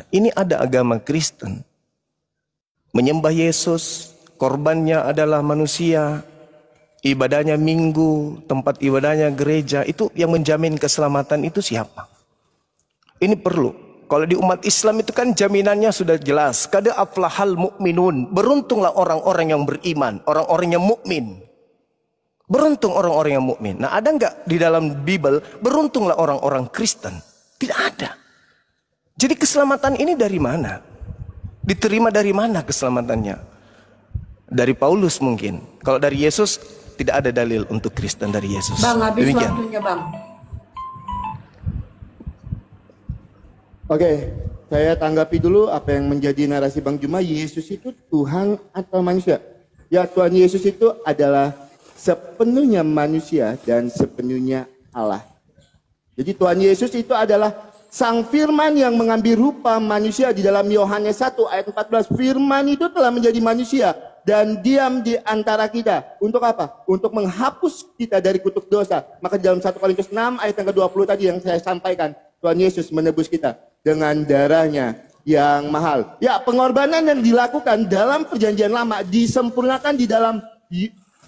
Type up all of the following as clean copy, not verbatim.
Ini ada agama Kristen. Menyembah Yesus, korbannya adalah manusia, ibadahnya minggu, tempat ibadahnya gereja. Itu yang menjamin keselamatan itu siapa? Ini perlu. Kalau di umat Islam itu kan jaminannya sudah jelas. Qad aflahal mu'minun. Beruntunglah orang-orang yang beriman, orang-orang yang mukmin. Beruntung orang-orang yang mukmin. Nah, ada enggak di dalam Bible beruntunglah orang-orang Kristen? Tidak ada. Jadi keselamatan ini dari mana? Diterima dari mana keselamatannya? Dari Paulus mungkin. Kalau dari Yesus tidak ada dalil untuk Kristen dari Yesus. Bang, habis Demikian. waktunya, Bang. Oke, saya tanggapi dulu apa yang menjadi narasi Bang Juma. Yesus itu Tuhan atau manusia? Ya, Tuhan Yesus itu adalah sepenuhnya manusia dan sepenuhnya Allah. Jadi Tuhan Yesus itu adalah Sang Firman yang mengambil rupa manusia. Di dalam Yohanes 1 ayat 14, Firman itu telah menjadi manusia dan diam di antara kita. Untuk apa? Untuk menghapus kita dari kutuk dosa. Maka di dalam 1 Korintus 6 ayat yang ke-20 tadi yang saya sampaikan, Tuhan Yesus menebus kita dengan darahnya yang mahal. Ya, pengorbanan yang dilakukan dalam perjanjian lama disempurnakan di dalam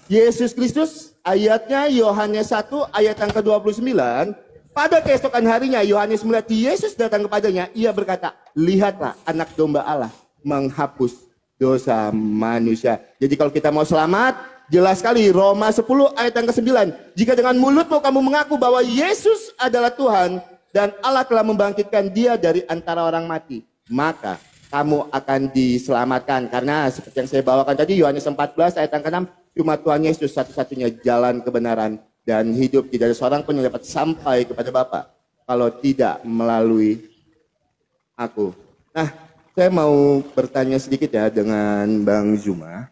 Yesus Kristus. Ayatnya Yohanes 1 ayat yang ke-29. Pada keesokan harinya Yohanes melihat Yesus datang kepadanya. Ia berkata, lihatlah anak domba Allah menghapus dosa manusia. Jadi kalau kita mau selamat, jelas sekali Roma 10 ayat yang ke-9. Jika dengan mulutmu kamu mengaku bahwa Yesus adalah Tuhan dan Allah telah membangkitkan dia dari antara orang mati, maka kamu akan diselamatkan. Karena seperti yang saya bawakan tadi, Yohanes 14 ayat yang ke-6, cuma Tuhan Yesus satu-satunya jalan kebenaran dan hidup. Tidak ada seorang pun yang dapat sampai kepada Bapa kalau tidak melalui aku. Nah, saya mau bertanya sedikit ya dengan Bang Juma.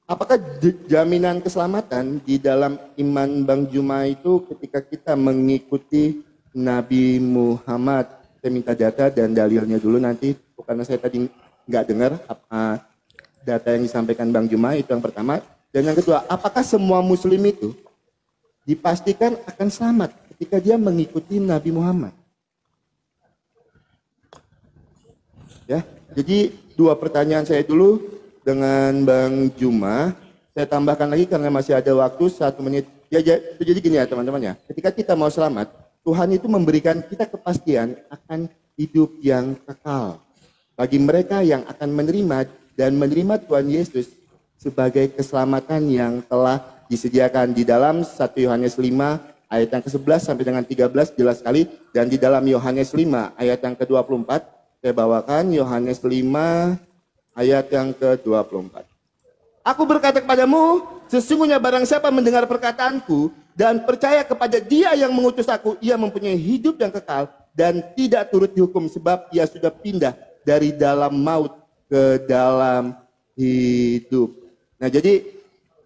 Apakah jaminan keselamatan di dalam iman Bang Juma itu ketika kita mengikuti Nabi Muhammad? Saya minta data dan dalilnya dulu nanti, karena saya tadi nggak dengar apa data yang disampaikan Bang Juma. Itu yang pertama. Dan yang kedua, apakah semua muslim itu dipastikan akan selamat ketika dia mengikuti Nabi Muhammad? Ya, jadi dua pertanyaan saya dulu dengan Bang Juma. Saya tambahkan lagi karena masih ada waktu 1 menit. Ya, jadi gini ya teman-teman ya. Ketika kita mau selamat, Tuhan itu memberikan kita kepastian akan hidup yang kekal. Bagi mereka yang akan menerima dan menerima Tuhan Yesus sebagai keselamatan yang telah disediakan di dalam 1 Yohanes 5 ayat yang ke-11 sampai dengan 13 jelas sekali. Dan di dalam Yohanes 5 ayat yang ke-24 saya bawakan Yohanes 5 ayat yang ke-24. Aku berkata kepadamu, sesungguhnya barang siapa mendengar perkataanku dan percaya kepada Dia yang mengutus aku, ia mempunyai hidup yang kekal dan tidak turut dihukum, sebab ia sudah pindah dari dalam maut ke dalam hidup. Nah, jadi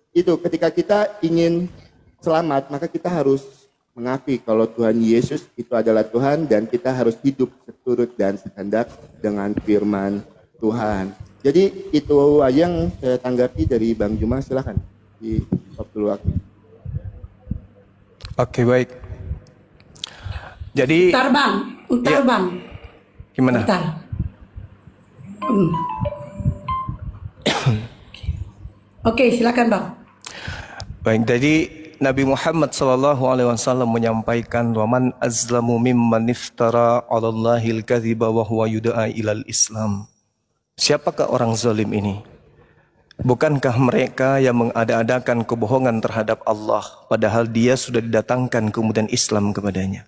itu ketika kita ingin selamat, maka kita harus mengakui kalau Tuhan Yesus itu adalah Tuhan dan kita harus hidup seturut dan sekehendak dengan firman Tuhan. Jadi itu yang saya tanggapi dari Bang Juma. Silakan di stop dulu waktu. Oke, baik. Jadi Bentar, Bang. Bentar, ya. Bang. Gimana? Bentar. Oke, silakan, Bang. Baik, jadi Nabi Muhammad SAW menyampaikan, waman azlamu mimman iftara 'alallahil kadhiba wa huwa yud'a ilal Islam. Siapakah orang zalim ini? Bukankah mereka yang mengada-adakan kebohongan terhadap Allah, padahal dia sudah didatangkan kemudian Islam kepadanya.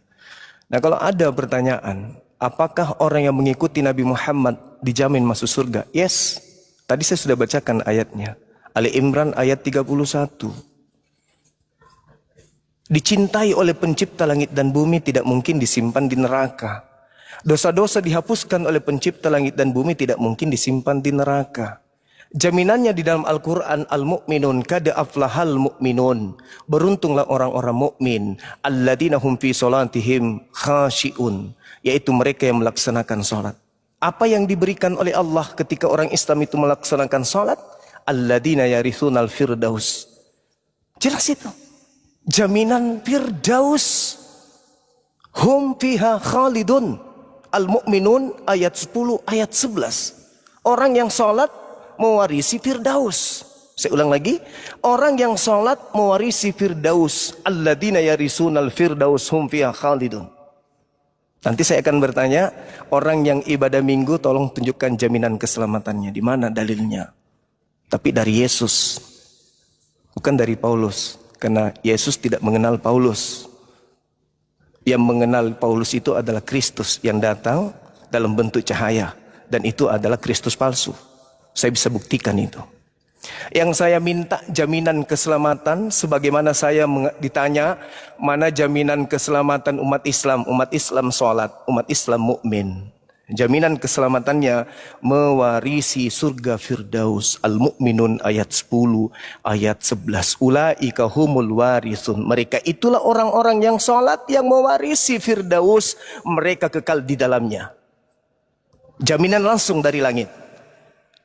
Nah, kalau ada pertanyaan, apakah orang yang mengikuti Nabi Muhammad dijamin masuk surga? Yes, tadi saya sudah bacakan ayatnya. Ali Imran ayat 31. Dicintai oleh pencipta langit dan bumi, tidak mungkin disimpan di neraka. Dosa-dosa dihapuskan oleh pencipta langit dan bumi, tidak mungkin disimpan di neraka. Jaminannya di dalam Al-Quran, al-mu'minun kada aflahal mu'minun. Beruntunglah orang-orang mukmin, alladzina hum fi salatihim khashi'un, yaitu mereka yang melaksanakan salat. Apa yang diberikan oleh Allah ketika orang Islam itu melaksanakan salat? Alladzina yarithunal firdaus. Jelas itu. Jaminan firdaus. Hum fiha khalidun. Al-Mu'minun ayat 10, ayat 11. Orang yang sholat mewarisi Firdaus. Saya ulang lagi, orang yang sholat mewarisi Firdaus. Alladzina yarisunal firdaus hum fiha khalidun. Nanti saya akan bertanya, orang yang ibadah minggu tolong tunjukkan jaminan keselamatannya. Di mana dalilnya? Tapi dari Yesus, bukan dari Paulus. Karena Yesus tidak mengenal Paulus. Yang mengenal Paulus itu adalah Kristus yang datang dalam bentuk cahaya. Dan itu adalah Kristus palsu. Saya bisa buktikan itu. Yang saya minta jaminan keselamatan, sebagaimana saya ditanya, mana jaminan keselamatan umat Islam? Umat Islam sholat, umat Islam mukmin. Jaminan keselamatannya mewarisi surga Firdaus. Al-Mu'minun ayat 10, ayat 11. Ulaika humul warisun. Mereka itulah orang-orang yang sholat, yang mewarisi Firdaus. Mereka kekal di dalamnya. Jaminan langsung dari langit.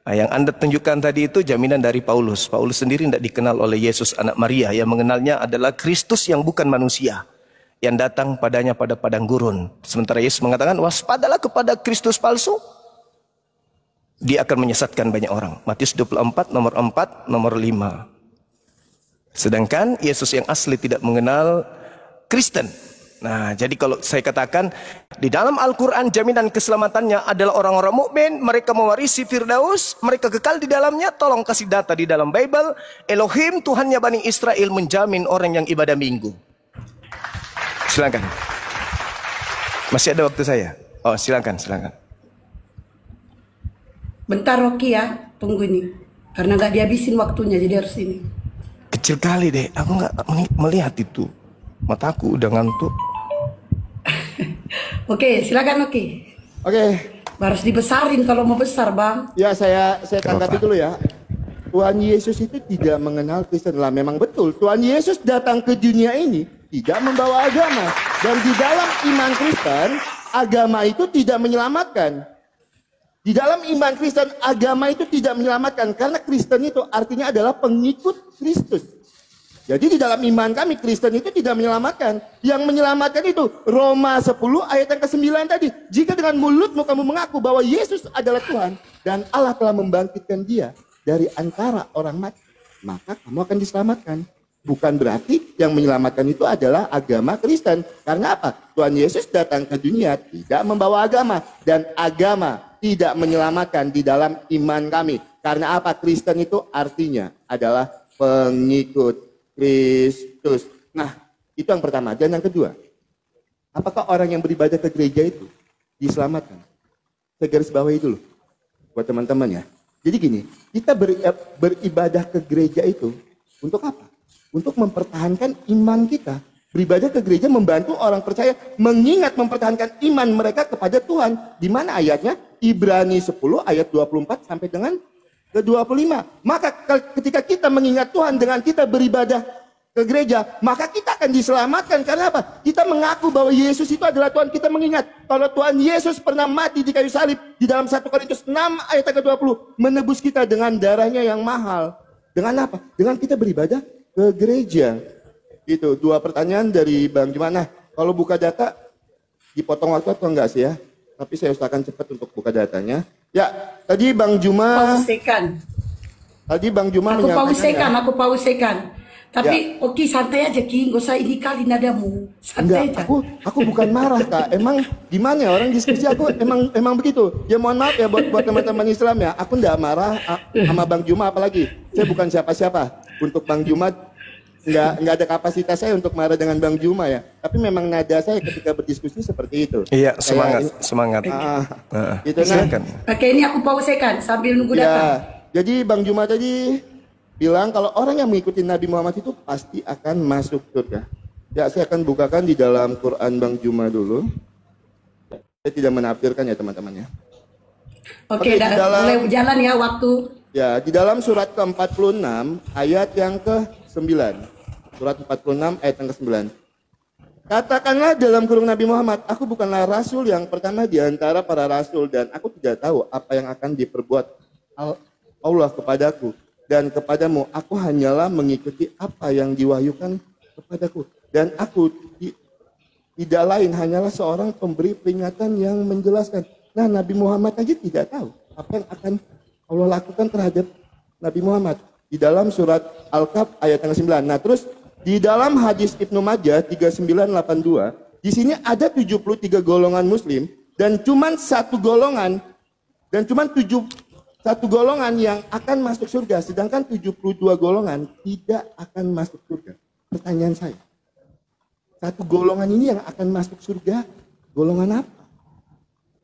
Nah, yang Anda tunjukkan tadi itu jaminan dari Paulus. Paulus sendiri tidak dikenal oleh Yesus anak Maria. Yang mengenalnya adalah Kristus yang bukan manusia, yang datang padanya pada padang gurun. Sementara Yesus mengatakan, waspadalah kepada Kristus palsu. Dia akan menyesatkan banyak orang. Matius 24, nomor 4, nomor 5. Sedangkan Yesus yang asli tidak mengenal Kristen. Nah, jadi kalau saya katakan, di dalam Al-Quran jaminan keselamatannya adalah orang-orang mukmin, mereka mewarisi Firdaus, mereka kekal di dalamnya. Tolong kasih data di dalam Bible. Elohim, Tuhannya Bani Israel, menjamin orang yang ibadah minggu. Silakan. Masih ada waktu saya? Oh, silakan. Bentar Rocky ya, tunggu ini. Karena nggak dihabisin waktunya, jadi harus ini. Kecil kali deh, aku nggak melihat itu. Mataku udah ngantuk. Oke, silakan Rocky. Oke. Harus dibesarin kalau mau besar, Bang. Ya, saya tanggapi dulu ya. Tuhan Yesus itu tidak mengenal Kristen. Lah, memang betul. Tuhan Yesus datang ke dunia ini tidak membawa agama. Dan di dalam iman Kristen, agama itu tidak menyelamatkan. Di dalam iman Kristen, agama itu tidak menyelamatkan. Karena Kristen itu artinya adalah pengikut Kristus. Jadi di dalam iman kami, Kristen itu tidak menyelamatkan. Yang menyelamatkan itu Roma 10 ayat yang ke-9 tadi. Jika dengan mulutmu kamu mengaku bahwa Yesus adalah Tuhan dan Allah telah membangkitkan dia dari antara orang mati, maka kamu akan diselamatkan. Bukan berarti yang menyelamatkan itu adalah agama Kristen. Karena apa? Tuhan Yesus datang ke dunia tidak membawa agama. Dan agama tidak menyelamatkan di dalam iman kami. Karena apa? Kristen itu artinya adalah pengikut Kristus. Nah, itu yang pertama. Dan yang kedua, apakah orang yang beribadah ke gereja itu diselamatkan? Saya garis bawahi dulu buat teman-teman ya. Jadi gini, kita beribadah ke gereja itu untuk apa? Untuk mempertahankan iman kita. Beribadah ke gereja membantu orang percaya mengingat mempertahankan iman mereka kepada Tuhan. Di mana ayatnya? Ibrani 10 ayat 24 sampai dengan ke-25. Maka ketika kita mengingat Tuhan dengan kita beribadah ke gereja, maka kita akan diselamatkan. Karena apa? Kita mengaku bahwa Yesus itu adalah Tuhan. Kita mengingat kalau Tuhan Yesus pernah mati di kayu salib di dalam 1 Korintus 6 ayat ke-20, menebus kita dengan darahnya yang mahal. Dengan apa? Dengan kita beribadah ke gereja. Itu dua pertanyaan dari Bang Jumana. Kalau buka data dipotong waktu atau enggak sih ya? Tapi saya usahakan cepat untuk buka datanya. Ya, tadi Bang Juma. Pausekan. Tadi Bang Juma menyampaikan. Aku pausekan. Tapi ya. Oke, santai aja Ki, gak usah ini kali nadamu. Santai Enggak, aja. aku bukan marah Kak. Emang gimana ya orang diskusi aku emang begitu. Ya mohon maaf ya buat teman-teman Islam ya. Aku enggak marah sama Bang Juma apalagi. Saya bukan siapa-siapa. Untuk Bang Juma enggak ada kapasitas saya untuk marah dengan Bang Juma ya. Tapi memang nada saya ketika berdiskusi seperti itu. Iya, semangat. Itu silakan. Oke, ini aku pausekan sambil nunggu ya, datang. Jadi Bang Juma tadi bilang kalau orang yang mengikuti Nabi Muhammad itu pasti akan masuk surga. Ya, saya akan bukakan di dalam Quran Bang Juma dulu. Saya tidak menafsirkan ya teman-teman ya. Oke, mulai jalan ya waktu. Ya, di dalam surat ke-46 ayat yang ke-9. Surat 46 ayat yang ke-9. Katakanlah dalam kurung Nabi Muhammad, aku bukanlah rasul yang pertama di antara para rasul dan aku tidak tahu apa yang akan diperbuat Allah kepadaku. Dan kepadamu, aku hanyalah mengikuti apa yang diwahyukan kepadaku. Dan aku tidak lain hanyalah seorang pemberi peringatan yang menjelaskan. Nah, Nabi Muhammad aja tidak tahu apa yang akan Allah lakukan terhadap Nabi Muhammad. Di dalam surat Al-Kahf ayat yang 9. Nah, terus di dalam hadis Ibnu Majah 3982, di sini ada 73 golongan muslim dan cuman satu golongan satu golongan yang akan masuk surga, sedangkan 72 golongan tidak akan masuk surga. Pertanyaan saya, satu golongan ini yang akan masuk surga, golongan apa?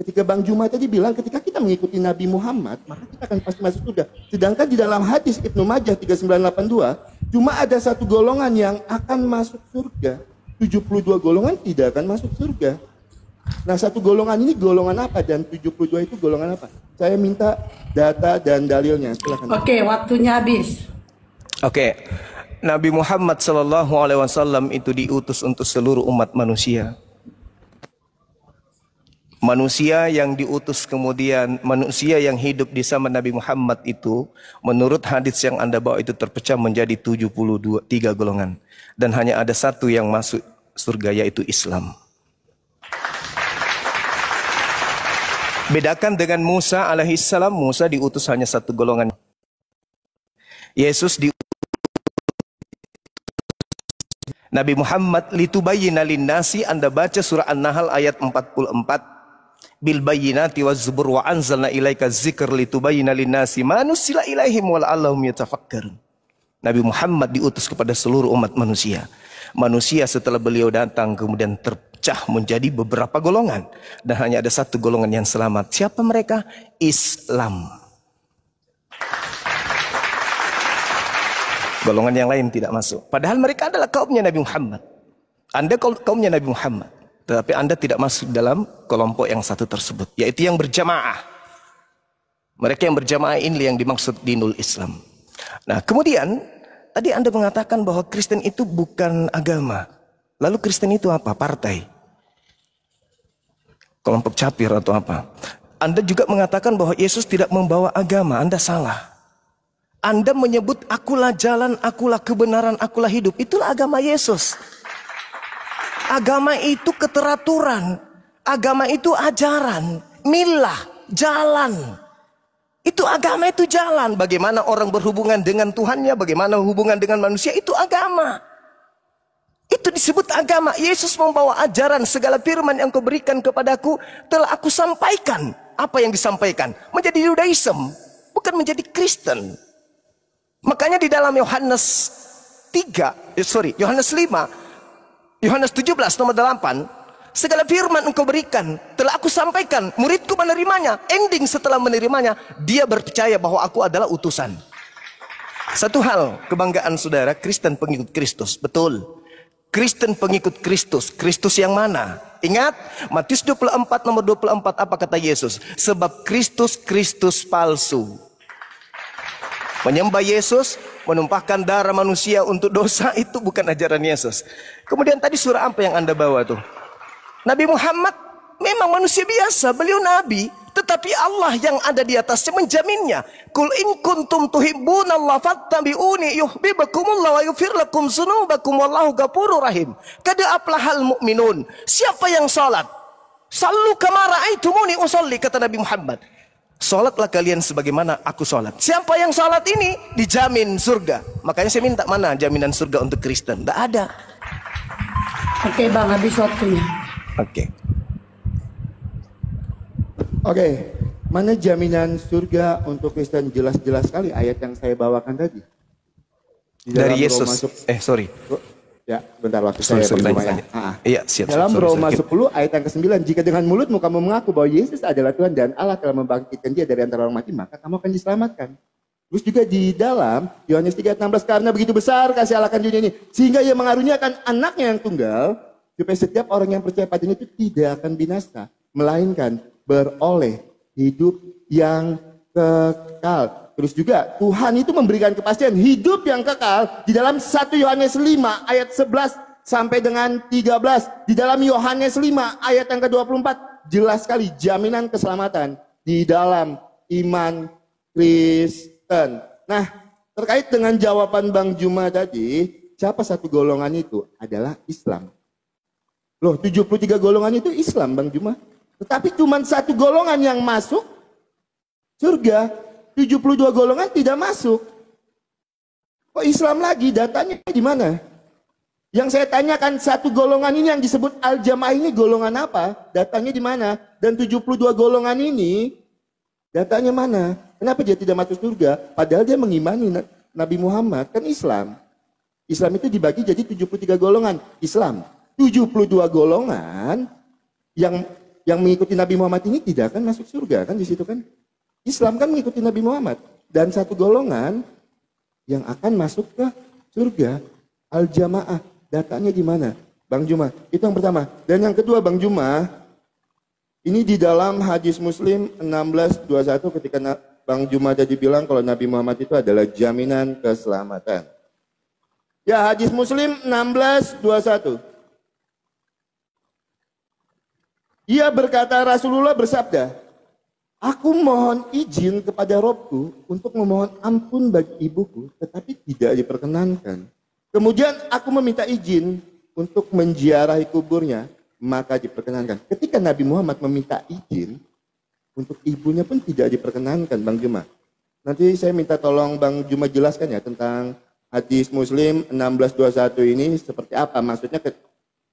Ketika Bang Juma tadi bilang, ketika kita mengikuti Nabi Muhammad, maka kita akan pasti masuk surga. Sedangkan di dalam hadis Ibnu Majah 3982, cuma ada satu golongan yang akan masuk surga. 72 golongan tidak akan masuk surga. Nah, satu golongan ini golongan apa dan 72 itu golongan apa? Saya minta data dan dalilnya. Silakan. Oke, waktunya habis. Oke. Nabi Muhammad SAW itu diutus untuk seluruh umat manusia. Manusia yang diutus kemudian, manusia yang hidup di zaman Nabi Muhammad itu, menurut hadis yang Anda bawa itu terpecah menjadi 73 golongan. Dan hanya ada satu yang masuk surga, yaitu Islam. Bedakan dengan Musa alaihissalam, Musa diutus hanya satu golongan. Yesus diutus. Nabi Muhammad litubayyina linnasi, Anda baca surah An-Nahl ayat 44. Bil bayyinati waz zubur wa anzalna ilaika dzikr litubayyina linnasi ma nusila ilaihim wa la'allahum yatafakkarun. Nabi Muhammad diutus kepada seluruh umat manusia. Manusia setelah beliau datang kemudian terpecah menjadi beberapa golongan dan hanya ada satu golongan yang selamat. Siapa mereka? Islam. Golongan yang lain tidak masuk. Padahal mereka adalah kaumnya Nabi Muhammad. Anda kaumnya Nabi Muhammad, tetapi Anda tidak masuk dalam kelompok yang satu tersebut, yaitu yang berjamaah. Mereka yang berjamaah ini yang dimaksud dinul Islam. Nah, kemudian tadi Anda mengatakan bahwa Kristen itu bukan agama. Lalu Kristen itu apa? Partai, kelompok capir atau apa? Anda juga mengatakan bahwa Yesus tidak membawa agama. Anda salah. Anda menyebut akulah jalan, akulah kebenaran, akulah hidup. Itulah agama Yesus. Agama itu keteraturan. Agama itu ajaran. Milah, jalan. Itu agama, itu jalan. Bagaimana orang berhubungan dengan Tuhannya, bagaimana hubungan dengan manusia, itu agama. Itu disebut agama. Yesus membawa ajaran, segala firman yang kau berikan kepadaku telah aku sampaikan. Apa yang disampaikan? Menjadi Yudaism, bukan menjadi Kristen. Makanya di dalam Yohanes 5, Yohanes 17 nomor 8, segala firman engkau berikan telah aku sampaikan, muridku menerimanya. Ending setelah menerimanya, dia percaya bahwa aku adalah utusan. Satu hal kebanggaan saudara, Kristen pengikut Kristus. Betul, Kristen pengikut Kristus. Kristus yang mana? Ingat Matius 24 nomor 24, apa kata Yesus? Sebab Kristus palsu. Menyembah Yesus, menumpahkan darah manusia untuk dosa, itu bukan ajaran Yesus. Kemudian tadi surah apa yang Anda bawa tuh? Nabi Muhammad memang manusia biasa, beliau nabi, tetapi Allah yang ada di atasnya menjaminnya. Qul in kuntum tuhibbunallaha fattabi'uni yuhibbukumullah wa yaghfir lakum dzunubakum wallahu ghafurur rahim. Qad aflahal mu'minun. Siapa yang salat? Sallu kama ra'aitumuni usolli, kata Nabi Muhammad. Salatlah kalian sebagaimana aku salat. Siapa yang salat ini dijamin surga. Makanya saya minta, mana jaminan surga untuk Kristen? Tidak ada. Oke Bang, habis waktunya. Oke. Mana jaminan surga untuk Kristen? Jelas-jelas sekali ayat yang saya bawakan tadi. Di dalam Dari Yesus. Roma Ya, bentar waktu saya bertanya. Iya, siap. Dalam Roma 10 ayat yang ke-9, jika dengan mulutmu kamu mengaku bahwa Yesus adalah Tuhan dan Allah telah membangkitkan dia dari antara orang mati, maka kamu akan diselamatkan. Terus juga di dalam Yohanes 3:16, karena begitu besar kasih Allah akan dunia ini, sehingga ia mengaruniakan anaknya yang tunggal, supaya setiap orang yang percaya padanya itu tidak akan binasa, melainkan beroleh hidup yang kekal. Terus juga Tuhan itu memberikan kepastian hidup yang kekal di dalam 1 Yohanes 5 ayat 11 sampai dengan 13. Di dalam Yohanes 5 ayat yang ke-24 jelas sekali jaminan keselamatan di dalam iman Kristen. Nah, terkait dengan jawaban Bang Juma tadi, siapa satu golongan itu? Adalah Islam. Loh, 73 golongan itu Islam, Bang Juma. Tetapi cuma satu golongan yang masuk surga. 72 golongan tidak masuk. Kok Islam lagi? Datanya di mana? Yang saya tanyakan, satu golongan ini yang disebut Al-Jamaah ini golongan apa? Datanya di mana? Dan 72 golongan ini datanya mana? Kenapa dia tidak masuk surga? Padahal dia mengimani Nabi Muhammad, kan Islam. Islam itu dibagi jadi 73 golongan. Islam 72 golongan yang mengikuti Nabi Muhammad ini tidak akan masuk surga, kan di situ kan? Islam kan mengikuti Nabi Muhammad, dan satu golongan yang akan masuk ke surga, Al-Jamaah. Datanya di mana? Bang Juma, itu yang pertama. Dan yang kedua, Bang Juma, ini di dalam hadis Muslim 16:21 ketika Bang Juma tadi bilang kalau Nabi Muhammad itu adalah jaminan keselamatan. Ya, hadis Muslim 16:21. Ia berkata, Rasulullah bersabda, aku mohon izin kepada Robku untuk memohon ampun bagi ibuku, tetapi tidak diperkenankan. Kemudian aku meminta izin untuk menziarahi kuburnya, maka diperkenankan. Ketika Nabi Muhammad meminta izin, untuk ibunya pun tidak diperkenankan, Bang Juma. Nanti saya minta tolong Bang Juma jelaskan ya tentang hadis Muslim 16:21 ini seperti apa. Maksudnya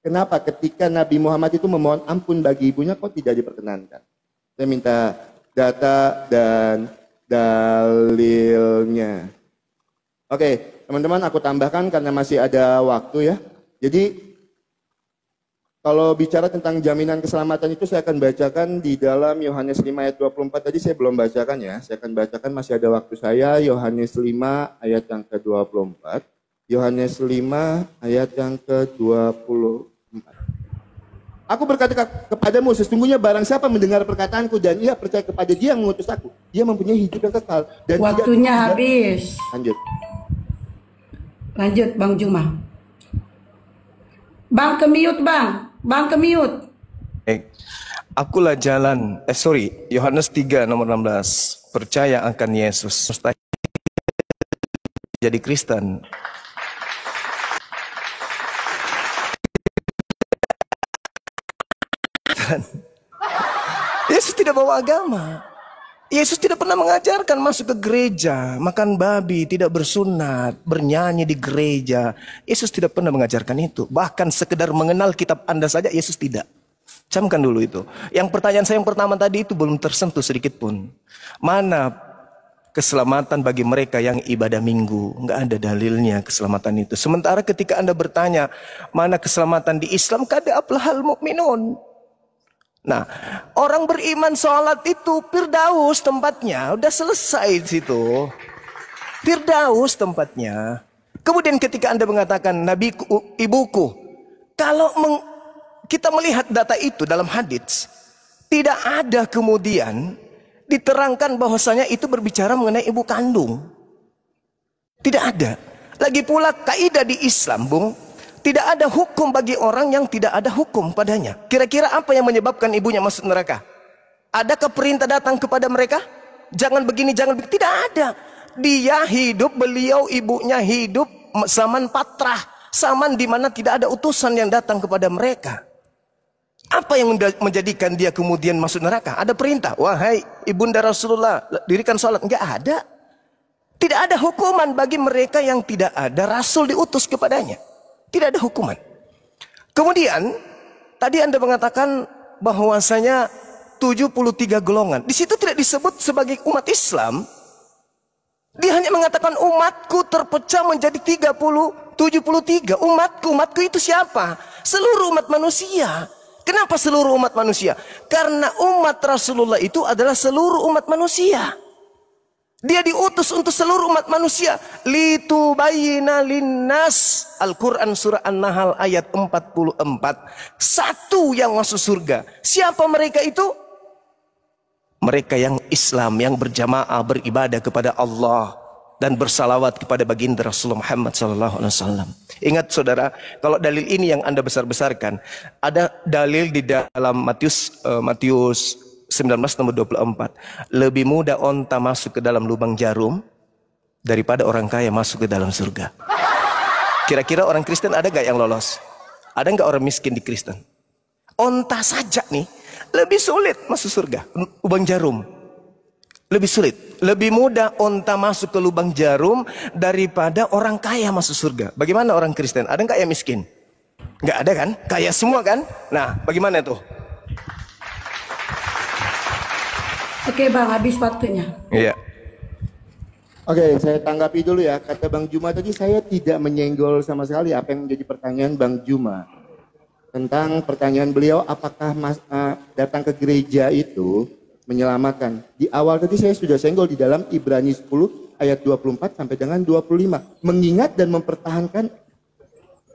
kenapa ketika Nabi Muhammad itu memohon ampun bagi ibunya kok tidak diperkenankan. Saya minta data dan dalilnya. Oke, teman-teman aku tambahkan karena masih ada waktu ya. Jadi kalau bicara tentang jaminan keselamatan itu saya akan bacakan di dalam Yohanes 5 ayat 24. Tadi saya belum bacakan ya. Saya akan bacakan, masih ada waktu saya. Yohanes 5 ayat yang ke-24. Yohanes 5 ayat yang ke-24. Aku berkata kepadamu, sesungguhnya barang siapa mendengar perkataanku dan ia percaya kepada dia yang mengutus aku, dia mempunyai hidup yang kekal. Dan Waktunya habis. Lanjut Bang Juma. Bang ke-mute, Bang. Bang ke-mute. Akulah jalan. Yohanes 3 nomor 16. Percaya akan Yesus. Mustahil jadi Kristen. Yesus tidak bawa agama. Yesus tidak pernah mengajarkan masuk ke gereja, makan babi, tidak bersunat, bernyanyi di gereja. Yesus tidak pernah mengajarkan itu. Bahkan sekedar mengenal kitab Anda saja Yesus tidak. Camkan dulu itu. Yang pertanyaan saya yang pertama tadi itu belum tersentuh sedikit pun. Mana keselamatan bagi mereka yang ibadah minggu? Enggak ada dalilnya keselamatan itu. Sementara ketika Anda bertanya, mana keselamatan di Islam? Kada aflahal mu'minun. Nah, orang beriman sholat itu Firdaus tempatnya, udah selesai di situ. Firdaus tempatnya. Kemudian ketika Anda mengatakan nabiku, ibuku, kalau kita melihat data itu dalam hadits, tidak ada kemudian diterangkan bahwasanya itu berbicara mengenai ibu kandung. Tidak ada. Lagi pula kaidah di Islam, Bung, tidak ada hukum bagi orang yang tidak ada hukum padanya. Kira-kira apa yang menyebabkan ibunya masuk neraka? Adakah perintah datang kepada mereka? Jangan begini, jangan begini. Tidak ada. Dia hidup, beliau ibunya hidup zaman patrah. Zaman di mana tidak ada utusan yang datang kepada mereka. Apa yang menjadikan dia kemudian masuk neraka? Ada perintah. Wahai ibunda Rasulullah, dirikan sholat. Enggak ada. Tidak ada hukuman bagi mereka yang tidak ada Rasul diutus kepadanya. Tidak ada hukuman. Kemudian tadi Anda mengatakan bahwasanya 73 golongan. Di situ tidak disebut sebagai umat Islam. Dia hanya mengatakan umatku terpecah menjadi 73. Umatku itu siapa? Seluruh umat manusia. Kenapa seluruh umat manusia? Karena umat Rasulullah itu adalah seluruh umat manusia. Dia diutus untuk seluruh umat manusia. Litubayyina linnas. Al-Quran surah An-Nahl ayat 44. Satu yang masuk surga. Siapa mereka itu? Mereka yang Islam, yang berjamaah beribadah kepada Allah dan bersalawat kepada baginda Rasulullah Muhammad SAW. Ingat saudara, kalau dalil ini yang Anda besar-besarkan, ada dalil di dalam Matius 19 nomor 24. Lebih mudah onta masuk ke dalam lubang jarum daripada orang kaya masuk ke dalam surga. Kira-kira orang Kristen ada gak yang lolos? Ada gak orang miskin di Kristen? Onta saja nih lebih sulit masuk surga. Lubang jarum. Lebih sulit. Lebih mudah onta masuk ke lubang jarum daripada orang kaya masuk surga. Bagaimana orang Kristen? Ada nggak yang miskin? Nggak ada kan? Kaya semua kan? Nah, bagaimana tuh? Oke Bang, habis waktunya. Iya. Oke, saya tanggapi dulu ya. Kata Bang Juma tadi, saya tidak menyenggol sama sekali apa yang menjadi pertanyaan Bang Juma. Tentang pertanyaan beliau, apakah datang ke gereja itu menyelamatkan. Di awal tadi saya sudah senggol di dalam Ibrani 10 ayat 24 sampai dengan 25. Mengingat dan mempertahankan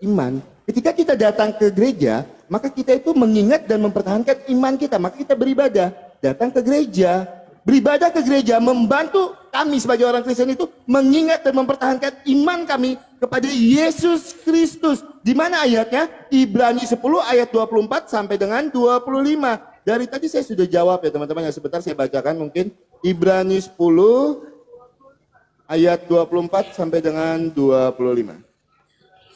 iman. Ketika kita datang ke gereja, maka kita itu mengingat dan mempertahankan iman kita. Maka kita beribadah. Datang ke gereja. Beribadah ke gereja membantu kami sebagai orang Kristen itu mengingat dan mempertahankan iman kami kepada Yesus Kristus. Di mana ayatnya? Ibrani 10 ayat 24 sampai dengan 25. Dari tadi saya sudah jawab ya teman-teman. Yang sebentar saya bacakan mungkin. Ibrani 10 ayat 24 sampai dengan 25.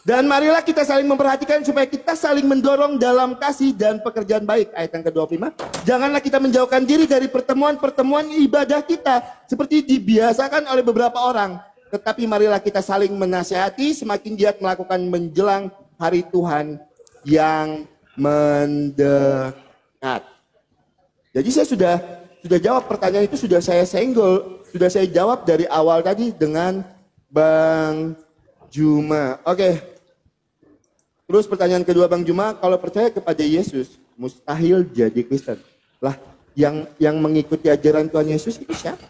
Dan marilah kita saling memperhatikan supaya kita saling mendorong dalam kasih dan pekerjaan baik. Ayat yang ke-25. Janganlah kita menjauhkan diri dari pertemuan-pertemuan ibadah kita. Seperti dibiasakan oleh beberapa orang. Tetapi marilah kita saling menasihati semakin giat melakukan menjelang hari Tuhan yang mendekat. Jadi saya sudah jawab pertanyaan itu, sudah saya senggol. Sudah saya jawab dari awal tadi dengan Bang Juma. Oke. Terus pertanyaan kedua Bang Juma, kalau percaya kepada Yesus, mustahil jadi Kristen. Lah, yang mengikuti ajaran Tuhan Yesus itu siapa?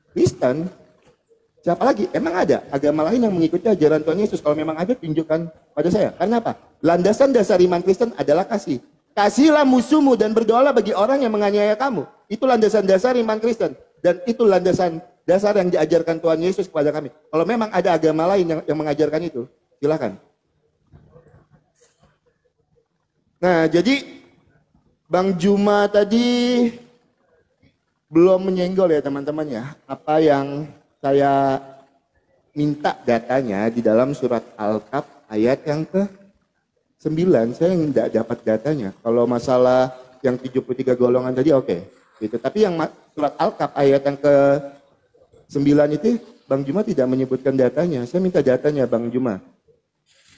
Kristen. Siapa lagi? Emang ada agama lain yang mengikuti ajaran Tuhan Yesus? Kalau memang ada, tunjukkan pada saya. Karena apa? Landasan dasar iman Kristen adalah kasih. Kasihlah musuhmu dan berdoalah bagi orang yang menganiaya kamu. Itu landasan dasar iman Kristen. Dan itu landasan dasar yang diajarkan Tuhan Yesus kepada kami. Kalau memang ada agama lain yang mengajarkan itu, silakan. Nah, jadi Bang Juma tadi belum menyenggol ya teman-teman ya. Apa yang saya minta datanya di dalam surat Al-Kaf ayat yang ke-9. Saya tidak dapat datanya. Kalau masalah yang 73 golongan tadi oke. Gitu. Tapi yang surat Al-Kaf ayat yang ke-9 itu Bang Juma tidak menyebutkan datanya. Saya minta datanya Bang Juma.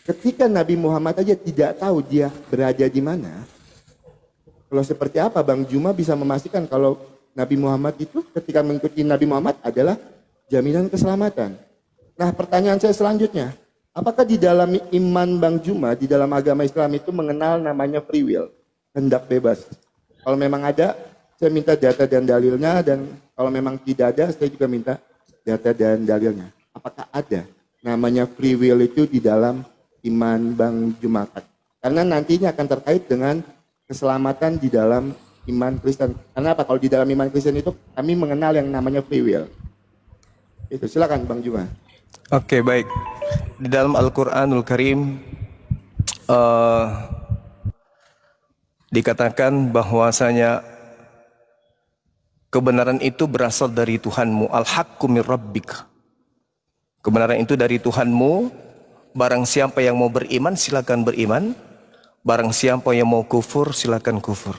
Ketika Nabi Muhammad aja tidak tahu dia berada di mana. Kalau seperti apa Bang Juma bisa memastikan kalau Nabi Muhammad itu ketika mengikuti Nabi Muhammad adalah jaminan keselamatan. Nah pertanyaan saya selanjutnya. Apakah di dalam iman Bang Juma, di dalam agama Islam itu mengenal namanya free will? Kehendak bebas. Kalau memang ada, saya minta data dan dalilnya. Dan kalau memang tidak ada, saya juga minta data dan dalilnya. Apakah ada namanya free will itu di dalam iman Bang Juma? Karena nantinya akan terkait dengan keselamatan di dalam iman Kristen. Karena apa? Kalau di dalam iman Kristen itu kami mengenal yang namanya free will. Itu silakan Bang Juma. Oke, baik. Di dalam Al-Qur'anul Karim dikatakan bahwasanya kebenaran itu berasal dari Tuhanmu. Al-haqqu mir rabbika. Kebenaran itu dari Tuhanmu. Barang siapa yang mau beriman, silakan beriman. Barang siapa yang mau kufur, silakan kufur.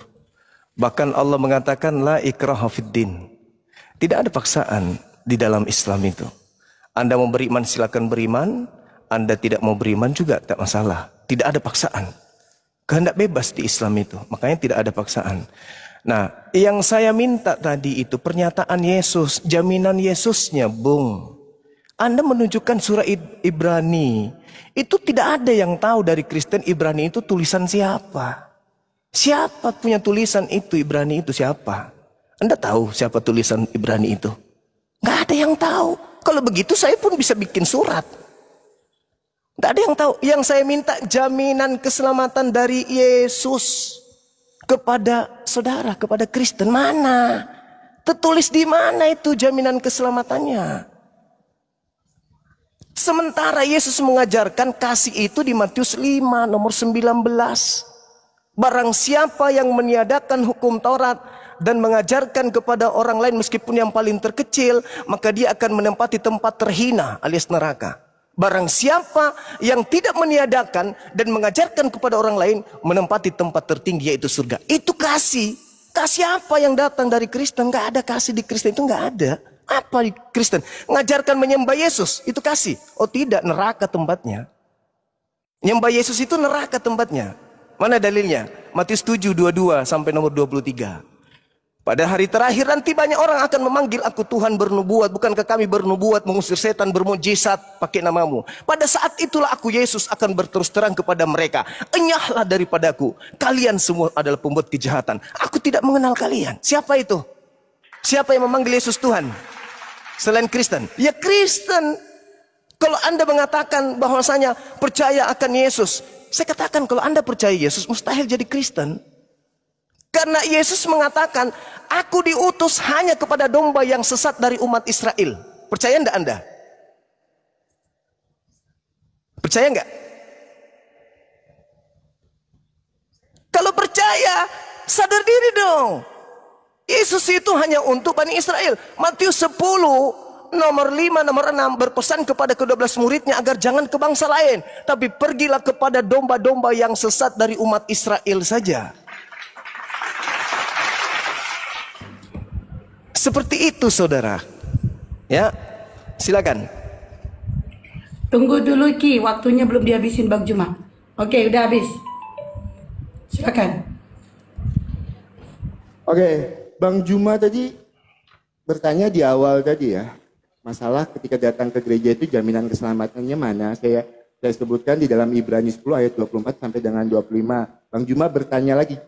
Bahkan Allah mengatakan la ikraha fiddin. Tidak ada paksaan di dalam Islam itu. Anda mau beriman, silakan beriman. Anda tidak mau beriman juga tak masalah. Tidak ada paksaan. Kehendak bebas di Islam itu. Makanya tidak ada paksaan. Nah, yang saya minta tadi itu pernyataan Yesus, jaminan Yesusnya, Bung. Anda menunjukkan surah Ibrani. Itu tidak ada yang tahu dari Kristen Ibrani itu tulisan siapa. Siapa punya tulisan itu Ibrani itu siapa? Anda tahu siapa tulisan Ibrani itu? Nggak ada yang tahu. Kalau begitu saya pun bisa bikin surat. Nggak ada yang tahu. Yang saya minta jaminan keselamatan dari Yesus kepada saudara, kepada Kristen. Mana? Tertulis di mana itu jaminan keselamatannya? Sementara Yesus mengajarkan kasih itu di Matius 5 nomor 19. Barang siapa yang meniadakan hukum Taurat dan mengajarkan kepada orang lain meskipun yang paling terkecil, maka dia akan menempati tempat terhina alias neraka. Barang siapa yang tidak meniadakan dan mengajarkan kepada orang lain, menempati tempat tertinggi yaitu surga. Itu kasih. Kasih apa yang datang dari Kristen? Gak ada kasih di Kristen, itu gak ada. Apa di Kristen? Mengajarkan menyembah Yesus, itu kasih. Oh tidak, neraka tempatnya. Menyembah Yesus itu neraka tempatnya. Mana dalilnya? Matius 7:22 sampai nomor 23. Pada hari terakhir nanti banyak orang akan memanggil aku Tuhan bernubuat. Bukankah kami bernubuat, mengusir setan, bermujizat pakai namamu. Pada saat itulah aku Yesus akan berterus terang kepada mereka. Enyahlah daripadaku. Kalian semua adalah pembuat kejahatan. Aku tidak mengenal kalian. Siapa itu? Siapa yang memanggil Yesus Tuhan? Selain Kristen? Ya Kristen. Kalau Anda mengatakan bahwasanya percaya akan Yesus. Saya katakan kalau Anda percaya Yesus mustahil jadi Kristen. Karena Yesus mengatakan, aku diutus hanya kepada domba yang sesat dari umat Israel. Percaya enggak Anda? Percaya enggak? Kalau percaya, sadar diri dong. Yesus itu hanya untuk Bani Israel. Matius 10, nomor 5, nomor 6, berpesan kepada ke-12 muridnya agar jangan ke bangsa lain. Tapi pergilah kepada domba-domba yang sesat dari umat Israel saja. Seperti itu saudara. Ya, silakan. Tunggu dulu Ki, waktunya belum dihabisin Bang Juma. Oke, udah habis. Silakan. Oke, Bang Juma tadi bertanya di awal tadi ya, masalah ketika datang ke gereja itu jaminan keselamatannya mana? Saya sebutkan di dalam Ibrani 10 ayat 24 sampai dengan 25. Bang Juma bertanya lagi,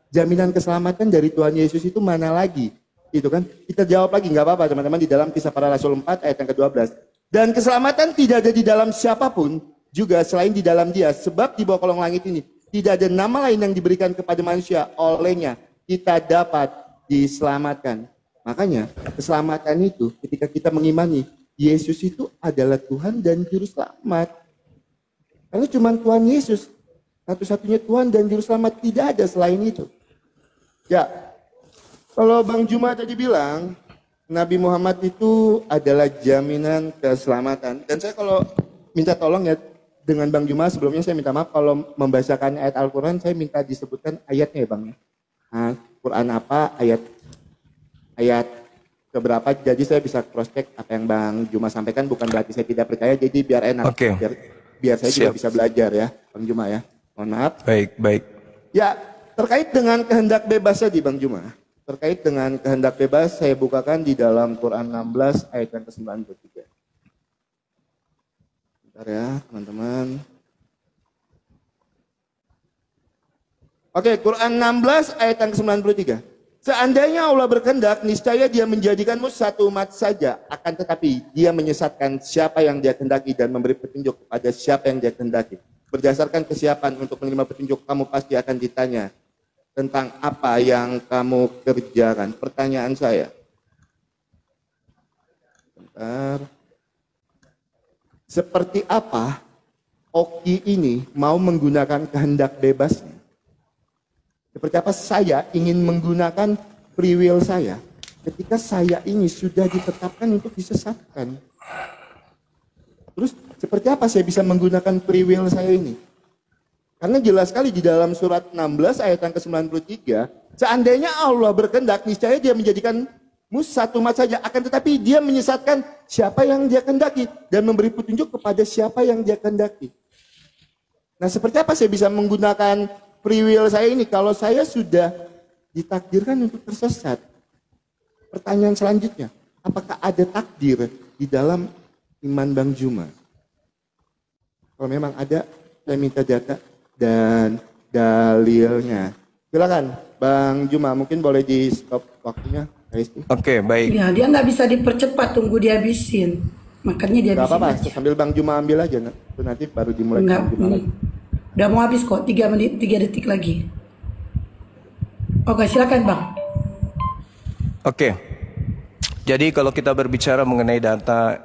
jaminan keselamatan dari Tuhan Yesus itu mana lagi? Itu kan, kita jawab lagi, nggak apa-apa teman-teman, di dalam Kisah Para Rasul 4 ayat yang ke-12. Dan keselamatan tidak ada di dalam siapapun, juga selain di dalam Dia, sebab di bawah kolong langit ini tidak ada nama lain yang diberikan kepada manusia, olehnya kita dapat diselamatkan. Makanya keselamatan itu ketika kita mengimani Yesus itu adalah Tuhan dan Juru Selamat. Karena cuma Tuhan Yesus, satu-satunya Tuhan dan Juru Selamat, tidak ada selain itu. Ya, kalau Bang Juma tadi bilang, Nabi Muhammad itu adalah jaminan keselamatan. Dan saya kalau minta tolong ya, dengan Bang Juma sebelumnya saya minta maaf kalau membacakan ayat Al-Quran, saya minta disebutkan ayatnya ya Bang. Nah, Quran apa, ayat keberapa, jadi saya bisa cross check apa yang Bang Juma sampaikan, bukan berarti saya tidak percaya, jadi biar enak. Oke. Biar saya juga bisa belajar ya, Bang Juma ya. Mohon maaf. Baik. Ya, terkait dengan kehendak bebas tadi Bang Juma. Terkait dengan kehendak bebas, saya bukakan di dalam Quran 16 ayat yang ke-93. Bentar ya, teman-teman. Oke, Quran 16 ayat yang ke-93. Seandainya Allah berkehendak, niscaya Dia menjadikanmu satu umat saja. Akan tetapi Dia menyesatkan siapa yang Dia kehendaki dan memberi petunjuk kepada siapa yang Dia kehendaki. Berdasarkan kesiapan untuk menerima petunjuk, kamu pasti akan ditanya tentang apa yang kamu kerjakan. Pertanyaan saya. Bentar. Seperti apa Oki ini mau menggunakan kehendak bebasnya? Seperti apa saya ingin menggunakan free will saya ketika saya ini sudah ditetapkan untuk disesatkan? Terus seperti apa saya bisa menggunakan free will saya ini? Karena jelas sekali di dalam surat 16 ayat yang ke-93, seandainya Allah berkehendak, niscaya Dia menjadikanmu satu umat saja, akan tetapi Dia menyesatkan siapa yang Dia kehendaki dan memberi petunjuk kepada siapa yang Dia kehendaki. Nah, seperti apa saya bisa menggunakan free will saya ini kalau saya sudah ditakdirkan untuk tersesat? Pertanyaan selanjutnya, apakah ada takdir di dalam iman Bang Juma? Kalau memang ada, saya minta data dan dalilnya. Silakan Bang Juma, mungkin boleh di stop waktunya. Oke, baik. Ya, dia nggak bisa dipercepat, tunggu dihabisin. Makanya dia Gak habisin apa-apa, aja. sambil Bang Juma ambil aja, nanti baru dimulai. Enggak, Bang Juma lagi. udah mau habis kok, 3 menit, 3 detik lagi. Oke, silakan Bang. Oke. Jadi kalau kita berbicara mengenai data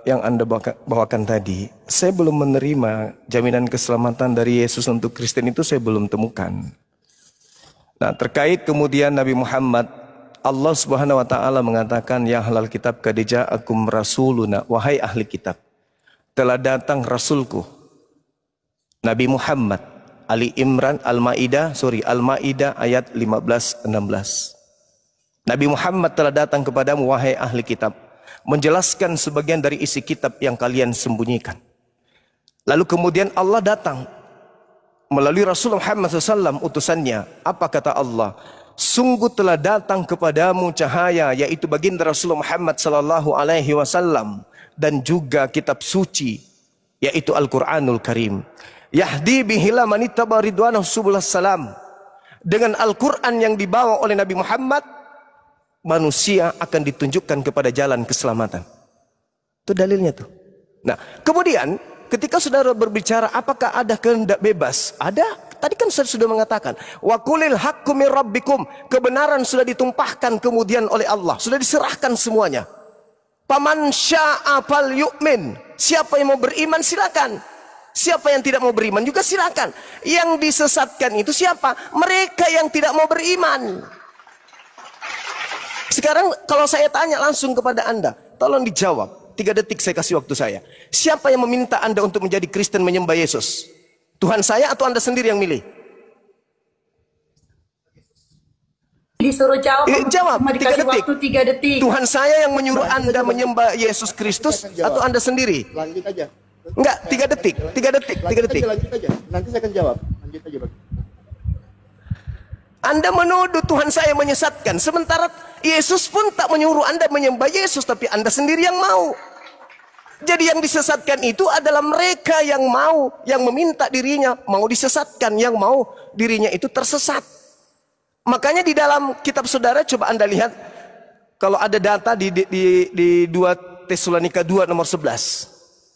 yang Anda bawakan tadi, saya belum menerima jaminan keselamatan dari Yesus untuk Kristen itu, saya belum temukan. Nah, terkait kemudian Nabi Muhammad Allah Subhanahu wa taala mengatakan, ya ahlal kitab qad ja'akum rasuluna, wahai ahli kitab, telah datang rasulku Nabi Muhammad. Ali Imran Al-Maidah ayat 15-16. Nabi Muhammad telah datang kepadamu wahai ahli kitab, menjelaskan sebagian dari isi kitab yang kalian sembunyikan. Lalu kemudian Allah datang melalui Rasul Muhammad SAW utusannya. Apa kata Allah? Sungguh telah datang kepadamu cahaya, yaitu baginda Rasulullah Muhammad SAW, dan juga kitab suci, yaitu Al-Quranul Karim. Yahdi bihila manittaba ridwanahu subulas salam. Dengan Al-Quran yang dibawa oleh Nabi Muhammad, manusia akan ditunjukkan kepada jalan keselamatan. Itu dalilnya tuh. Nah, kemudian ketika saudara berbicara apakah ada kehendak bebas? Ada. Tadi kan saya sudah mengatakan, wa qulil haqqu mir rabbikum, kebenaran sudah ditumpahkan kemudian oleh Allah, sudah diserahkan semuanya. Paman syaa falyu'min, siapa yang mau beriman silakan. Siapa yang tidak mau beriman juga silakan. Yang disesatkan itu siapa? Mereka yang tidak mau beriman. Sekarang kalau saya tanya langsung kepada Anda, tolong dijawab. 3 detik saya kasih waktu saya. Siapa yang meminta Anda untuk menjadi Kristen menyembah Yesus? Tuhan saya atau Anda sendiri yang milih? Disuruh jawab. Jawab, Cuma 3 dikasih detik. waktu 3 detik. Tuhan saya yang menyuruh Anda menyembah Yesus Kristus atau Anda sendiri? Lanjut aja. Enggak, 3 detik. 3 detik, 3 detik. Lanjut aja. Nanti saya akan jawab. Lanjut aja, Bang. Anda menuduh Tuhan saya menyesatkan, sementara Yesus pun tak menyuruh Anda menyembah Yesus, tapi Anda sendiri yang mau. Jadi yang disesatkan itu adalah mereka yang mau, yang meminta dirinya mau disesatkan, yang mau dirinya itu tersesat. Makanya di dalam kitab saudara coba Anda lihat, kalau ada data di 2 Tesalonika 2 nomor 11.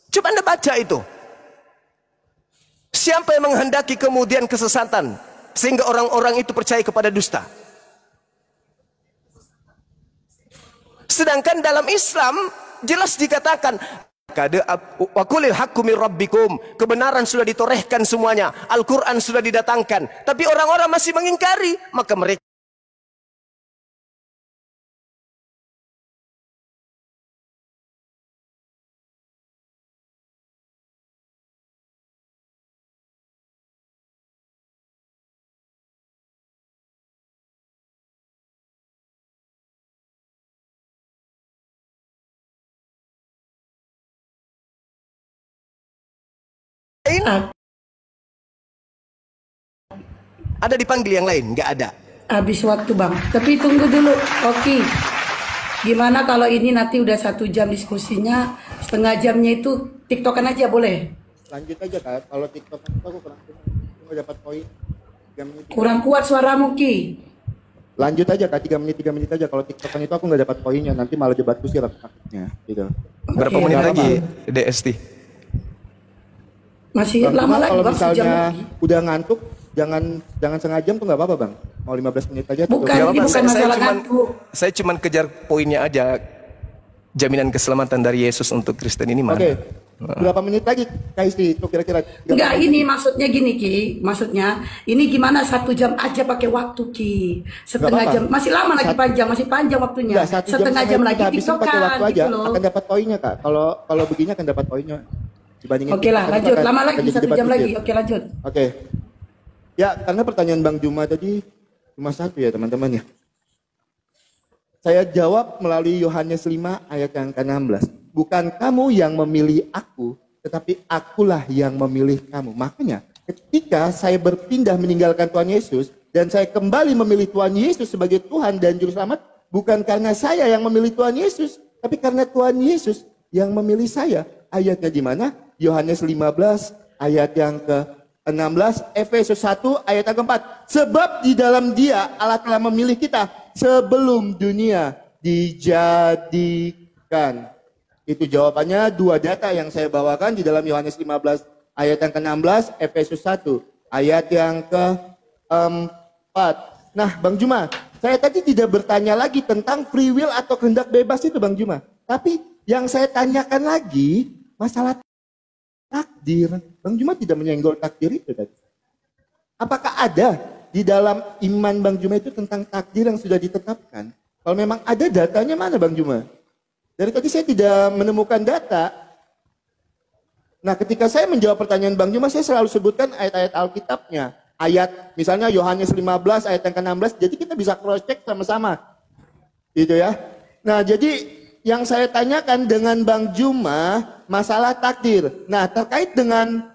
Coba Anda baca itu. Siapa yang menghendaki kemudian kesesatan sehingga orang-orang itu percaya kepada dusta? Sedangkan dalam Islam jelas dikatakan wa qulil haqqu mir rabbikum, kebenaran sudah ditorehkan semuanya, Al-Quran sudah didatangkan, tapi orang-orang masih mengingkari, maka mereka ada dipanggil yang lain, nggak ada. Habis waktu bang. Tapi tunggu dulu. Oke. Gimana kalau ini nanti udah 1 jam diskusinya, setengah jamnya itu tiktokan aja boleh? Lanjut aja, Kak. Kalau TikTok itu aku kurang dapat poin. 3 menit. Kurang kuat suaramu Ki. Lanjut aja, Kak. 3 menit aja. Kalau TikTokan itu aku nggak dapat poinnya. Nanti malah debat kusir takutnya. Gitu. Berapa Oke, menit nggak lagi DST? Masih Bang, lama cuma lagi kalau bang, sejam misalnya lagi. udah ngantuk, jangan setengah jam tuh nggak apa-apa, Bang. Mau 15 menit aja. tuh. Bukan, Nggak ini apa-apa, bukan masalah ngantuk. saya cuman kejar poinnya aja. Jaminan keselamatan dari Yesus untuk Kristen ini mana? Oke. Berapa menit lagi, Kak Isti? Itu kira-kira. 3 Enggak, menit ini lagi. maksudnya gini Ki. Maksudnya ini gimana 1 jam aja pakai waktu Ki. Setengah Nggak jam. apa-apa. Masih lama lagi panjang, masih panjang waktunya. Enggak, 1 Setengah jam lagi habisin pakai tiktokan waktu aja, gitu loh. akan dapat poinnya, Kak. Kalau begini akan dapat poinnya. Dibandingin Oke lah, TikTok, lanjut. akan- Lama akan lagi jadi 1 debat jam kusir. lagi. Oke, lanjut. Oke. Ya, karena pertanyaan Bang Juma tadi cuma 1 ya, teman-teman ya. Saya jawab melalui Yohanes 5 ayat yang ke-16. Bukan kamu yang memilih aku, tetapi akulah yang memilih kamu. Makanya ketika saya berpindah meninggalkan Tuhan Yesus dan saya kembali memilih Tuhan Yesus sebagai Tuhan dan Juru Selamat, bukan karena saya yang memilih Tuhan Yesus, tapi karena Tuhan Yesus yang memilih saya. Ayatnya di mana? Yohanes 15 ayat yang ke-16, Efesus 1 ayat yang ke-4. Sebab di dalam Dia Allah telah memilih kita sebelum dunia dijadikan. Itu jawabannya 2 data yang saya bawakan di dalam Yohanes 15 ayat yang ke-16, Efesus 1 ayat yang ke-4. Nah, Bang Juma, saya tadi tidak bertanya lagi tentang free will atau kehendak bebas itu, Bang Juma. Tapi yang saya tanyakan lagi masalah takdir. Bang Juma tidak menyenggol takdir itu tadi. Apakah ada di dalam iman Bang Juma itu tentang takdir yang sudah ditetapkan? Kalau memang ada datanya mana Bang Juma? Dari tadi saya tidak menemukan data. Nah ketika saya menjawab pertanyaan Bang Juma, saya selalu sebutkan ayat-ayat Alkitabnya. Ayat misalnya Yohanes 15 ayat yang ke-16, jadi kita bisa cross check sama-sama. Gitu ya. Nah jadi yang saya tanyakan dengan Bang Juma masalah takdir. Nah terkait dengan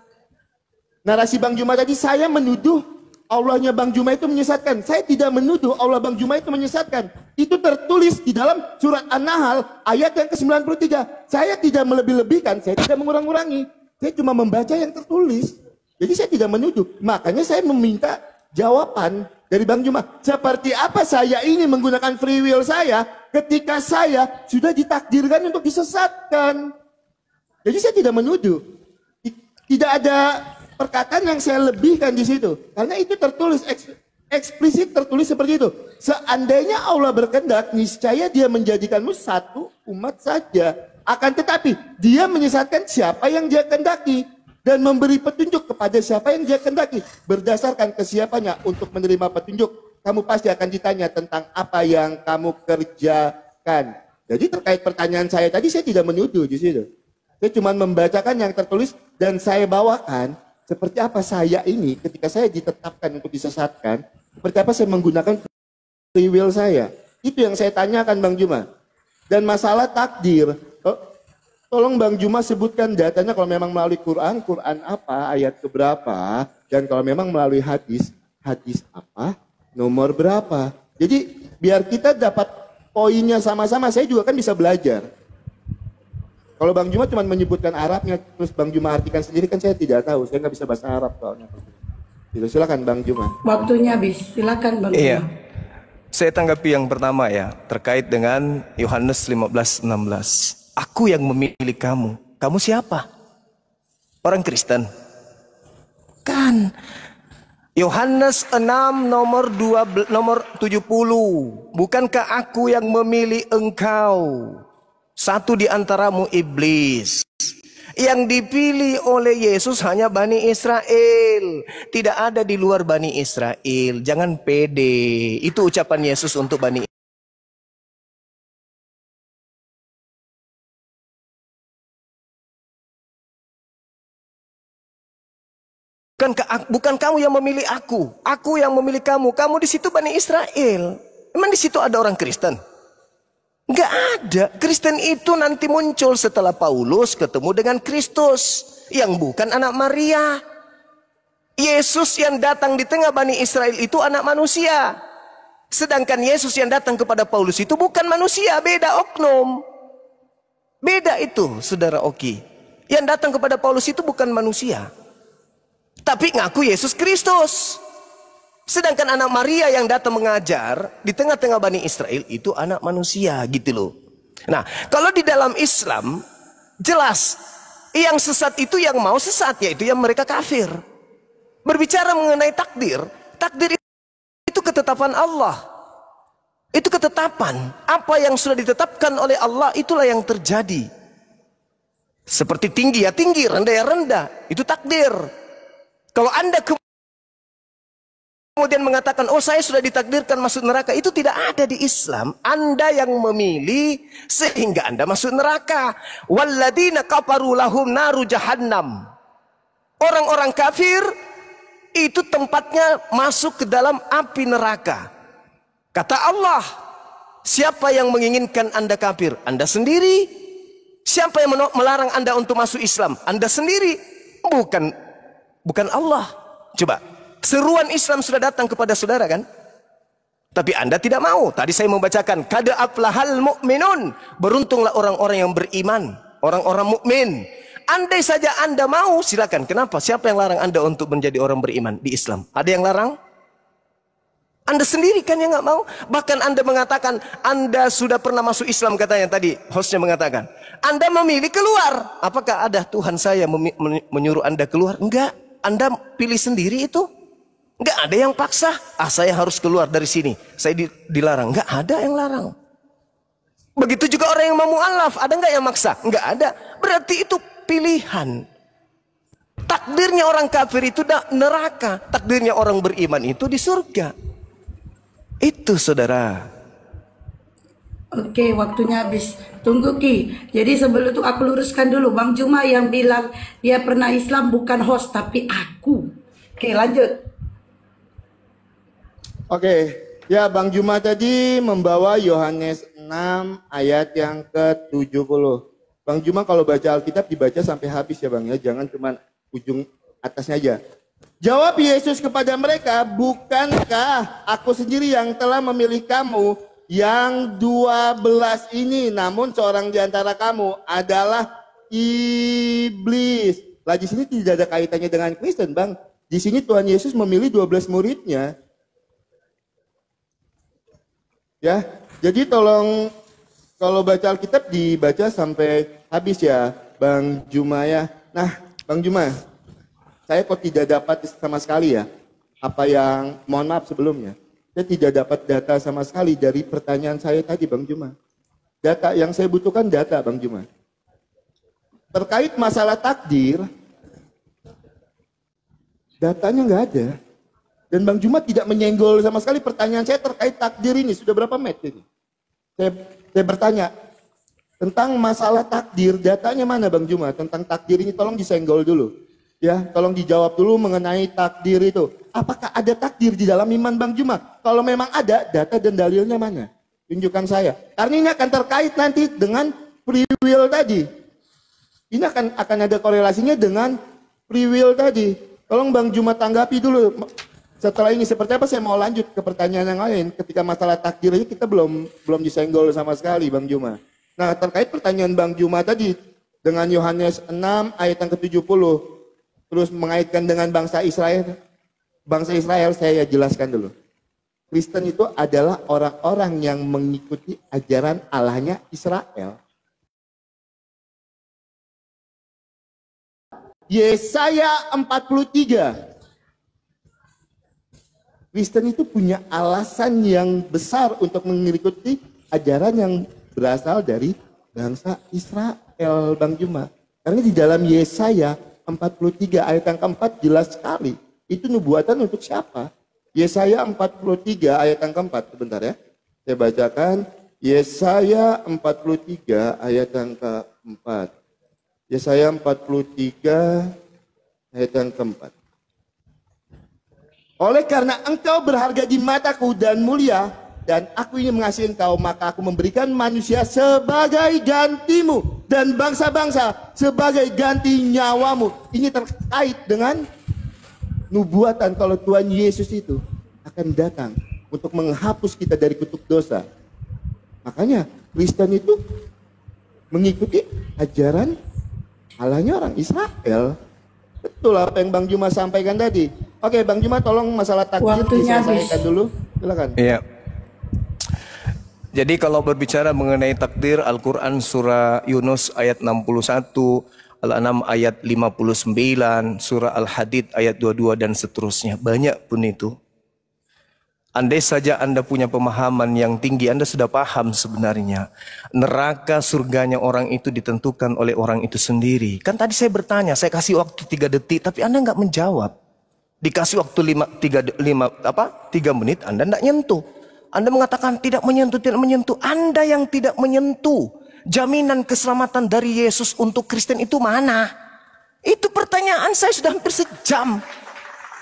narasi Bang Juma tadi, saya menuduh Allahnya Bang Juma itu menyesatkan. Saya tidak menuduh Allah Bang Juma itu menyesatkan. Itu tertulis di dalam surat An-Nahl ayat yang ke-93. Saya tidak melebih-lebihkan, saya tidak mengurang-urangi. Saya cuma membaca yang tertulis. Jadi saya tidak menuduh. Makanya saya meminta jawaban dari Bang Juma. Seperti apa saya ini menggunakan free will saya ketika saya sudah ditakdirkan untuk disesatkan. Jadi saya tidak menuduh. Tidak ada perkataan yang saya lebihkan di situ. Karena itu tertulis eksplisit, tertulis seperti itu. Seandainya Allah berkehendak, niscaya dia menjadikanmu satu umat saja. Akan tetapi dia menyesatkan siapa yang dia kehendaki dan memberi petunjuk kepada siapa yang dia kehendaki. Berdasarkan kesiapannya untuk menerima petunjuk, kamu pasti akan ditanya tentang apa yang kamu kerjakan. Jadi terkait pertanyaan saya tadi, saya tidak menuduh di situ. Saya cuma membacakan yang tertulis dan saya bawakan seperti apa saya ini ketika saya ditetapkan untuk disesatkan, seperti apa saya menggunakan free will saya. Itu yang saya tanyakan Bang Juma. Dan masalah takdir, tolong Bang Juma sebutkan datanya kalau memang melalui Quran, Quran apa, ayat keberapa, dan kalau memang melalui hadis, hadis apa, nomor berapa. Jadi biar kita dapat poinnya sama-sama, saya juga kan bisa belajar. Kalau Bang Juma cuma menyebutkan Arabnya, terus Bang Juma artikan sendiri, kan saya tidak tahu. Saya nggak bisa bahasa Arab soalnya. Silakan Bang Juma. Waktunya habis. Silakan Bang Iya. Juma. Saya tanggapi yang pertama ya, terkait dengan Yohanes 15:16. Aku yang memilih kamu. Kamu siapa? Orang Kristen? Kan. Yohanes 6 nomor 70. Bukankah aku yang memilih engkau? Satu di antaramu iblis. Yang dipilih oleh Yesus hanya Bani Israel. Tidak ada di luar Bani Israel. Jangan pede. Itu ucapan Yesus untuk Bani Israel. Bukan kamu yang memilih aku yang memilih kamu. Kamu di situ Bani Israel. Emang di situ ada orang Kristen? Enggak ada. Kristen itu nanti muncul setelah Paulus ketemu dengan Kristus yang bukan anak Maria. Yesus yang datang di tengah Bani Israel itu anak manusia. Sedangkan Yesus yang datang kepada Paulus itu bukan manusia, beda oknum. Beda itu, Saudara Oki. Yang datang kepada Paulus itu bukan manusia, tapi ngaku Yesus Kristus. Sedangkan anak Maria yang datang mengajar di tengah-tengah Bani Israel itu anak manusia, gitu loh. Nah, kalau di dalam Islam jelas yang sesat itu yang mau sesat, yaitu yang mereka kafir. Berbicara mengenai takdir, takdir itu ketetapan Allah. Itu ketetapan. Apa yang sudah ditetapkan oleh Allah itulah yang terjadi. Seperti tinggi ya tinggi, rendah ya rendah. Itu takdir. Kalau Anda kemudian mengatakan, oh saya sudah ditakdirkan masuk neraka, itu tidak ada di Islam. Anda yang memilih sehingga Anda masuk neraka. Walladzina kafaru lahum naru jahannam. Orang-orang kafir itu tempatnya masuk ke dalam api neraka. Kata Allah, siapa yang menginginkan Anda kafir? Anda sendiri. Siapa yang melarang Anda untuk masuk Islam? Anda sendiri. Bukan Allah. Coba, seruan Islam sudah datang kepada saudara kan? Tapi Anda tidak mau. Tadi saya membacakan, qad aflahal mu'minun. Beruntunglah orang-orang yang beriman, orang-orang mukmin. Andai saja Anda mau, silakan. Kenapa? Siapa yang larang Anda untuk menjadi orang beriman di Islam? Ada yang larang? Anda sendiri kan yang nggak mau. Bahkan Anda mengatakan Anda sudah pernah masuk Islam, katanya tadi hostnya mengatakan. Anda memilih keluar. Apakah ada Tuhan saya menyuruh Anda keluar? Enggak. Anda pilih sendiri itu. Enggak ada yang paksa. Saya harus keluar dari sini. Saya dilarang. Enggak ada yang larang. Begitu juga orang yang mau mu'alaf. Ada enggak yang maksa? Enggak ada. Berarti itu pilihan. Takdirnya orang kafir itu neraka. Takdirnya orang beriman itu di surga. Itu saudara. Oke, waktunya habis. Tunggu Ki. Jadi sebelum itu aku luruskan dulu. Bang Juma yang bilang dia pernah Islam bukan host, tapi aku. Oke, lanjut. Oke, ya Bang Juma tadi membawa Yohanes 6 ayat yang ke-70. Bang Juma kalau baca Alkitab dibaca sampai habis ya Bang ya, jangan cuma ujung atasnya aja. Jawab Yesus kepada mereka, bukankah aku sendiri yang telah memilih kamu yang 12 ini, namun seorang di antara kamu adalah iblis. Lah di sini tidak ada kaitannya dengan Kristen Bang. Di sini Tuhan Yesus memilih 12 muridnya. Ya, jadi tolong kalau baca Alkitab dibaca sampai habis ya, Bang Juma ya. Nah, Bang Juma, saya kok tidak dapat sama sekali ya, apa yang, mohon maaf sebelumnya, saya tidak dapat data sama sekali dari pertanyaan saya tadi, Bang Juma. Data yang saya butuhkan data, Bang Juma. Terkait masalah takdir, datanya nggak ada. Dan Bang Juma tidak menyenggol sama sekali pertanyaan saya terkait takdir ini. Sudah berapa menit ini? Saya bertanya tentang masalah takdir, datanya mana Bang Juma? Tentang takdir ini tolong disenggol dulu. Ya, tolong dijawab dulu mengenai takdir itu. Apakah ada takdir di dalam iman Bang Juma? Kalau memang ada, data dan dalilnya mana? Tunjukkan saya. Karena ini akan terkait nanti dengan free will tadi. Ini akan ada korelasinya dengan free will tadi. Tolong Bang Juma tanggapi dulu. Setelah ini seperti apa saya mau lanjut ke pertanyaan yang lain. Ketika masalah takdir aja kita belum disenggol sama sekali Bang Juma. Nah terkait pertanyaan Bang Juma tadi dengan Yohanes 6 ayat yang ke-70. Terus mengaitkan dengan bangsa Israel. Bangsa Israel saya jelaskan dulu. Kristen itu adalah orang-orang yang mengikuti ajaran Allahnya Israel. Yesaya 43. Kristen itu punya alasan yang besar untuk mengikuti ajaran yang berasal dari bangsa Israel, Bang Juma. Karena di dalam Yesaya 43 ayat yang keempat jelas sekali. Itu nubuatan untuk siapa? Yesaya 43 ayat yang keempat. Sebentar ya. Saya bacakan. Yesaya 43 ayat yang keempat. Yesaya 43 ayat yang keempat. Oleh karena engkau berharga di mataku dan mulia, dan aku ingin mengasihi engkau, maka aku memberikan manusia sebagai gantimu, dan bangsa-bangsa sebagai ganti nyawamu. Ini terkait dengan nubuatan kalau Tuhan Yesus itu akan datang untuk menghapus kita dari kutuk dosa. Makanya Kristen itu mengikuti ajaran Allahnya orang Israel. Betul apa yang Bang Juma sampaikan tadi. Oke, Bang Juma tolong masalah takdir diselesaikan dulu. Silakan. Iya. Jadi kalau berbicara mengenai takdir, Al-Quran surah Yunus ayat 61, Al-An'am ayat 59, surah Al-Hadid ayat 22 dan seterusnya. Banyak pun itu. Andai saja Anda punya pemahaman yang tinggi, Anda sudah paham sebenarnya. Neraka surganya orang itu ditentukan oleh orang itu sendiri. Kan tadi saya bertanya, saya kasih waktu 3 detik, tapi Anda nggak menjawab. Dikasih waktu 3 menit, Anda tidak nyentuh. Anda mengatakan tidak menyentuh. Anda yang tidak menyentuh. Jaminan keselamatan dari Yesus untuk Kristen itu mana? Itu pertanyaan saya sudah hampir sejam.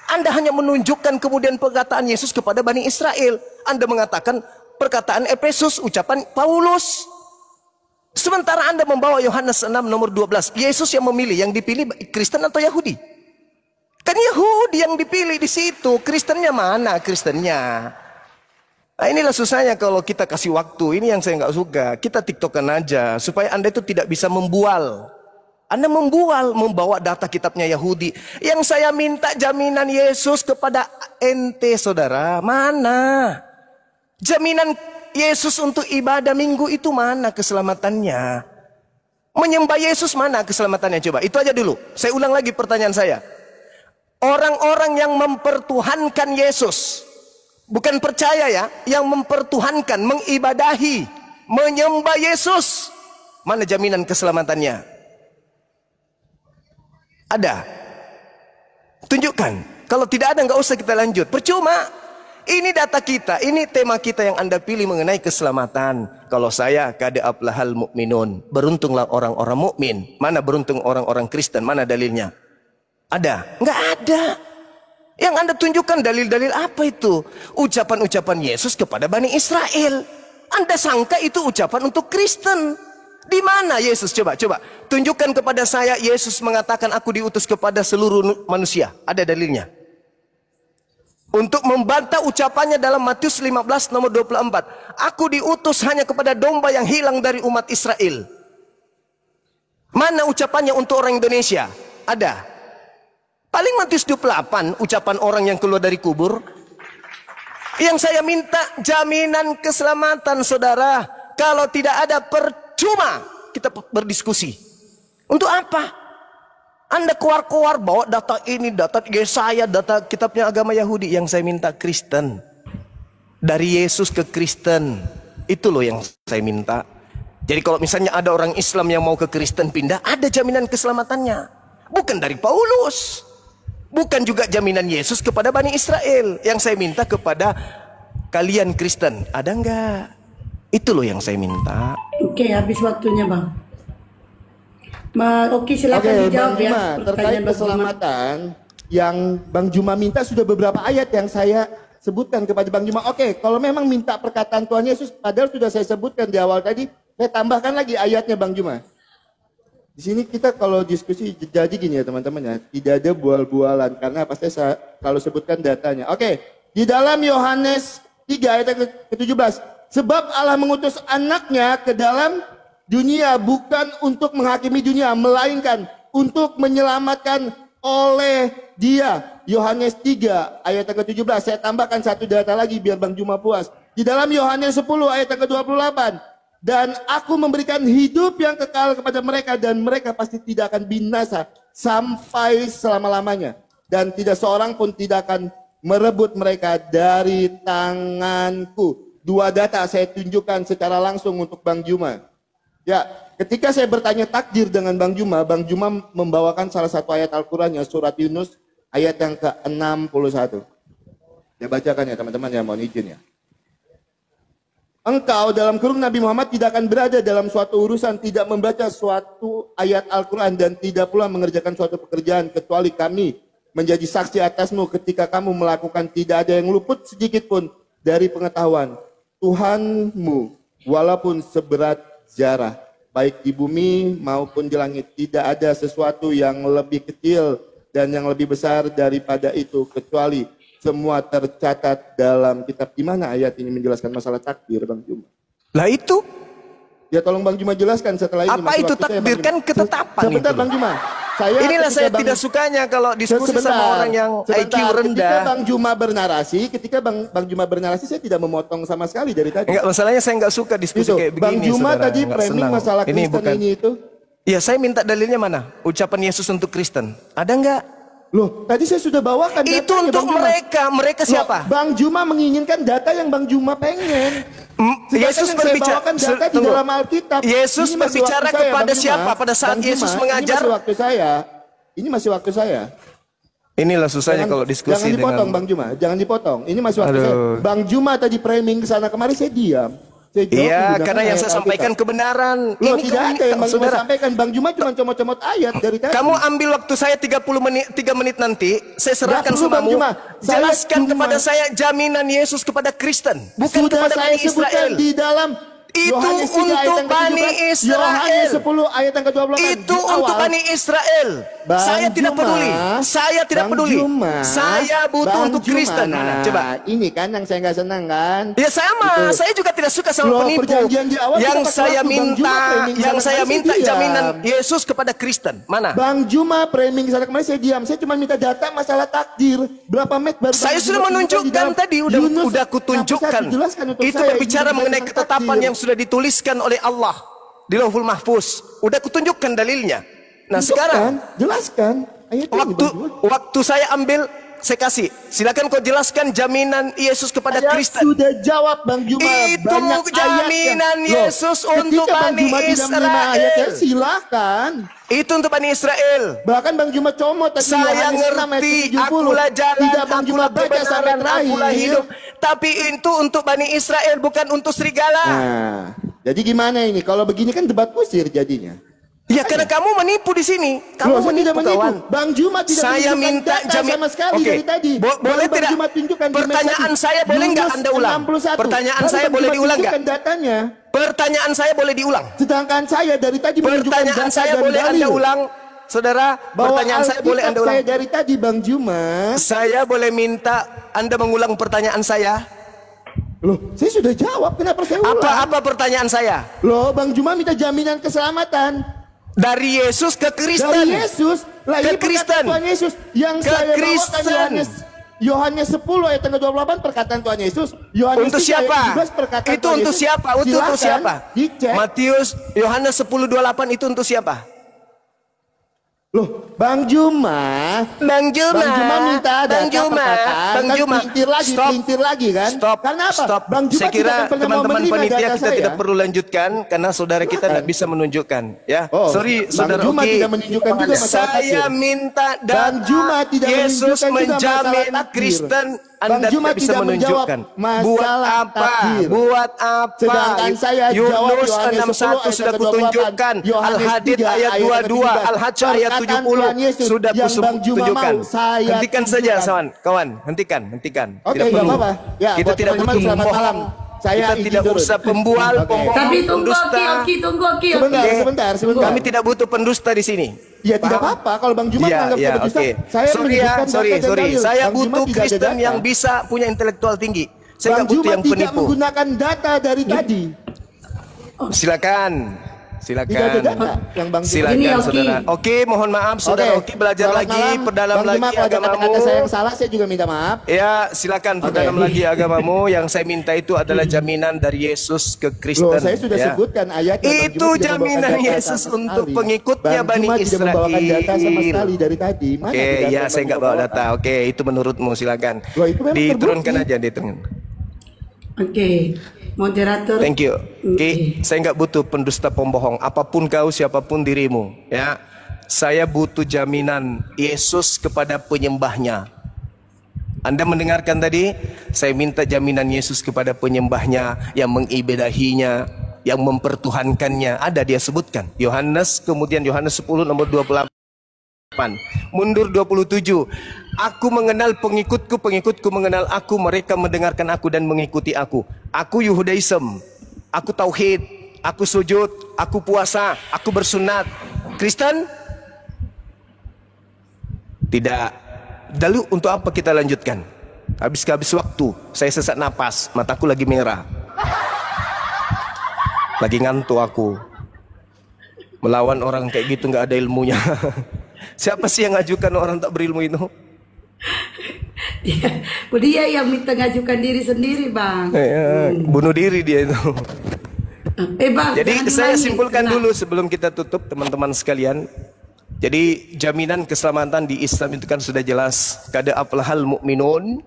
Anda hanya menunjukkan kemudian perkataan Yesus kepada Bani Israel. Anda mengatakan perkataan Efesus, ucapan Paulus. Sementara Anda membawa Yohanes 6 nomor 12. Yesus yang memilih, yang dipilih Kristen atau Yahudi? Kan Yahudi yang dipilih di situ. Kristennya mana Kristennya? Nah inilah susahnya kalau kita kasih waktu. Ini yang saya nggak suka. Kita tiktokan aja supaya Anda itu tidak bisa membual. Anda membawa data kitabnya Yahudi. Yang saya minta jaminan Yesus kepada ente saudara. Mana? Jaminan Yesus untuk ibadah minggu itu mana keselamatannya? Menyembah Yesus mana keselamatannya? Coba itu aja dulu. Saya ulang lagi pertanyaan saya. Orang-orang yang mempertuhankan Yesus. Bukan percaya ya. Yang mempertuhankan, mengibadahi, menyembah Yesus. Mana jaminan keselamatannya? Ada. Tunjukkan. Kalau tidak ada nggak usah kita lanjut. Percuma. Ini data kita, ini tema kita yang Anda pilih mengenai keselamatan. Kalau saya, kada aflahal mu'minun. Beruntunglah orang-orang mukmin. Mana beruntung orang-orang Kristen? Mana dalilnya? Ada? Enggak ada. Yang Anda tunjukkan dalil-dalil apa itu? Ucapan-ucapan Yesus kepada Bani Israel. Anda sangka itu ucapan untuk Kristen. Di mana Yesus? Coba. Tunjukkan kepada saya Yesus mengatakan aku diutus kepada seluruh manusia. Ada dalilnya. Untuk membantah ucapannya dalam Matius 15 nomor 24. Aku diutus hanya kepada domba yang hilang dari umat Israel. Mana ucapannya untuk orang Indonesia? Ada. Paling Matius 28 ucapan orang yang keluar dari kubur. Yang saya minta jaminan keselamatan saudara. Kalau tidak ada percuma kita berdiskusi. Untuk apa? Anda keluar-keluar bawa data ini, data Yesaya, data kitabnya agama Yahudi. Yang saya minta Kristen. Dari Yesus ke Kristen. Itu loh yang saya minta. Jadi kalau misalnya ada orang Islam yang mau ke Kristen pindah, ada jaminan keselamatannya. Bukan dari Paulus. Bukan juga jaminan Yesus kepada Bani Israel. Yang saya minta kepada kalian Kristen. Ada enggak? Itu loh yang saya minta. Oke, habis waktunya Bang. Oke, silakan dijawab Bang Juma, ya. terkait Pertanyaan Bang Juma. keselamatan yang Bang Juma minta sudah beberapa ayat yang saya sebutkan kepada Bang Juma. Oke, kalau memang minta perkataan Tuhan Yesus, padahal sudah saya sebutkan di awal tadi, saya tambahkan lagi ayatnya Bang Juma. Di sini kita kalau diskusi jadi gini ya teman-teman ya, tidak ada bual-bualan karena pasti saya kalau sebutkan datanya. Oke, di dalam Yohanes 3 ayat ke-17, sebab Allah mengutus anaknya ke dalam dunia bukan untuk menghakimi dunia, melainkan untuk menyelamatkan oleh dia. Yohanes 3 ayat ke-17. Saya tambahkan satu data lagi biar Bang Juma puas. Di dalam Yohanes 10 ayat ke-28. Dan aku memberikan hidup yang kekal kepada mereka dan mereka pasti tidak akan binasa sampai selama-lamanya. Dan tidak seorang pun tidak akan merebut mereka dari tanganku. Dua data saya tunjukkan secara langsung untuk Bang Juma. Ya, ketika saya bertanya takdir dengan Bang Juma membawakan salah satu ayat Al-Quran yang surat Yunus ayat yang ke-61. Saya bacakan ya teman-teman yang mohon izin ya. Engkau dalam kurung Nabi Muhammad tidak akan berada dalam suatu urusan, tidak membaca suatu ayat Al-Quran dan tidak pula mengerjakan suatu pekerjaan kecuali kami menjadi saksi atasmu ketika kamu melakukan, tidak ada yang luput sedikit pun dari pengetahuan Tuhanmu walaupun seberat zarah, baik di bumi maupun di langit. Tidak ada sesuatu yang lebih kecil dan yang lebih besar daripada itu, kecuali semua tercatat dalam kitab. Di mana ayat ini menjelaskan masalah takdir, Bang Juma? Lah itu. Ya tolong Bang Juma jelaskan setelah ini. Apa itu takdir? Kan ketetapan. Sebentar itu. Bang Juma. Inilah saya tidak sukanya kalau diskusi sama orang yang IQ rendah. Ketika Bang Juma bernarasi, saya tidak memotong sama sekali dari tadi. Enggak, masalahnya saya enggak suka diskusi Itu, kayak begini. Bang Juma saudara. tadi Enggak framing senang. masalah Kristen ini itu. Ya, saya minta dalilnya mana? Ucapan Yesus untuk Kristen. Ada enggak? Loh, tadi saya sudah bawakan datanya, Itu untuk Bang Juma. mereka siapa? Loh, Bang Juma menginginkan data yang Bang Juma pengen. Yesus berbicara data di dalam Alkitab. Yesus Ini masih berbicara waktu saya, kepada Bang Juma. siapa pada saat Bang Juma, Yesus mengajar? Ini masih waktu saya. Inilah susahnya kalau diskusi jangan dipotong dengan Bang Juma, jangan dipotong. Ini masih waktu Aduh. saya. Bang Juma tadi framing ke sana kemari saya diam. Saya jawab Iya, menggunakan karena yang ayat saya sampaikan Alkitab. kebenaran. Loh, Ini tidak ada yang Bang Juma saudara. sampaikan. Bang Juma cuma comot-comot ayat dari tadi. Kamu ambil waktu saya 3 menit nanti, saya serahkan Nggak perlu, Bang semamu. Juma. Saya Jelaskan cuma- kepada saya jaminan Yesus kepada Kristen, bukan Sudah kepada saya Bani sebutkan Israel. di dalam Itu Yohanes 3 ayat untuk yang Bani ke-17, Israel. Yohanes 10 ayat yang ke-28. Itu Di untuk awal, Bani Israel. Bang Saya tidak Juma, peduli. Saya tidak Bang peduli. Juma, Saya butuh Bang untuk Juma, Kristen. nah, Mana? Coba. Ini kan yang saya nggak senang kan. Ya sama, Gitu. saya juga tidak suka sama Loh, penipu. perjanjian di awal Yang kita pakai saya waktu, Bang Juma minta, framing yang sana saya kemarin minta saya jaminan diam. Yesus kepada Kristen. Mana? Bang Juma framing sana kemarin saya diam. Saya cuma minta data masalah takdir. Berapa menit baru Saya Bang sudah Juma menunjukkan tunjukkan di dalam tadi, Yunus. udah kutunjukkan. Nah, jelaskan untuk Itu saya, berbicara ini mengenai tentang ketetapan takdir. yang sudah dituliskan oleh Allah di Lauhul Mahfuz. Udah kutunjukkan dalilnya. Nah sekarang jelaskan ayat ini, Bang Juma. waktu saya ambil, saya kasih. Silakan kau jelaskan jaminan Yesus kepada Saya Kristen. sudah jawab Bang Juma. Itu Banyak jaminan ayat yang... Yesus Loh, untuk ketika Bang Bani Juma tidak menerima Israel. ayatnya, silakan. Itu untuk Bani Israel. Bahkan Bang Juma comot tadi Saya Yohanes 6 ayat ngerti, 70. akulah jalan, Tidak Bang Juma akulah baca sampai kebenaran, terakhir. akulah hidup. tapi itu untuk Bani Israel, bukan untuk serigala. Nah, jadi gimana ini? Kalau begini kan debat kusir jadinya. Ya karena kamu menipu di sini. Kamu Loh, saya tidak menipu, kawan. Bang Juma tidak Saya menunjukkan minta data jamin. sama sekali Oke. dari tadi. Boleh Bang tidak? Juma tunjukkan di Pertanyaan mes tadi. saya boleh nggak Yunus Anda ulang? 61. Pertanyaan Lalu saya Bang boleh Juma diulang nggak? tunjukkan datanya. Pertanyaan saya boleh diulang. Sedangkan saya dari tadi menunjukkan Pertanyaan data saya dan boleh dalil. Anda ulang, saudara. Bahwa Pertanyaan saya boleh Anda ulang. Saya dari tadi Bang Juma. Saya boleh minta Anda mengulang pertanyaan saya? Loh, saya sudah jawab. Kenapa saya ulang? Apa pertanyaan saya? Loh, Bang Juma minta jaminan keselamatan. Dari Yesus ke Kristen. Dari Yesus, lah Ke ini perkataan Kristen. Tuhan Yesus yang Ke saya Kristen. bawakan Yohanes 10 ayat 28 perkataan Tuhan Yesus. Yohanes Untuk 3 ayat siapa? 17 perkataan Itu Tuhan untuk Yesus. siapa? Untuk Silakan siapa? Dicek. Matius Yohanes 10:28 itu untuk siapa? Loh, Bang Juma. Bang Juma minta ada Bang Juma, perkataan, Bang kan Juma. pelintir lagi kan? Stop. Karena apa? Stop. Bang Juma Saya kira tidak akan pernah mau teman-teman menerima panitia data kita saya. tidak perlu lanjutkan karena saudara kita tidak bisa menunjukkan, ya. Oh, Sorry, Bang saudara Juma Oki. tidak menunjukkan juga masalah Saya takdir. minta Bang Juma tidak Yesus menunjukkan juga menjamin masalah takdir. Kristen Bang Anda Juma tidak bisa tidak menjawab menunjukkan. Buat masalah apa? takdir. Buat apa? Sedangkan saya jawab Yunus Yohanes 10 61 sudah ayat 28, kutunjukkan. Yohanes Al-Hadid 3 ayat 22, 17. Al-Hajj ayat Perkataan 70 Tuhan Yesus sudah yang Bang Juma kutunjukkan. mau saya Hentikan saja, tunjukkan. kawan. Hentikan. Oke, Tidak nggak perlu. apa-apa. Ya, Kita buat tidak teman-teman, butuh selamat pembohong. malam. Saya Kita izin tidak dulu. usah pembual, Oke. pembohong, Tapi tunggu pendusta. Oki, tunggu Oki. Sebentar. Kami tidak butuh pendusta di sini. Ya tidak apa-apa kalau Bang Juma menganggap saya berdusta. oke. Saya menyebutkan data dan dalil. Saya Bang Juma butuh tidak ada Kristen data. yang bisa punya intelektual tinggi. Saya Bang nggak butuh Juma yang tidak penipu. menggunakan data dari tadi. Silakan. Tidak ada data yang Bang Juma. Silakan Ini Oki. saudara. Oke, mohon maaf saudara Oki belajar selamat lagi, malam. perdalam Bang lagi Juma, kalau ada agamamu. kata-kata saya yang salah, saya juga minta maaf. Ya, silakan perdalam lagi agamamu. Yang saya minta itu adalah jaminan dari Yesus ke Kristen. Loh, saya sudah ya. sebutkan ayatnya. Bang Itu Juma tidak jaminan membawakan data Yesus sama untuk sekali. pengikutnya Bang Bani Juma tidak membawakan data sama Israel. sekali dari tadi. Mana Oke, data ya yang saya Bang nggak Juma bawa bawakan? data. Oke, itu menurutmu silakan. Loh, itu memang Diturunkan terbukti. aja, diturunkan. Oke, moderator. Thank you. Oke, saya nggak butuh pendusta pembohong. Apapun kau, siapapun dirimu, ya. Saya butuh jaminan Yesus kepada penyembahnya. Anda mendengarkan tadi? Saya minta jaminan Yesus kepada penyembahnya yang mengibadahinya, yang mempertuhankannya. Ada dia sebutkan. Kemudian Yohanes 10 nomor 28. Mundur 27. Aku mengenal pengikutku, pengikutku mengenal aku, mereka mendengarkan aku dan mengikuti aku. Aku Yudaism, aku tauhid, aku sujud, aku puasa, aku bersunat. Kristen? Tidak. Lalu untuk apa kita lanjutkan? Habis waktu, saya sesak napas, mataku lagi merah. Lagi ngantuk aku. Melawan orang kayak gitu nggak ada ilmunya. Siapa sih yang ngajukan orang tak berilmu itu? Dia yang minta ngajukan diri sendiri, Bang. Bunuh diri dia itu. Bang. Jadi jangan saya diulangi. simpulkan Tenang. dulu sebelum kita tutup teman-teman sekalian. Jadi jaminan keselamatan di Islam itu kan sudah jelas. Kada aflahal mu'minun,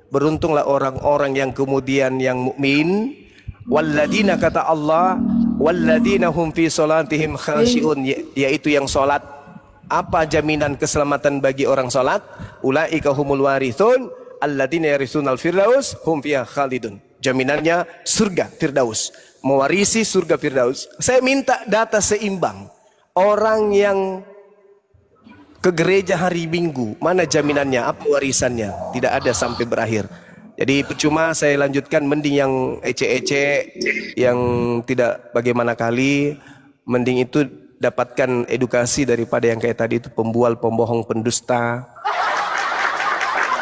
beruntunglah orang-orang yang kemudian yang mukmin. Walladina, kata Allah, walladina hum fi salatihim khashi'un, yaitu yang salat. Apa jaminan keselamatan bagi orang salat? Ulaika humul warithun alladina yarisunal firdaus hum fiha khalidun. Jaminannya surga firdaus, mewarisi surga firdaus. Saya minta data seimbang. Orang yang ke gereja hari Minggu, mana jaminannya? Apa warisannya? Tidak ada sampai berakhir. Jadi percuma saya lanjutkan, mending yang ece-ece, yang tidak bagaimana kali, mending itu dapatkan edukasi daripada yang kayak tadi itu pembual, pembohong, pendusta,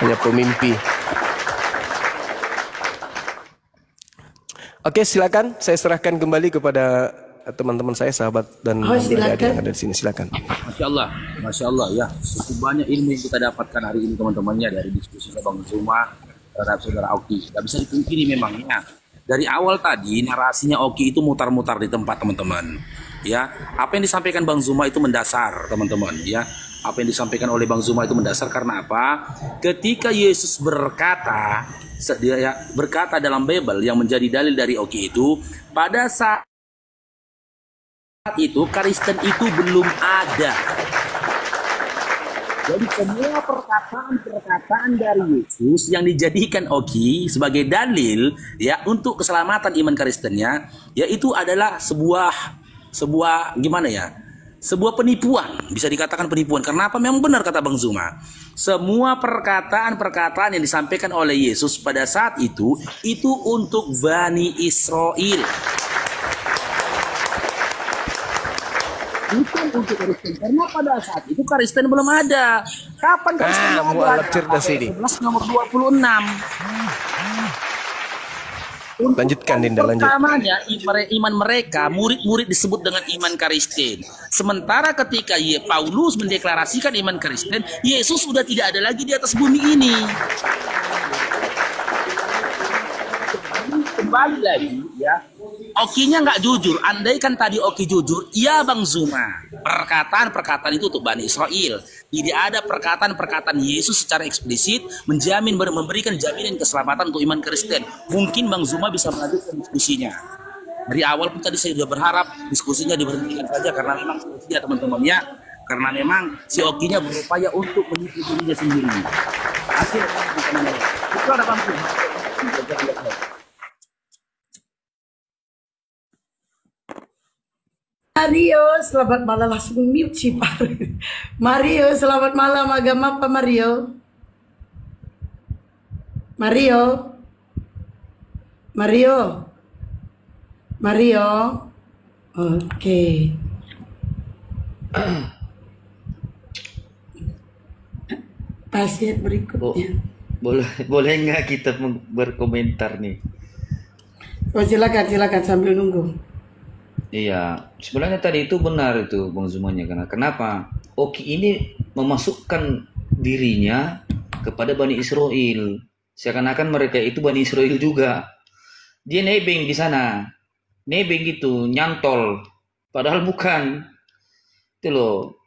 hanya pemimpi. Oke, silakan saya serahkan kembali kepada teman-teman saya, sahabat dan adik-adik yang ada di sini. Silakan. Masya Allah ya, cukup banyak ilmu yang kita dapatkan hari ini teman-temannya dari diskusi Bang Zuma terhadap saudara Oki. Tidak bisa dipungkiri memangnya dari awal tadi narasinya Oki itu mutar-mutar di tempat teman-teman. Ya, apa yang disampaikan Bang Zuma itu mendasar teman-teman. Ya, apa yang disampaikan oleh Bang Zuma itu mendasar karena apa? Ketika Yesus berkata, dia berkata dalam Bible yang menjadi dalil dari Oki itu, pada saat itu Kristen itu belum ada. Jadi semua perkataan-perkataan dari Yesus yang dijadikan Oki sebagai dalil ya untuk keselamatan iman Kristennya, yaitu adalah sebuah gimana ya? Sebuah penipuan, bisa dikatakan penipuan. Karena apa? Memang benar kata Bang Zuma. Semua perkataan-perkataan yang disampaikan oleh Yesus pada saat itu untuk Bani Israel. Bukan untuk Kristen, karena pada saat itu Kristen belum ada. Kapan Kristen ada? Mualaf cerdas ini. 11 nomor 26. Lanjutkan Dinda, lanjut. Pertamanya iman mereka, murid-murid disebut dengan iman Kristen. Sementara ketika Paulus mendeklarasikan iman Kristen, Yesus sudah tidak ada lagi di atas bumi ini. Kembali lagi ya, Okinya nggak jujur. Andaikan tadi Oki jujur, iya Bang Zuma, perkataan-perkataan itu untuk Bani Israel. Tidak ada perkataan-perkataan Yesus secara eksplisit memberikan jaminan keselamatan untuk iman Kristen. Mungkin Bang Zuma bisa melanjutkan diskusinya. Dari awal pun tadi saya sudah berharap diskusinya diberhentikan saja karena memang ya teman-teman ya, karena memang si Okinya berupaya untuk menipu dirinya sendiri. Hasil itu ada Bang Zuma. Mario, selamat malam, langsung mute sih Pak. Mario, selamat malam, agama apa Mario? Mario? Mario? Mario? Oke. Pasien berikutnya. Boleh nggak kita berkomentar nih? Oh, silakan sambil nunggu. Iya, sebenarnya tadi itu benar itu Bang Zumanya, karena kenapa? Oki ini memasukkan dirinya kepada Bani Israel, seakan-akan mereka itu Bani Israel juga. Dia nebeng di sana, nebeng gitu, nyantol, padahal bukan. Itu loh.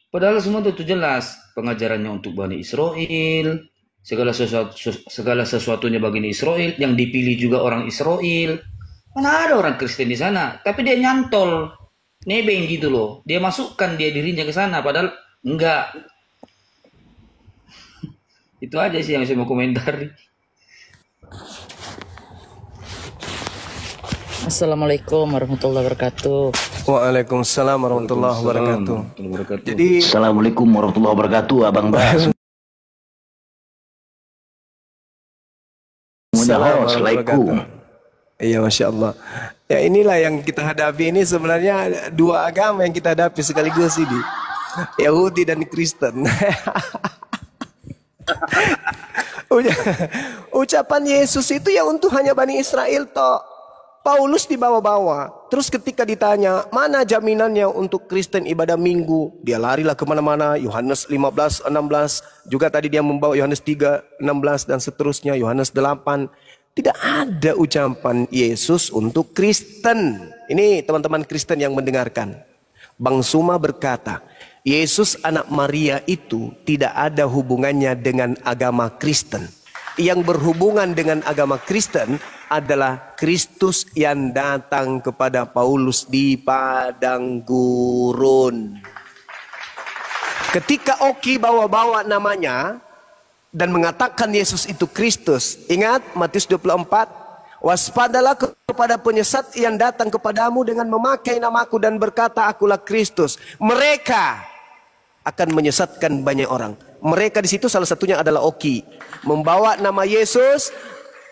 Padahal semua itu jelas pengajarannya untuk Bani Israel, segala sesuatunya bagi Israel, yang dipilih juga orang Israel. Mana ada orang Kristen di sana, tapi dia nyantol, nebeng gitu loh. Dia masukkan dirinya ke sana, padahal enggak. Itu aja sih yang saya mau komentar. Assalamualaikum warahmatullahi wabarakatuh. Waalaikumsalam warahmatullahi wabarakatuh. Jadi Assalamualaikum warahmatullahi wabarakatuh, Abang Bas. Assalamualaikum. Iya, Masya Allah. Ya inilah yang kita hadapi ini sebenarnya dua agama yang kita hadapi sekaligus ini. Yahudi dan Kristen. Ucapan Yesus itu ya untuk hanya Bani Israel toh. Paulus dibawa-bawa. Terus ketika ditanya, mana jaminannya untuk Kristen ibadah minggu? Dia larilah kemana-mana. Yohanes 15, 16. Juga tadi dia membawa Yohanes 3, 16 dan seterusnya. Yohanes 8. Tidak ada ucapan Yesus untuk Kristen. Ini teman-teman Kristen yang mendengarkan. Bang Suma berkata, Yesus anak Maria itu tidak ada hubungannya dengan agama Kristen. Yang berhubungan dengan agama Kristen adalah Kristus yang datang kepada Paulus di padang gurun. Ketika Oki bawa-bawa namanya dan mengatakan Yesus itu Kristus. Ingat Matius 24. Waspadalah kepada penyesat yang datang kepadamu dengan memakai namaku dan berkata akulah Kristus. Mereka akan menyesatkan banyak orang. Mereka di situ salah satunya adalah Oki. Membawa nama Yesus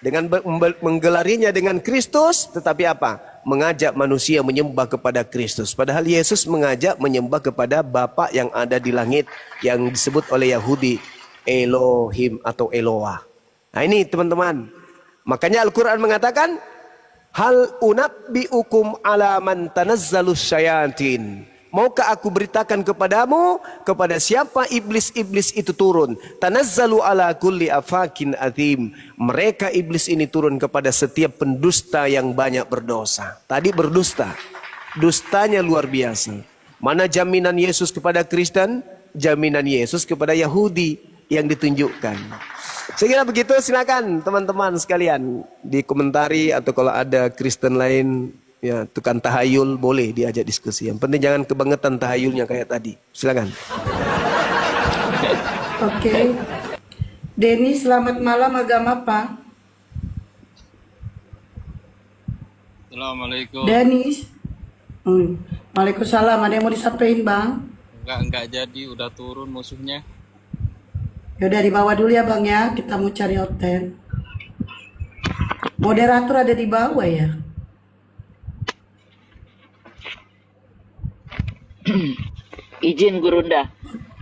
dengan menggelarinya dengan Kristus. Tetapi apa? Mengajak manusia menyembah kepada Kristus. Padahal Yesus mengajak menyembah kepada Bapa yang ada di langit. Yang disebut oleh Yahudi Elohim atau Eloah. Nah ini teman-teman. Makanya Al-Quran mengatakan, hal unabbiukum ala man tanazzalus syayatin. Maukah aku beritakan kepadamu kepada siapa iblis-iblis itu turun? Tanazzalu ala kulli afakin azim. Mereka iblis ini turun kepada setiap pendusta yang banyak berdosa. Tadi berdusta. Dustanya luar biasa. Mana jaminan Yesus kepada Kristen? Jaminan Yesus kepada Yahudi yang ditunjukkan. Saya kira begitu, silakan teman-teman sekalian dikomentari atau kalau ada Kristen lain ya tukang tahayul boleh diajak diskusi. Yang penting jangan kebangetan tahayulnya kayak tadi. Silakan. Oke. Denny, selamat malam, agama apa? Assalamualaikum. Dennis. Waalaikumsalam. Ada yang mau disampaikan, Bang? Enggak jadi, udah turun musuhnya. Yaudah dibawa dulu ya, Bang ya. Kita mau cari hotel. Moderator ada di bawah ya. Izin Gurunda.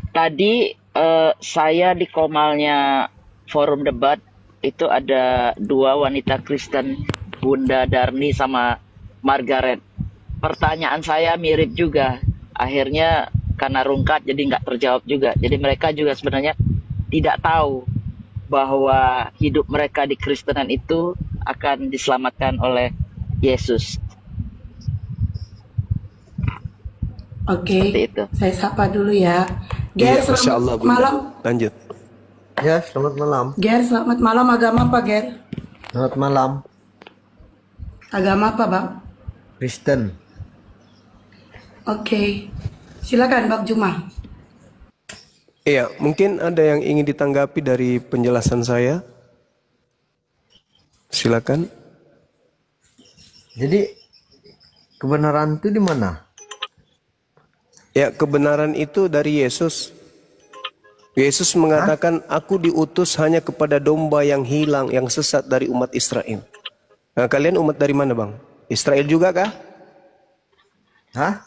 Tadi saya di komalnya forum debat itu ada dua wanita Kristen, Bunda Darni sama Margaret. Pertanyaan saya mirip juga. Akhirnya karena rungkat jadi nggak terjawab juga. Jadi mereka juga sebenarnya tidak tahu bahwa hidup mereka di Kristenan itu akan diselamatkan oleh Yesus. Oke. Seperti itu. Saya sapa dulu ya. Ger, Masya Allah, selamat Bunda. malam. Lanjut. Ya, selamat malam. Ger, selamat malam. Agama apa, Ger? Selamat malam. Agama apa, Bang? Kristen. Oke. Silakan, Bang Juma. Iya, mungkin ada yang ingin ditanggapi dari penjelasan saya. Silakan. Jadi kebenaran itu di mana? Ya, kebenaran itu dari Yesus. Yesus mengatakan, aku diutus hanya kepada domba yang hilang, yang sesat dari umat Israel. Nah, kalian umat dari mana, Bang? Israel juga kah? Hah?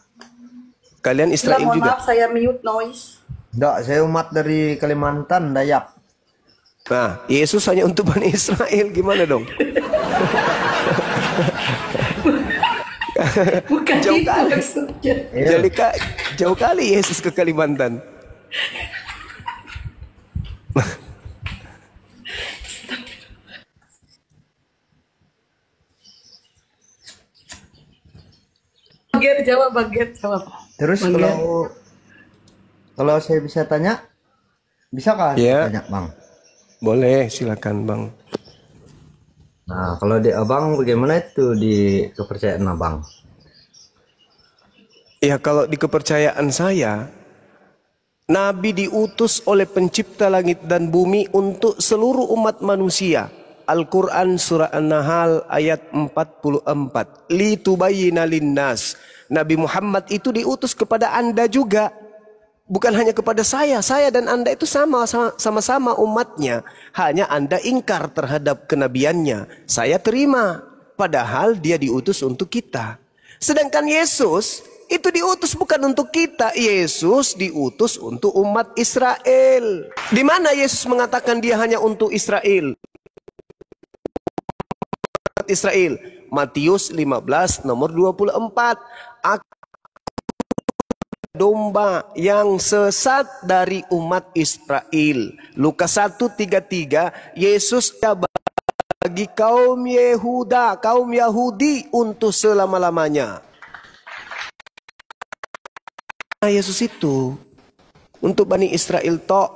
Kalian Israel Mohon juga? maaf, saya mute noise. Enggak, saya umat dari Kalimantan, Dayak. Nah, Yesus hanya untuk Bani Israel, gimana dong? Bukan Jauh itu kali. maksudnya. Jadi jauh kali Yesus ke Kalimantan. Bagian jawab, bagian jawab. Terus Bang Ger. kalau saya bisa tanya, bisakah Ya. saya tanya, Bang? Boleh, silakan Bang. Nah, kalau di Abang bagaimana itu di kepercayaan Abang? Ya, kalau di kepercayaan saya, Nabi diutus oleh pencipta langit dan bumi untuk seluruh umat manusia. Al-Quran surah An-Nahl ayat 44. Litubayyina linnas. Nabi Muhammad itu diutus kepada Anda juga. Bukan hanya kepada saya dan Anda itu sama-sama umatnya. Hanya Anda ingkar terhadap kenabiannya. Saya terima. Padahal dia diutus untuk kita. Sedangkan Yesus itu diutus bukan untuk kita. Yesus diutus untuk umat Israel. Di mana Yesus mengatakan dia hanya untuk Israel? Umat Israel. Matius 15 nomor 24. Domba yang sesat dari umat Israel. Lukas 1:33, Yesus bagi kaum Yehuda, kaum Yahudi untuk selama-lamanya. Nah, Yesus itu untuk Bani Israel tok.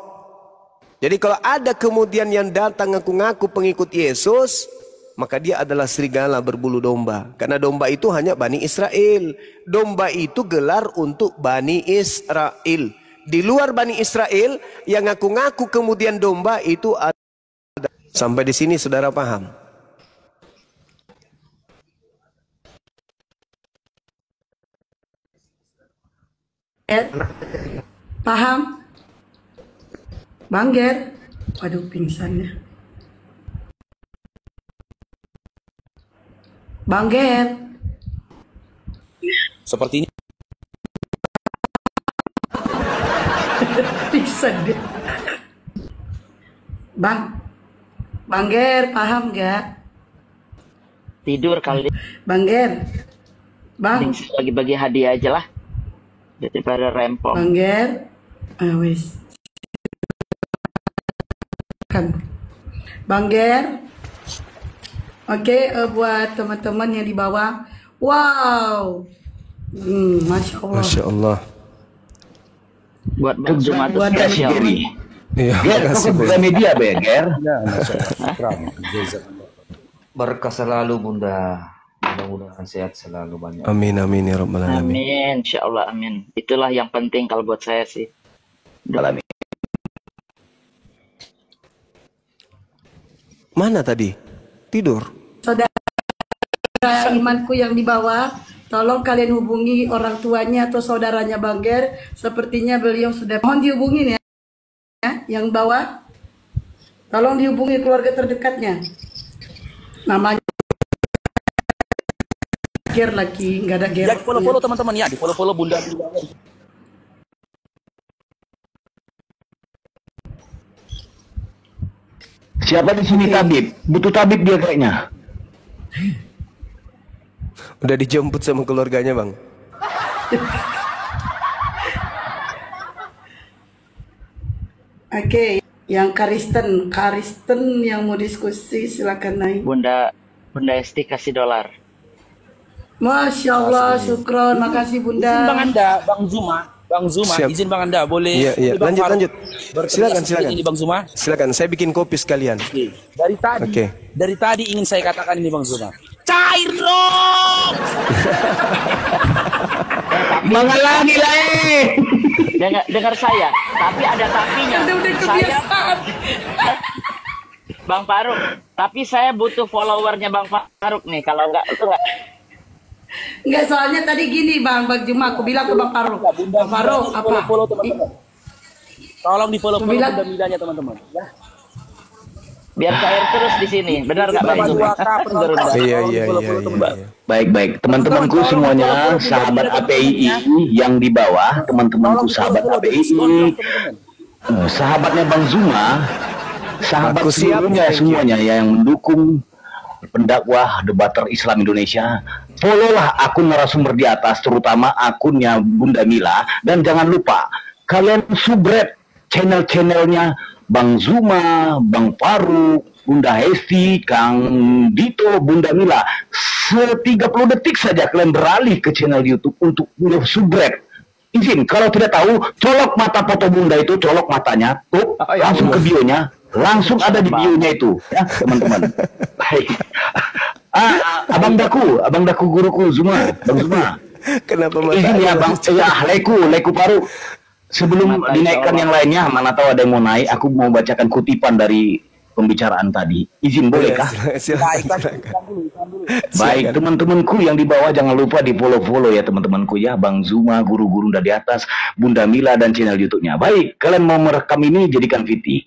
Jadi kalau ada kemudian yang datang ngaku-ngaku pengikut Yesus, maka dia adalah serigala berbulu domba. Karena domba itu hanya Bani Israel. Domba itu gelar untuk Bani Israel. Di luar Bani Israel, yang ngaku-ngaku kemudian domba itu ada. Sampai di sini saudara paham? Paham? Bang Ger. Waduh, pingsannya. Bang Ger. Sepertinya Pingsan dia. Bang Ger, paham gak? Tidur kali. Bang Ger. Bang. Mending bagi-bagi hadiah aja lah. Daripada rempong. Bang Ger. Wis. Kan. Bang Ger. Oke, buat teman-teman yang di bawah. Wow. Masya Allah. Masya Allah. Buat Bang Jumat Buat spesial. Geri. Iya, Ger, makasih, kok Bos. buka media be, Ger? Berkah selalu Bunda. Mudah-mudahan sehat selalu banyak. Amin, amin ya Rabbal Alamin. Amin, insya Allah amin. Itulah yang penting kalau buat saya sih. Alami. Mana tadi? Tidur. Saudara imanku yang di bawah, tolong kalian hubungi orang tuanya atau saudaranya Bang Ger. Sepertinya beliau sudah mohon dihubungin ya. Yang bawah, tolong dihubungi keluarga terdekatnya. Namanya Ger lagi, nggak ada Ger. Ya, di follow teman-teman ya, di follow Bunda. Siapa di sini tabib? Butuh tabib dia kayaknya. Udah dijemput sama keluarganya, Bang. Oke, yang Karisten yang mau diskusi silakan naik. Bunda Esti kasih $. Masya Allah, syukron, makasih Izin Bunda. Bang Anda, Bang Zuma, Siap. izin Bang Anda, boleh? Iya. Bang Lanjut, Faruk lanjut. berteriak Silakan. seperti ini Bang Zuma. Silakan, saya bikin kopi sekalian. Oke. Dari tadi ingin saya katakan ini Bang Zuma. Cair dong. Mengalami lain. Dengar saya, tapi ada tapinya. Udah kebiasaan. Bang Faruk, tapi saya butuh followernya Bang Faruk nih. Kalau enggak, itu enggak. Enggak, soalnya tadi gini Bang Juma, aku bilang ke Bang Faruk. Bang Faruk, apa? Follow teman-teman. Tolong di follow Bilang- Bunda Milanya teman-teman. Ya. Biar cair terus di sini. Benar nggak Bang Zuma? Iya. Baik, teman-temanku semuanya, sahabat API yang di bawah, teman-temanku sahabat API, sahabatnya Bang Zuma, sahabat Aku siap, seluruhnya thank you. semuanya yang mendukung pendakwah debater Islam Indonesia, followlah akun narasumber di atas, terutama akunnya Bunda Mila, dan jangan lupa kalian subscribe channel-channelnya Bang Zuma, Bang Faruk, Bunda Hesti, Kang Dito, Bunda Mila. 30 detik saja kalian beralih ke channel YouTube untuk subscribe. Izin, kalau tidak tahu, colok mata foto Bunda itu, colok matanya, tuh, langsung ke bionya, langsung ada di bionya itu, ya teman-teman. Baik. Abang Daku guruku Zuma, Bang Zuma. Kenapa Izin ya Bang, Leku Paru. Sebelum Mata dinaikkan Allah. yang lainnya, mana tahu ada yang mau naik, aku mau bacakan kutipan dari pembicaraan tadi. Izin boleh kah? Silakan. Baik, teman-temanku yang di bawah jangan lupa di follow ya teman-temanku ya. Bang Zuma, guru-guru dari atas, Bunda Mila dan channel YouTube-nya. Baik, kalian mau merekam ini jadikan VT.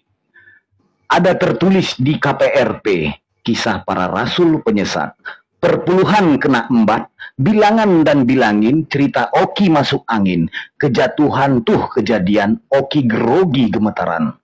Ada tertulis di KPRP, kisah para rasul penyesat. Perpuluhan kena embat, bilangan dan bilangin, cerita Oki masuk angin. Kejatuhan tuh kejadian, Oki grogi gemetaran.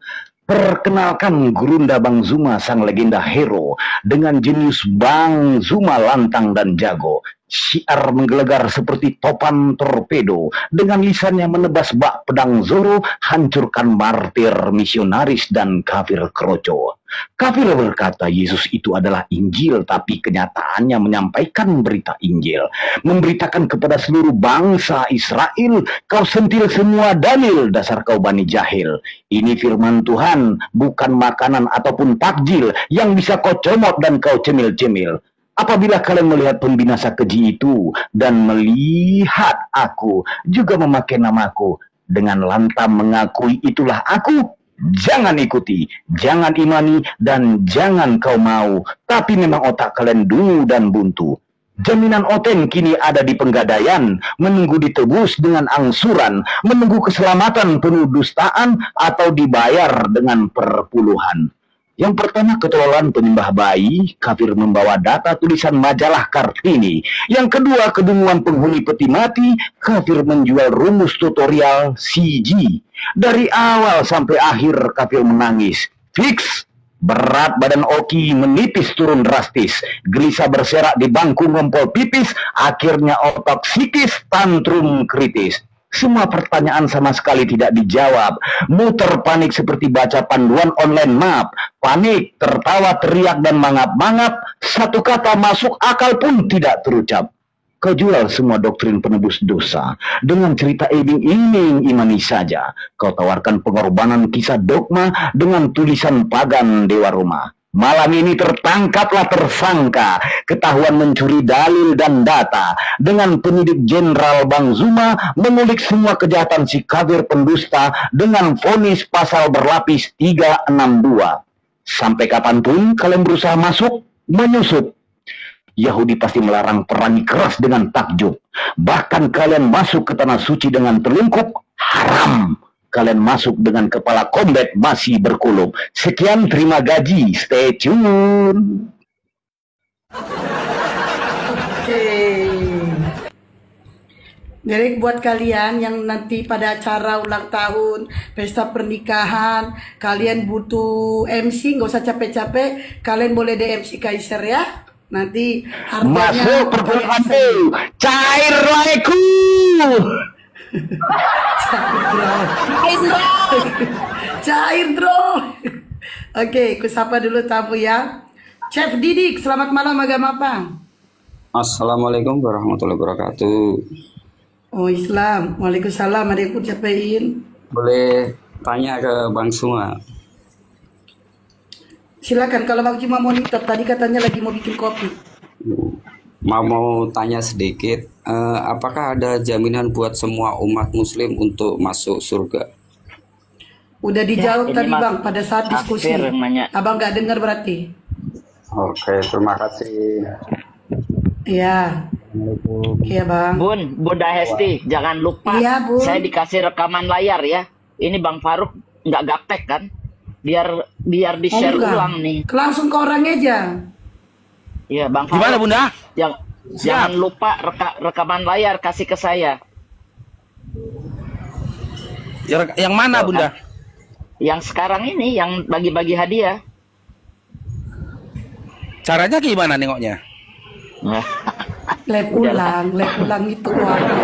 Perkenalkan Gurunda Bang Zuma, sang legenda hero, dengan jenius Bang Zuma lantang dan jago. Syiar menggelegar seperti topan torpedo, dengan lisannya menebas bak pedang Zoro, hancurkan martir, misionaris dan kafir kroco. Kafir berkata Yesus itu adalah Injil, tapi kenyataannya menyampaikan berita Injil, memberitakan kepada seluruh bangsa Israel, kau sentil semua dalil, dasar kau bani jahil. Ini firman Tuhan, bukan makanan ataupun takjil yang bisa kau comot dan kau cemil-cemil. Apabila kalian melihat pembinasa keji itu dan melihat aku juga memakai namaku dengan lantang mengakui itulah aku, jangan ikuti, jangan imani, dan jangan kau mau, tapi memang otak kalian dungu dan buntu. Jaminan oten kini ada di Penggadaian, menunggu ditebus dengan angsuran, menunggu keselamatan penuh dustaan atau dibayar dengan perpuluhan. Yang pertama ketololan penyembah bayi, kafir membawa data tulisan majalah Kartini. Yang kedua kedunguan penghuni peti mati, kafir menjual rumus tutorial CG. Dari awal sampai akhir kafir menangis. Fix, berat badan Oki menipis turun drastis. Gelisah berserak di bangku ngompol pipis, akhirnya otak psikis tantrum kritis. Semua pertanyaan sama sekali tidak dijawab. Muter panik seperti baca panduan online map. Panik, tertawa, teriak, dan mangap-mangap. Satu kata masuk akal pun tidak terucap. Kau jual semua doktrin penebus dosa. Dengan cerita iming-iming imani saja. Kau tawarkan pengorbanan kisah dogma dengan tulisan pagan Dewa Roma. Malam ini tertangkaplah tersangka, ketahuan mencuri dalil dan data. Dengan penyidik Jenderal Bang Zuma mengulik semua kejahatan si kafir pendusta dengan vonis pasal berlapis 362. Sampai kapanpun kalian berusaha masuk, menyusup, Yahudi pasti melarang perangi keras dengan takjub. Bahkan kalian masuk ke tanah suci dengan terlungkup, haram. Kalian masuk dengan kepala combat masih berkulub. Sekian, terima gaji. Stay tune. Oke. Jadi buat kalian yang nanti pada acara ulang tahun, pesta pernikahan, kalian butuh MC, nggak usah capek-capek, kalian boleh DM si Kaiser ya. Nanti harganya Masuk perpelonku, cair laiku. cair bro. Oke, kusapa dulu tamu ya. Chef Didik, selamat malam, agama apa? Assalamualaikum warahmatullahi wabarakatuh. Oh Islam, waalaikumsalam. Ada yang pun capain. Boleh tanya ke Bang Suma? Silakan, kalau Bang cuma monitor, tadi katanya lagi mau bikin kopi. Mau tanya sedikit, apakah ada jaminan buat semua umat muslim untuk masuk surga? Udah dijawab ini tadi Mas Bang, pada saat diskusi. Kafir yang nanya. Abang nggak dengar berarti? Oke, terima kasih. Iya. Iya Bang. Bunda Hesti, jangan lupa Iya, Bun. saya dikasih rekaman layar ya. Ini Bang Faruk nggak gaptek kan? Biar di share enggak. ulang nih. Langsung ke orangnya aja. Iya Bang Faruk. Gimana Bunda? Jangan lupa rekaman layar kasih ke saya. Yang mana Bunda? Yang sekarang ini yang bagi-bagi hadiah. Caranya gimana nengoknya? Live ulang itu orangnya.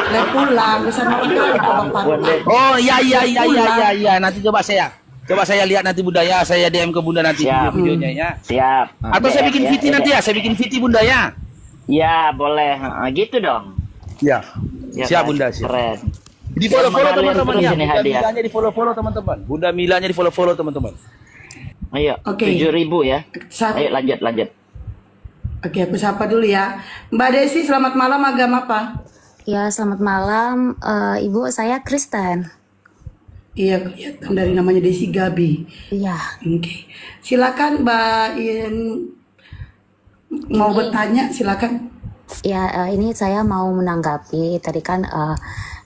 Live ulang, bisa nonton kok Bang Faruk. Oh iya. Nanti coba saya lihat nanti Bunda ya. Saya DM ke Bunda nanti videonya ya. Siap. Atau saya bikin VT nanti ya. Saya bikin VT Bunda ya. Ya boleh. Gitu dong. Ya. Ya, Siap kan? Bunda. Siap. Keren. Di follow teman-teman terus ya. ini Bunda hadiah. Milanya di follow teman-teman. Bunda Milanya di follow teman-teman. Ayo. Oke. 7.000 ya. Ayo lanjut. Oke, aku sapa dulu ya. Mbak Desi, selamat malam, agama apa? Ya, selamat malam. Ibu, saya Kristen. Iya, kelihatan dari namanya Desi Gabi. Iya. Oke. Silakan Mbak Ian mau bertanya, silakan. Ya, ini saya mau menanggapi. Tadi kan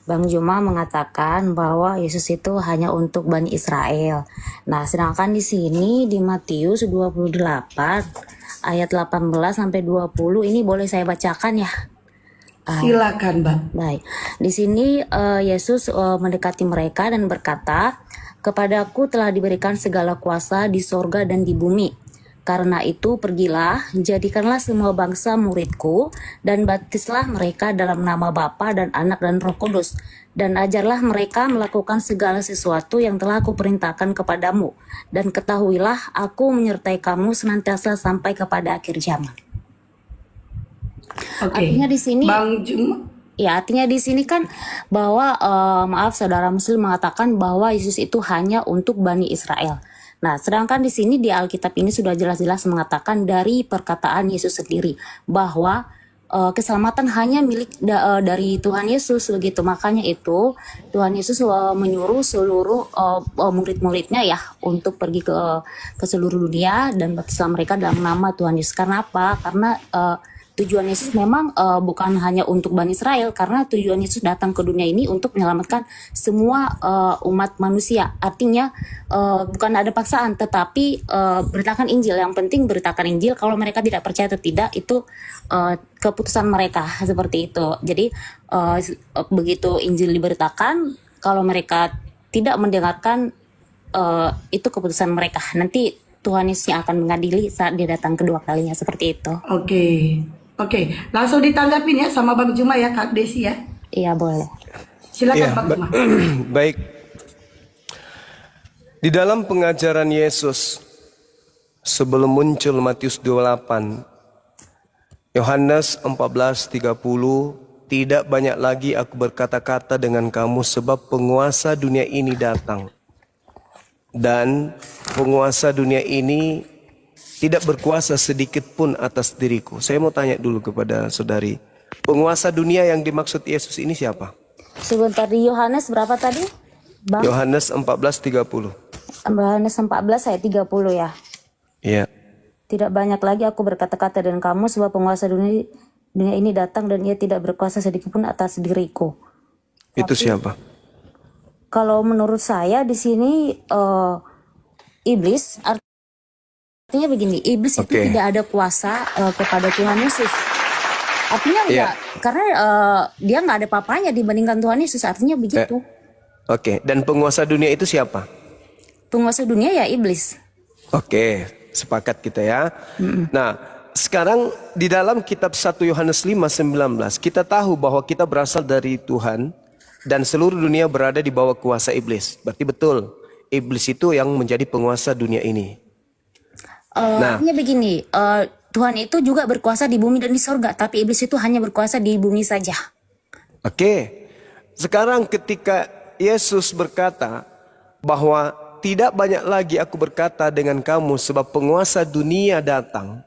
Bang Juma mengatakan bahwa Yesus itu hanya untuk Bani Israel. Nah, sedangkan di sini di Matius 28 ayat 18 sampai 20 ini boleh saya bacakan ya? Silakan, Mbak. Baik. Di sini Yesus mendekati mereka dan berkata, "Kepadaku telah diberikan segala kuasa di sorga dan di bumi. Karena itu pergilah, jadikanlah semua bangsa muridku, dan baptislah mereka dalam nama Bapa dan Anak dan Roh Kudus, dan ajarlah mereka melakukan segala sesuatu yang telah aku perintahkan kepadamu, dan ketahuilah aku menyertai kamu senantiasa sampai kepada akhir zaman." Artinya di sini, artinya di sini kan bahwa maaf saudara Muslim mengatakan bahwa Yesus itu hanya untuk Bani Israel. Nah, sedangkan di sini di Alkitab ini sudah jelas-jelas mengatakan dari perkataan Yesus sendiri bahwa keselamatan hanya milik dari Tuhan Yesus begitu. Makanya itu Tuhan Yesus menyuruh seluruh murid-muridnya ya untuk pergi ke seluruh dunia dan baptislah mereka dalam nama Tuhan Yesus. Karena apa? Karena tujuan Yesus memang bukan hanya untuk Bani Israel, karena tujuan Yesus datang ke dunia ini untuk menyelamatkan semua umat manusia. Artinya bukan ada paksaan, tetapi beritakan Injil. Yang penting beritakan Injil. Kalau mereka tidak percaya atau tidak, itu keputusan mereka seperti itu. Jadi begitu Injil diberitakan, kalau mereka tidak mendengarkan, itu keputusan mereka. Nanti Tuhan Yesus yang akan mengadili saat dia datang kedua kalinya, seperti itu. Oke, langsung ditanggapin ya sama Bang Juma ya, Kak Desi ya. Iya, boleh. Silakan Bang Juma. Baik. Di dalam pengajaran Yesus sebelum muncul Matius 28, Yohanes 14:30, "Tidak banyak lagi aku berkata-kata dengan kamu sebab penguasa dunia ini datang. Dan penguasa dunia ini tidak berkuasa sedikit pun atas diriku." Saya mau tanya dulu kepada saudari, penguasa dunia yang dimaksud Yesus ini siapa? Sebentar, di Yohanes berapa tadi, Bang? Yohanes 14:30. Yohanes 14 ayat 30 ya. Iya. Tidak banyak lagi aku berkata-kata dengan kamu, sebab penguasa dunia ini datang dan ia tidak berkuasa sedikit pun atas diriku. Itu siapa? Kalau menurut saya di sini iblis, artinya begini, iblis itu tidak ada kuasa kepada Tuhan Yesus. Artinya enggak, karena dia nggak ada papanya dibandingkan Tuhan Yesus, artinya begitu. Oke, dan penguasa dunia itu siapa? Penguasa dunia ya iblis. Oke, sepakat kita ya. Nah, sekarang di dalam kitab 1 Yohanes 5:19 kita tahu bahwa kita berasal dari Tuhan dan seluruh dunia berada di bawah kuasa iblis. Berarti betul, iblis itu yang menjadi penguasa dunia ini. Artinya begini, Tuhan itu juga berkuasa di bumi dan di sorga, tapi iblis itu hanya berkuasa di bumi saja. Oke, sekarang ketika Yesus berkata bahwa tidak banyak lagi aku berkata dengan kamu sebab penguasa dunia datang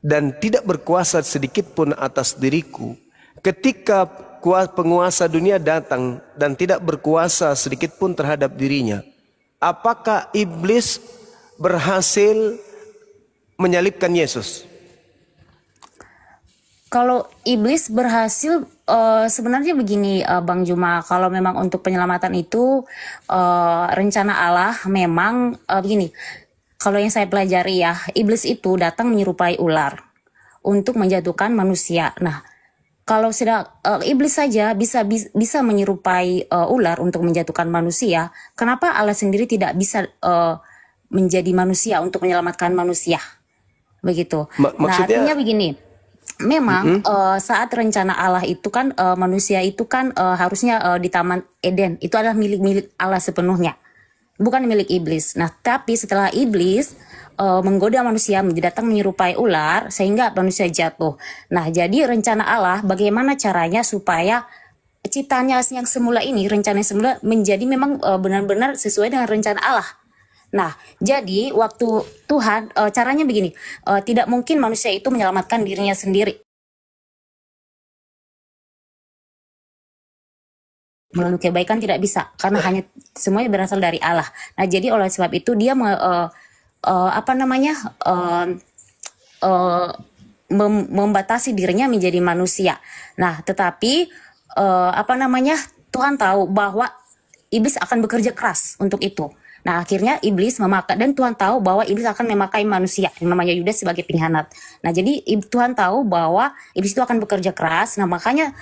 dan tidak berkuasa sedikit pun atas diriku. Ketika penguasa dunia datang dan tidak berkuasa sedikit pun terhadap dirinya, apakah iblis berhasil menyalibkan Yesus? Kalau iblis berhasil, sebenarnya begini Bang Juma, kalau memang untuk penyelamatan itu rencana Allah memang begini. Kalau yang saya pelajari ya, iblis itu datang menyerupai ular untuk menjatuhkan manusia. Nah, kalau iblis saja bisa menyerupai ular untuk menjatuhkan manusia, kenapa Allah sendiri tidak bisa menjadi manusia untuk menyelamatkan manusia? Begitu. Nah, artinya begini. Memang saat rencana Allah itu kan manusia itu kan harusnya di Taman Eden itu adalah milik Allah sepenuhnya, bukan milik iblis. Nah, tapi setelah iblis menggoda manusia datang menyerupai ular sehingga manusia jatuh. Nah, jadi rencana Allah bagaimana caranya supaya ciptanya yang semula ini, rencana yang semula menjadi memang benar-benar sesuai dengan rencana Allah. Nah, jadi waktu Tuhan, caranya begini, tidak mungkin manusia itu menyelamatkan dirinya sendiri. Melalui kebaikan tidak bisa, karena hanya semuanya berasal dari Allah. Nah, jadi oleh sebab itu dia membatasi dirinya menjadi manusia. Nah, tetapi Tuhan tahu bahwa iblis akan bekerja keras untuk itu. Nah, akhirnya iblis memakai, dan Tuhan tahu bahwa iblis akan memakai manusia yang namanya Yudas sebagai pengkhianat. Nah, jadi Tuhan tahu bahwa iblis itu akan bekerja keras. Nah, makanya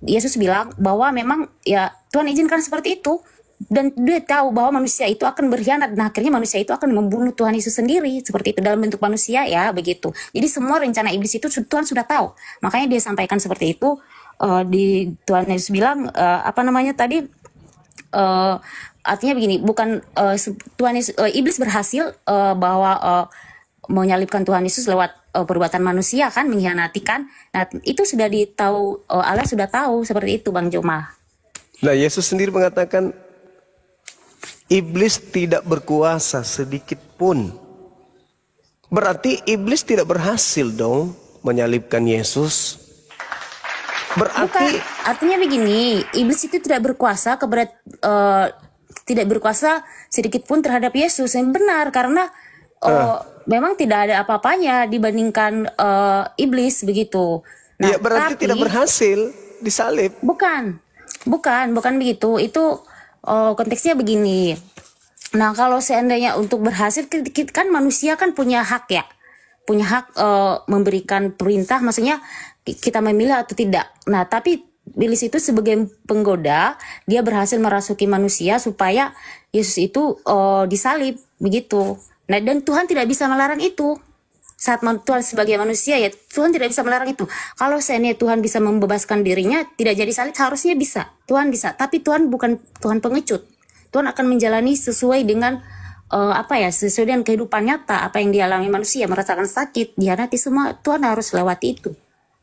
Yesus bilang bahwa memang ya Tuhan izinkan seperti itu. Dan dia tahu bahwa manusia itu akan berkhianat. Nah, akhirnya manusia itu akan membunuh Tuhan Yesus sendiri. Seperti itu dalam bentuk manusia ya, begitu. Jadi semua rencana iblis itu Tuhan sudah tahu. Makanya dia sampaikan seperti itu. Tuhan Yesus bilang, artinya begini, bukan iblis berhasil bahwa menyalibkan Tuhan Yesus lewat perbuatan manusia kan, mengkhianati kan. Nah, itu sudah ditahu, Allah sudah tahu seperti itu Bang Juma. Nah, Yesus sendiri mengatakan iblis tidak berkuasa sedikit pun. Berarti iblis tidak berhasil dong menyalibkan Yesus. Berarti artinya begini, iblis itu tidak berkuasa tidak berkuasa sedikit pun terhadap Yesus, yang benar, karena memang tidak ada apa-apanya dibandingkan iblis begitu. Nah, ya berarti tidak berhasil disalib. Bukan begitu. Itu konteksnya begini. Nah, kalau seandainya untuk berhasil, kan manusia kan punya hak ya, punya hak memberikan perintah, maksudnya kita memilih atau tidak. Nah, tapi iblis itu sebagai penggoda, dia berhasil merasuki manusia supaya Yesus itu disalib, begitu. Nah, dan Tuhan tidak bisa melarang itu. Saat Tuhan sebagai manusia ya, Tuhan tidak bisa melarang itu. Kalau seandainya Tuhan bisa membebaskan dirinya, tidak jadi salib, harusnya bisa. Tuhan bisa, tapi Tuhan bukan Tuhan pengecut. Tuhan akan menjalani sesuai dengan sesuai dengan kehidupan nyata, apa yang dialami manusia, merasakan sakit, dihianati, semua Tuhan harus lewati itu.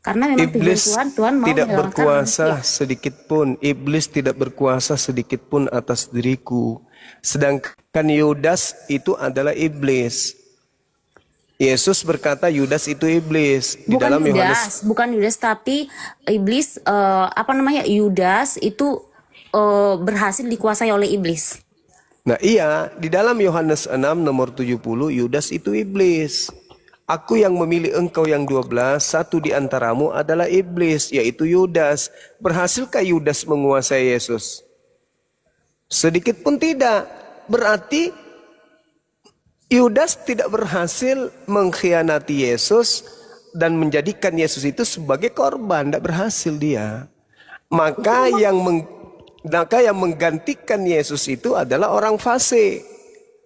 Karena memang iblis Tuhan mau tidak berkuasa manusia. sedikit pun. Iblis tidak berkuasa sedikit pun atas diriku. Sedangkan Yudas itu adalah iblis. Yesus berkata Yudas itu iblis. Di dalam Yohanes, bukan Yudas, tapi iblis Yudas itu berhasil dikuasai oleh iblis. Nah iya, di dalam Yohanes 6 nomor 70, Yudas itu iblis. Aku yang memilih engkau yang 12, satu di antaramu adalah iblis, yaitu Yudas. Berhasilkah Yudas menguasai Yesus? Sedikit pun tidak. Berarti Yudas tidak berhasil mengkhianati Yesus dan menjadikan Yesus itu sebagai korban. Tidak berhasil dia. Maka yang menggantikan Yesus itu adalah orang fasik,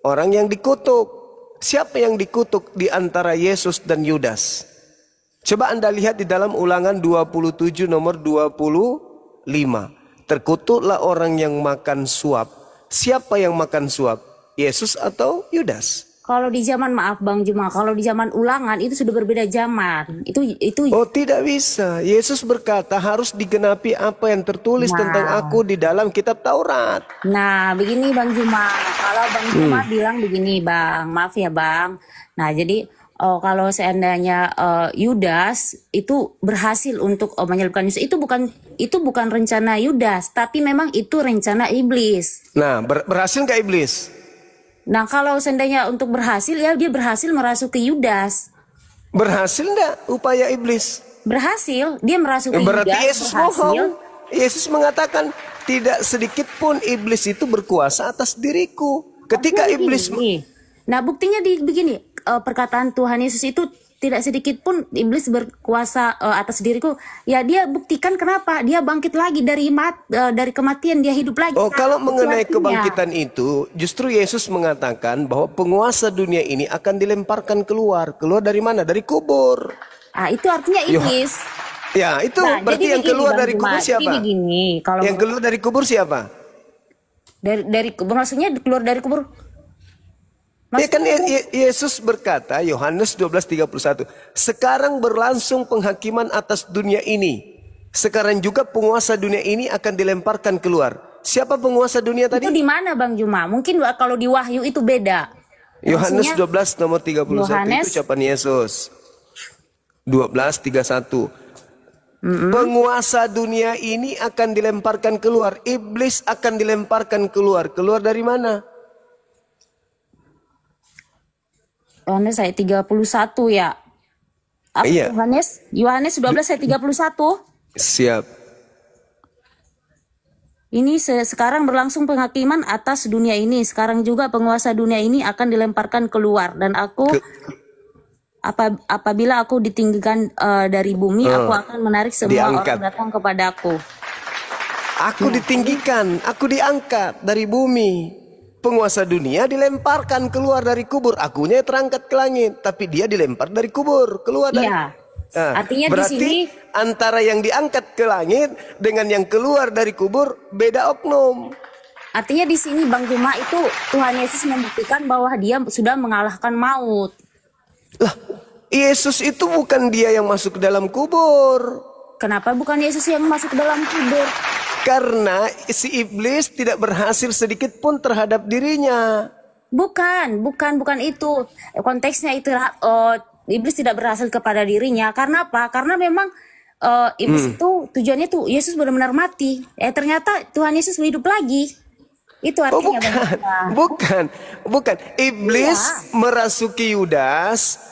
orang yang dikutuk. Siapa yang dikutuk di antara Yesus dan Yudas? Coba Anda lihat di dalam Ulangan 27 nomor 25. Terkutuklah orang yang makan suap. Siapa yang makan suap? Yesus atau Yudas? Kalau di zaman, maaf Bang Juma, kalau di zaman Ulangan itu sudah berbeda zaman. Itu Oh, tidak bisa. Yesus berkata harus digenapi apa yang tertulis tentang aku di dalam kitab Taurat. Nah, begini Bang Juma. Kalau Bang Juma bilang begini, Bang. Maaf ya, Bang. Nah, jadi kalau seandainya Yudas itu berhasil untuk menyelipkan Yesus, itu bukan rencana Yudas, tapi memang itu rencana iblis. Nah, berhasil nggak iblis? Nah, kalau seandainya untuk berhasil, ya dia berhasil merasuki Yudas. Berhasil nggak upaya iblis? Berhasil, dia merasuki Berarti Yudas. Yesus bohong. Yesus mengatakan tidak sedikit pun iblis itu berkuasa atas diriku. Ketika iblis... Nah, buktinya begini, perkataan Tuhan Yesus itu tidak sedikit pun iblis berkuasa atas diriku. Ya, dia buktikan kenapa? Dia bangkit lagi dari kematian, dia hidup lagi. Oh, kalau mengenai kebangkitan itu, justru Yesus mengatakan bahwa penguasa dunia ini akan dilemparkan keluar. Keluar dari mana? Dari kubur. Ah, itu artinya iblis. Ya, itu berarti yang keluar dari kubur siapa? Yang keluar dari kubur siapa? Dari kubur, maksudnya keluar dari kubur. Ya kan Yesus berkata, Yohanes 12:31, sekarang berlangsung penghakiman atas dunia ini. Sekarang juga penguasa dunia ini akan dilemparkan keluar. Siapa penguasa dunia tadi? Itu di mana Bang Juma? Mungkin kalau di Wahyu itu beda. Yohanes 12 nomor 31 itu ucapan Yesus. 12:31. Penguasa dunia ini akan dilemparkan keluar. Iblis akan dilemparkan keluar. Keluar dari mana? Yohanes ayat 31 ya. Apa iya. Yohanes 12 ayat 31. Siap. Ini sekarang berlangsung penghakiman atas dunia ini. Sekarang juga penguasa dunia ini akan dilemparkan keluar. Dan aku apabila aku ditinggikan dari bumi, aku akan menarik semua orang datang kepadaku. Aku ditinggikan, aku diangkat dari bumi. Penguasa dunia dilemparkan keluar dari kubur. Akunya terangkat ke langit, tapi dia dilempar dari kubur keluar dari. Iya. Artinya berarti di sini antara yang diangkat ke langit dengan yang keluar dari kubur beda oknum. Artinya di sini Bang Juma itu Tuhan Yesus membuktikan bahwa dia sudah mengalahkan maut. Lah, Yesus itu bukan dia yang masuk ke dalam kubur. Kenapa bukan Yesus yang masuk ke dalam kubur? Karena si iblis tidak berhasil sedikit pun terhadap dirinya. Bukan itu. Konteksnya itu iblis tidak berhasil kepada dirinya. Karena apa? Karena memang iblis itu tujuannya tuh Yesus benar-benar mati. Ternyata Tuhan Yesus hidup lagi. Itu artinya. Bukan. Iblis merasuki Yudas.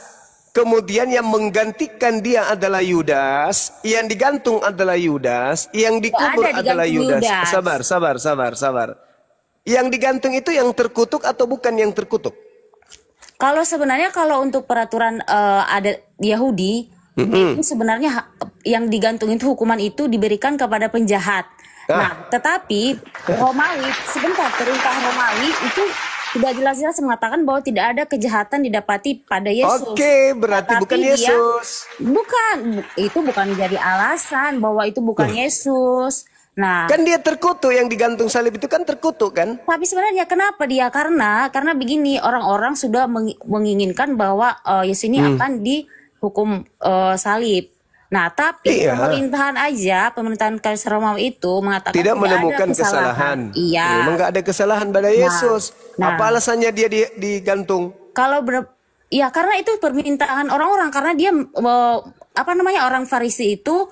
Kemudian yang menggantikan dia adalah Yudas, yang digantung adalah Yudas, yang dikubur adalah Yudas. Sabar. Yang digantung itu yang terkutuk atau bukan yang terkutuk? Kalau sebenarnya kalau untuk peraturan adat Yahudi, itu sebenarnya yang digantung itu hukuman itu diberikan kepada penjahat. Nah, tetapi Romawi, perintah Romawi itu sudah jelas-jelas mengatakan bahwa tidak ada kejahatan didapati pada Yesus. Oke, berarti bukan Yesus. Itu bukan jadi alasan bahwa itu bukan Yesus. Nah, kan dia terkutuk, yang digantung salib itu kan terkutuk kan? Tapi sebenarnya kenapa dia? Karena begini, orang-orang sudah menginginkan bahwa Yesus ini akan dihukum salib. Nah, tapi pemerintahan Kaisar Romawi itu mengatakan tidak menemukan kesalahan. Iya. Memang nggak ada kesalahan pada Yesus. Apa alasannya dia digantung? Karena itu permintaan orang-orang, karena dia apa namanya orang Farisi itu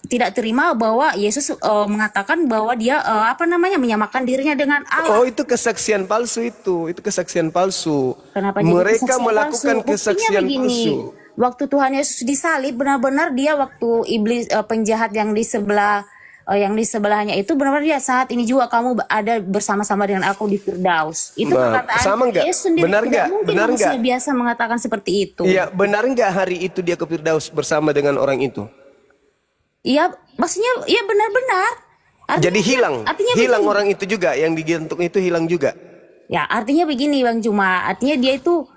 tidak terima bahwa Yesus mengatakan bahwa dia apa namanya menyamakan dirinya dengan Allah. Oh, itu kesaksian palsu itu kesaksian palsu. Kenapa jadi Mereka kesaksian melakukan palsu? Buktinya kesaksian begini, palsu. waktu Tuhan Yesus disalib benar-benar dia waktu iblis penjahat yang di sebelahnya itu benar-benar dia saat ini juga kamu ada bersama-sama dengan aku di Firdaus. Itu Nah, perkataan sama nggak? Yesus sendiri. Benar Tidak nggak? mungkin Benar manusia nggak? biasa mengatakan seperti itu. Iya, benar nggak hari itu dia ke Firdaus bersama dengan orang itu? Iya, maksudnya iya benar-benar. Jadi hilang begini. orang itu juga, yang digantung itu hilang juga. Ya, artinya begini Bang Juma, artinya dia itu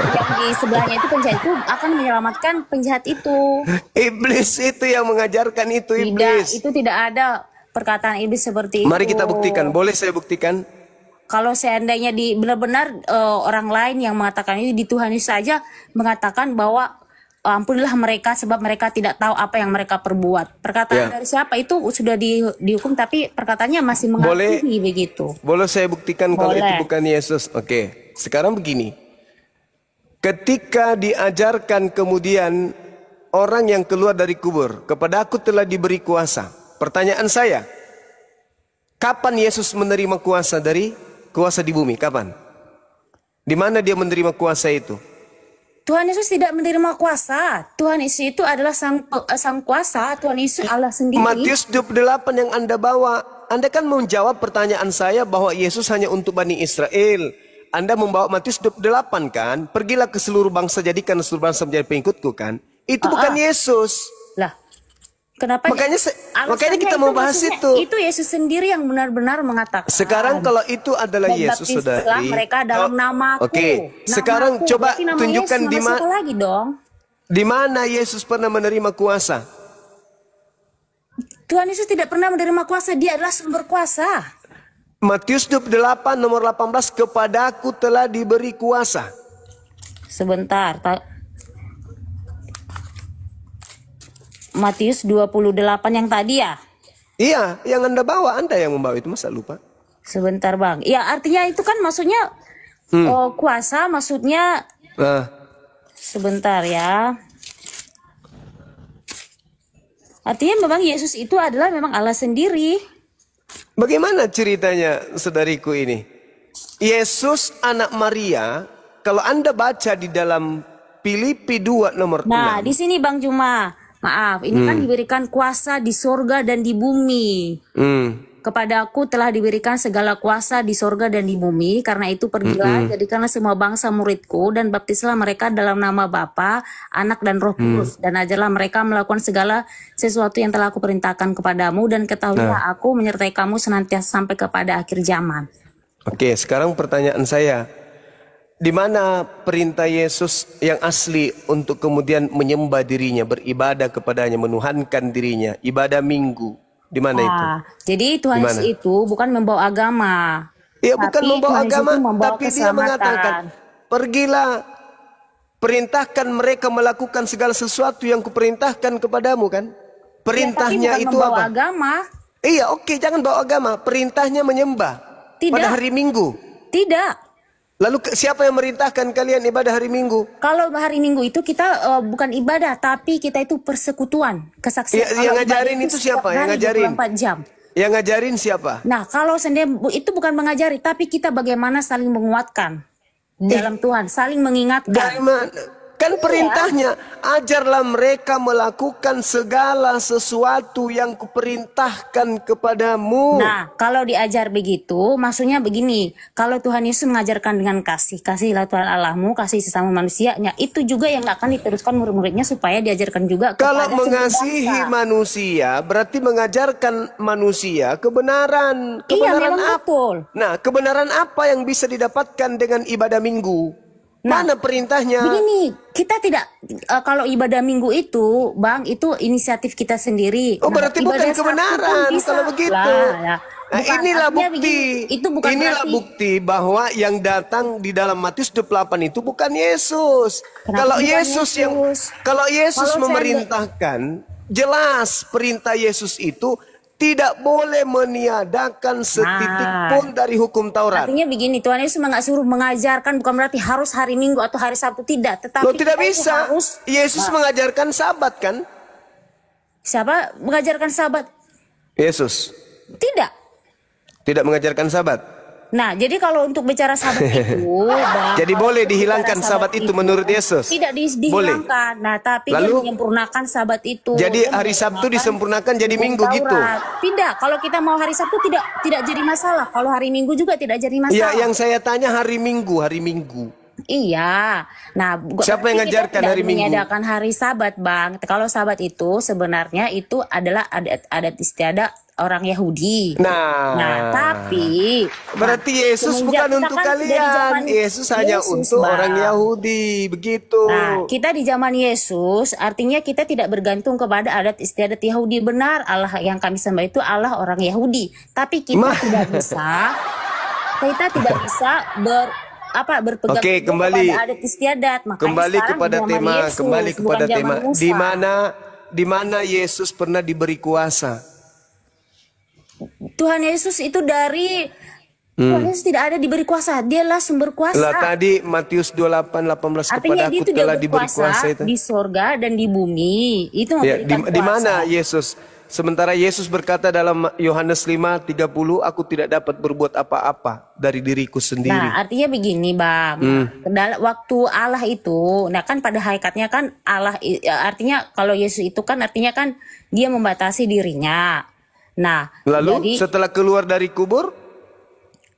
yang di sebelahnya itu penjahat itu akan menyelamatkan penjahat itu. Iblis itu yang mengajarkan itu, Tidak, iblis. itu tidak ada perkataan iblis seperti itu. Mari kita buktikan. Boleh saya buktikan? Kalau seandainya benar-benar orang lain yang mengatakan ini di Tuhan Yesus saja mengatakan bahwa ampunilah mereka sebab mereka tidak tahu apa yang mereka perbuat. Perkataan dari siapa itu sudah dihukum tapi perkataannya masih mengakui begitu. Boleh saya buktikan kalau Boleh. itu bukan Yesus? Oke. Sekarang begini. Ketika diajarkan kemudian orang yang keluar dari kubur, kepada aku telah diberi kuasa. Pertanyaan saya, kapan Yesus menerima kuasa di bumi? Kapan? Di mana dia menerima kuasa itu? Tuhan Yesus tidak menerima kuasa. Tuhan Yesus itu adalah sang kuasa. Tuhan Yesus Allah sendiri. Matius 28 yang Anda bawa. Anda kan menjawab pertanyaan saya bahwa Yesus hanya untuk Bani Israel. Anda membawa Matius 28 kan? Pergilah ke seluruh bangsa, jadikan seluruh bangsa menjadi pengikutku kan? Itu bukan Yesus. Lah, kenapa? Makanya kita mau bahas itu. Itu Yesus sendiri yang benar-benar mengatakan. Sekarang kalau itu adalah Yesus, saudari. Mereka dalam namaku. Oke. Sekarang coba tunjukkan di mana lagi dong. Di mana Yesus pernah menerima kuasa? Tuhan Yesus tidak pernah menerima kuasa. Dia adalah sumber kuasa. Matius 28 nomor 18, kepadaku telah diberi kuasa. Sebentar. Matius 28 yang tadi ya? Iya, yang Anda bawa, Anda yang membawa itu, masa lupa? Sebentar Bang. Ya artinya itu kan maksudnya kuasa maksudnya. Sebentar ya. Artinya memang Yesus itu adalah memang Allah sendiri. Bagaimana ceritanya saudariku ini? Yesus anak Maria, kalau Anda baca di dalam Filipi 2 nomor 6. Nah, di sini Bang Juma, maaf, ini kan diberikan kuasa di sorga dan di bumi. Kepadaku telah diberikan segala kuasa di sorga dan di bumi. Karena itu pergilah, jadikanlah semua bangsa muridku dan baptislah mereka dalam nama Bapa, Anak dan Roh Kudus. Dan ajarlah mereka melakukan segala sesuatu yang telah aku perintahkan kepadamu. Dan ketahuilah aku menyertai kamu senantiasa sampai kepada akhir zaman. Oke, sekarang pertanyaan saya. Di mana perintah Yesus yang asli untuk kemudian menyembah dirinya, beribadah kepadanya, menuhankan dirinya, ibadah minggu? Di mana itu? Jadi Tuhan Yesus itu bukan membawa agama. Iya, bukan membawa agama, tapi dia keselamatan. mengatakan, pergilah, perintahkan mereka melakukan segala sesuatu yang kuperintahkan kepadamu kan? Perintahnya tapi bukan itu membawa apa? Agama. Iya, oke, jangan bawa agama. Perintahnya menyembah pada hari Minggu. Tidak. Lalu siapa yang merintahkan kalian ibadah hari Minggu? Kalau hari Minggu itu kita bukan ibadah, tapi kita itu persekutuan, kesaksian. Yang ngajarin itu siapa? Yang ngajarin? 24 jam. Yang ngajarin siapa? Nah, kalau sendiri itu bukan mengajari, tapi kita bagaimana saling menguatkan dalam Tuhan, saling mengingatkan. Kan perintahnya, ajarlah mereka melakukan segala sesuatu yang kuperintahkan kepadamu. Nah, kalau diajar begitu, maksudnya begini, kalau Tuhan Yesus mengajarkan dengan kasih, kasihlah Tuhan Allahmu, kasih sesama manusianya, itu juga yang akan diteruskan murid-muridnya supaya diajarkan juga kepada kalau mengasihi manusia, berarti mengajarkan manusia kebenaran. Iya, memang betul. Nah, kebenaran apa yang bisa didapatkan dengan ibadah minggu? Mana perintahnya? Begini, kita tidak kalau ibadah minggu itu, Bang, itu inisiatif kita sendiri. Oh, berarti bukan kebenaran kalau begitu. Nah, inilah bukti. Itu bukan bukti bahwa yang datang di dalam Matius 28 itu bukan Yesus. Kalau Yesus memerintahkan, jelas perintah Yesus itu tidak boleh meniadakan setitik pun dari hukum Taurat. Artinya begini, Tuhan Yesus nggak suruh mengajarkan, bukan berarti harus hari Minggu atau hari Sabtu, tidak. Tetapi Loh, tidak kita itu bisa. harus, Yesus mengajarkan Sabat kan? siapa mengajarkan Sabat? Yesus Tidak. tidak mengajarkan Sabat. Nah, jadi kalau untuk bicara Sabat itu, Jadi boleh dihilangkan Sabat itu menurut Yesus? Tidak Boleh. dihilangkan. Nah, tapi dia Lalu? menyempurnakan Sabat itu. Jadi Dia hari Sabtu menyempurnakan disempurnakan jadi hukum Minggu gitu? Taurat. Tidak, kalau kita mau hari Sabtu tidak jadi masalah. Kalau hari Minggu juga tidak jadi masalah. Ya, yang saya tanya hari Minggu. Iya. Nah, Siapa yang berarti kita ngajarkan tidak hari Minggu? meniadakan hari Sabat, Bang. Kalau Sabat itu sebenarnya itu adalah adat istiadat orang Yahudi. Nah, tapi berarti Yesus semenjak bukan kita untuk kan dari kalian. zaman Yesus hanya Yesus, untuk Bang. orang Yahudi, begitu. Nah, kita di zaman Yesus, artinya kita tidak bergantung kepada adat istiadat Yahudi. Benar, Allah yang kami sembah itu Allah orang Yahudi. Tapi kita tidak bisa berpegang Oke, teguh kembali. kepada adat istiadat. Makanya Kembali sekarang kepada di zaman tema, Yesus, bukan zaman Musa. Di mana Yesus pernah diberi kuasa? Tuhan Yesus itu Tuhan Yesus tidak ada diberi kuasa, dialah sumber kuasa. Lah tadi Matius 28:18 Artinya kepada dia aku itu telah diberi kuasa itu. di sorga dan di bumi. Itu Ya, memberikan kuasa. di mana Yesus? Sementara Yesus berkata dalam Yohanes 5:30, aku tidak dapat berbuat apa-apa dari diriku sendiri. Nah, artinya begini, Bang. Waktu Allah itu, nah kan pada hakikatnya kan Allah, artinya kalau Yesus itu kan artinya kan dia membatasi dirinya. Nah, Lalu jadi, setelah keluar dari kubur,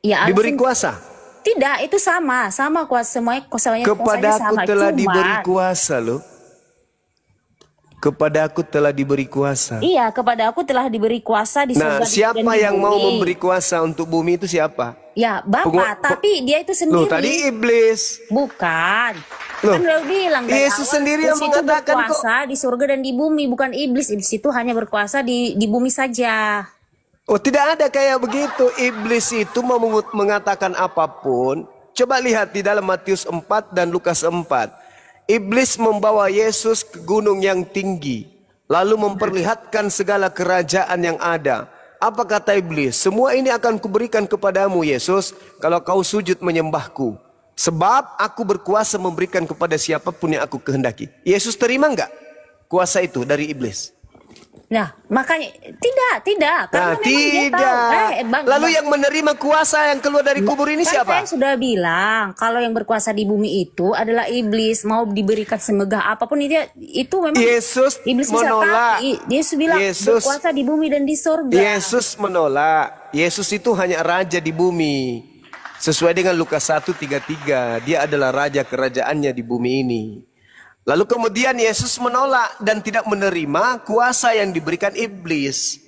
ya diberi kuasa. Tidak, itu sama kuasa, semuanya kuasanya Kepada aku sama. telah Cuma, diberi kuasa loh. Kepada aku telah diberi kuasa. Iya, kepada aku telah diberi kuasa di Nah, surga dan di siapa yang bumi. mau memberi kuasa untuk bumi itu siapa? Ya, Bapak, tapi dia itu sendiri. Loh, tadi iblis. Bukan. Loh, Kan udah bilang dari Yesus awal, sendiri yang Yesus itu mengatakan kok. berkuasa di surga dan di bumi, bukan iblis. Iblis itu hanya berkuasa di bumi saja. Oh, tidak ada kayak begitu. Iblis itu mau mengatakan apapun. Coba lihat di dalam Matius 4 dan Lukas 4. Iblis membawa Yesus ke gunung yang tinggi, lalu memperlihatkan segala kerajaan yang ada. Apa kata iblis? Semua ini akan kuberikan kepadamu, Yesus, kalau kau sujud menyembahku. Sebab aku berkuasa memberikan kepada siapapun yang aku kehendaki. Yesus terima enggak kuasa itu dari iblis? Nah, makanya tidak. Nah, Karena memang dia tahu. tidak. Lalu yang menerima kuasa yang keluar dari kubur ini Kan siapa? saya sudah bilang, kalau yang berkuasa di bumi itu adalah iblis. Mau diberikan semegah apapun itu memang Yesus iblis bisa menolak. tapi Yesus bilang berkuasa di bumi dan di surga. Yesus menolak. Yesus itu hanya raja di bumi. Sesuai dengan Lukas 1:33, dia adalah raja kerajaannya di bumi ini. Lalu kemudian Yesus menolak dan tidak menerima kuasa yang diberikan iblis.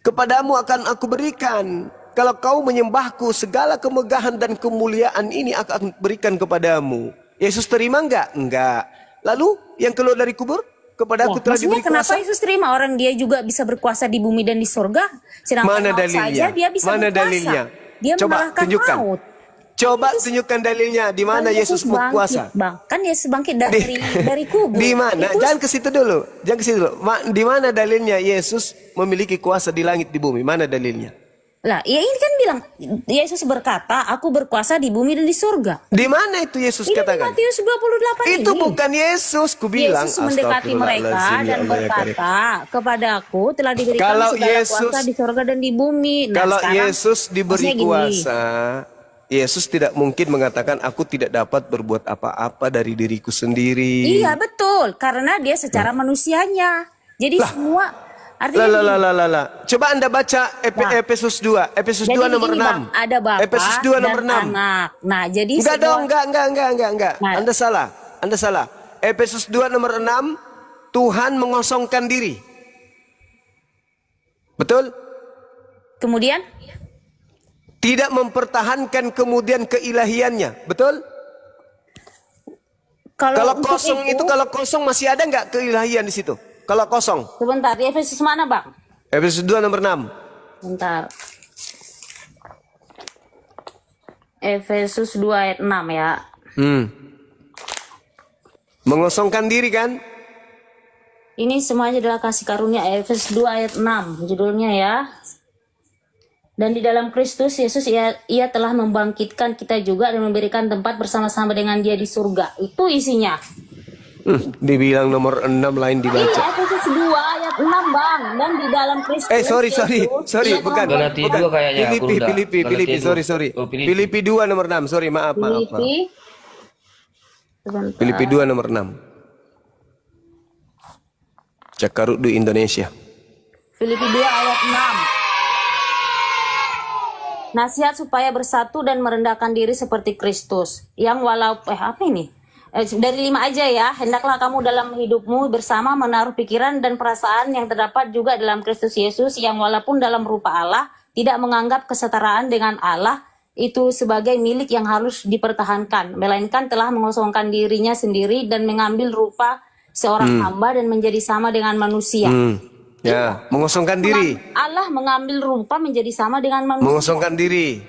Kepadamu akan aku berikan. Kalau kau menyembahku, segala kemegahan dan kemuliaan ini akan berikan kepadamu. Yesus terima enggak? Enggak. Lalu yang keluar dari kubur? Kepada aku telah diberi Kenapa kuasa. Yesus terima? Orang dia juga bisa berkuasa di bumi dan di surga. Sedangkan Mana maut dalilnya? saja dia bisa Mana berkuasa. dalilnya? Dia Coba mengalahkan tunjukkan. maut. Coba tunjukkan dalilnya di mana Yesus berkuasa. Bang. Kan Yesus bangkit dari kubur. Di mana? Itu Jangan ke situ dulu. Jangan ke situ dulu. Di mana dalilnya Yesus memiliki kuasa di langit di bumi? Mana dalilnya? Lah, ya ini kan bilang Yesus berkata, aku berkuasa di bumi dan di surga. Di mana itu Yesus Ini di katakan? Matius 28 Itu ini. bukan Yesus, ku bilang. Yesus mendekati mereka dan berkata, kepadaku telah diberikan Kalau segala Yesus- kuasa di surga dan di bumi. Nah, Kalau sekarang, Yesus diberi maksudnya gini, kuasa, Yesus tidak mungkin mengatakan aku tidak dapat berbuat apa-apa dari diriku sendiri. Iya betul, karena dia secara manusianya. Jadi semua artinya Lah. Coba Anda baca Efesus 2. Efesus 2 nomor 6. Bang, ada Bapak Efesus 2 nomor dan 6. anak. Nah, jadi Enggak dong, enggak. Nah. Anda salah. Efesus 2 nomor 6, Tuhan mengosongkan diri. Betul? Kemudian Tidak mempertahankan kemudian keilahiannya. Betul? Kalau untuk kosong itu kalau kosong masih ada nggak keilahian di situ? Kalau kosong. Sebentar, di Efesus mana, Bang? Efesus 2 nomor 6. Bentar. Efesus 2 ayat 6 ya. Mengosongkan diri kan? Ini semuanya adalah kasih karunia, Efesus 2 ayat 6 judulnya ya. Dan di dalam Kristus Yesus ia telah membangkitkan kita juga dan memberikan tempat bersama-sama dengan Dia di surga. Itu isinya. Dibilang nomor 6 lain dibaca. Iya, Efesus 2 ayat 6 Bang. Dan di dalam Kristus Sorry, Yesus, bukan. Galati 2 kayaknya. Filipi, sorry. Oh, Filipi. Filipi 2 nomor 6, sorry, maaf. Filipi 2 nomor 6. Cakarut di Indonesia. Filipi 2 ayat 6. Nasihat supaya bersatu dan merendahkan diri seperti Kristus. Yang apa ini? Dari 5 aja ya. Hendaklah kamu dalam hidupmu bersama menaruh pikiran dan perasaan yang terdapat juga dalam Kristus Yesus, yang walaupun dalam rupa Allah tidak menganggap kesetaraan dengan Allah itu sebagai milik yang harus dipertahankan, melainkan telah mengosongkan dirinya sendiri dan mengambil rupa seorang hamba dan menjadi sama dengan manusia. Ya, mengosongkan diri. Allah mengambil rupa menjadi sama dengan manusia. Mengosongkan diri.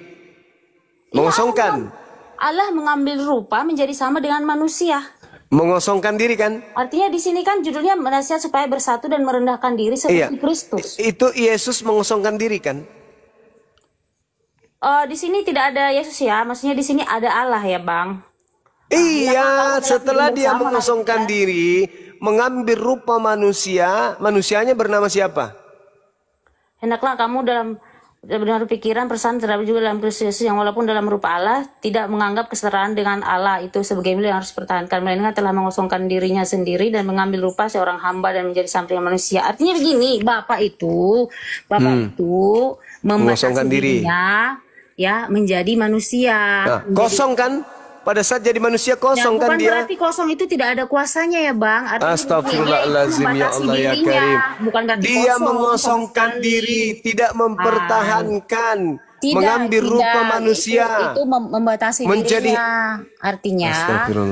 Mengosongkan. Allah mengambil rupa menjadi sama dengan manusia. Mengosongkan diri kan? Artinya di sini kan judulnya nasihat supaya bersatu dan merendahkan diri seperti Kristus. Itu Yesus mengosongkan diri kan? Di sini tidak ada Yesus ya, maksudnya di sini ada Allah ya, Bang. Iya, setelah dia mengosongkan diri, mengambil rupa manusia, manusianya bernama siapa? Hendaklah kamu dalam benar pikiran perasaan terdapat juga dalam Kristus Yesus, yang walaupun dalam rupa Allah tidak menganggap kesetaraan dengan Allah itu sebagai milik yang harus dipertahankan, melainkan telah mengosongkan dirinya sendiri dan mengambil rupa seorang hamba dan menjadi sama dengan manusia. Artinya begini, Bapak itu mengosongkan dirinya ya menjadi manusia. Nah, kosong kan? Pada saat jadi manusia kosong bukan kan dia. berarti kosong itu tidak ada kuasanya ya Bang. Astagfirullahaladzim ya Allah ya Karim. Bukan berarti dia kosong, mengosongkan diri, tidak mempertahankan, mengambil rupa manusia. Itu membatasi dirinya. Artinya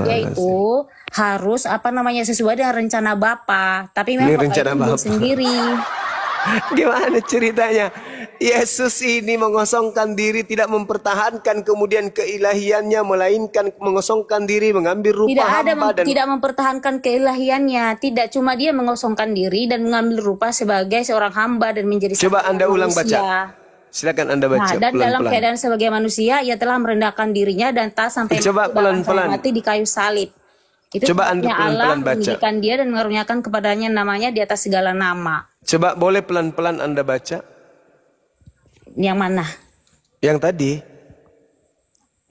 dia itu harus sesuai dengan rencana Bapa. Tapi memang rencana Bapa sendiri. Gimana ceritanya? Yesus ini mengosongkan diri, tidak mempertahankan kemudian keilahiannya, melainkan mengosongkan diri, mengambil rupa hamba dan tidak mempertahankan keilahiannya. Tidak, cuma dia mengosongkan diri dan mengambil rupa sebagai seorang hamba dan menjadi Coba Anda ulang baca. Silakan Anda baca dan pelan-pelan. dalam keadaan sebagai manusia, ia telah merendahkan dirinya dan tak sampai mati di kayu salib. Itu coba Anda pelan-pelan baca. Menjadikan dia dan mengaruniakan kepadanya namanya di atas segala nama. Coba boleh pelan-pelan Anda baca. Yang mana? Yang tadi.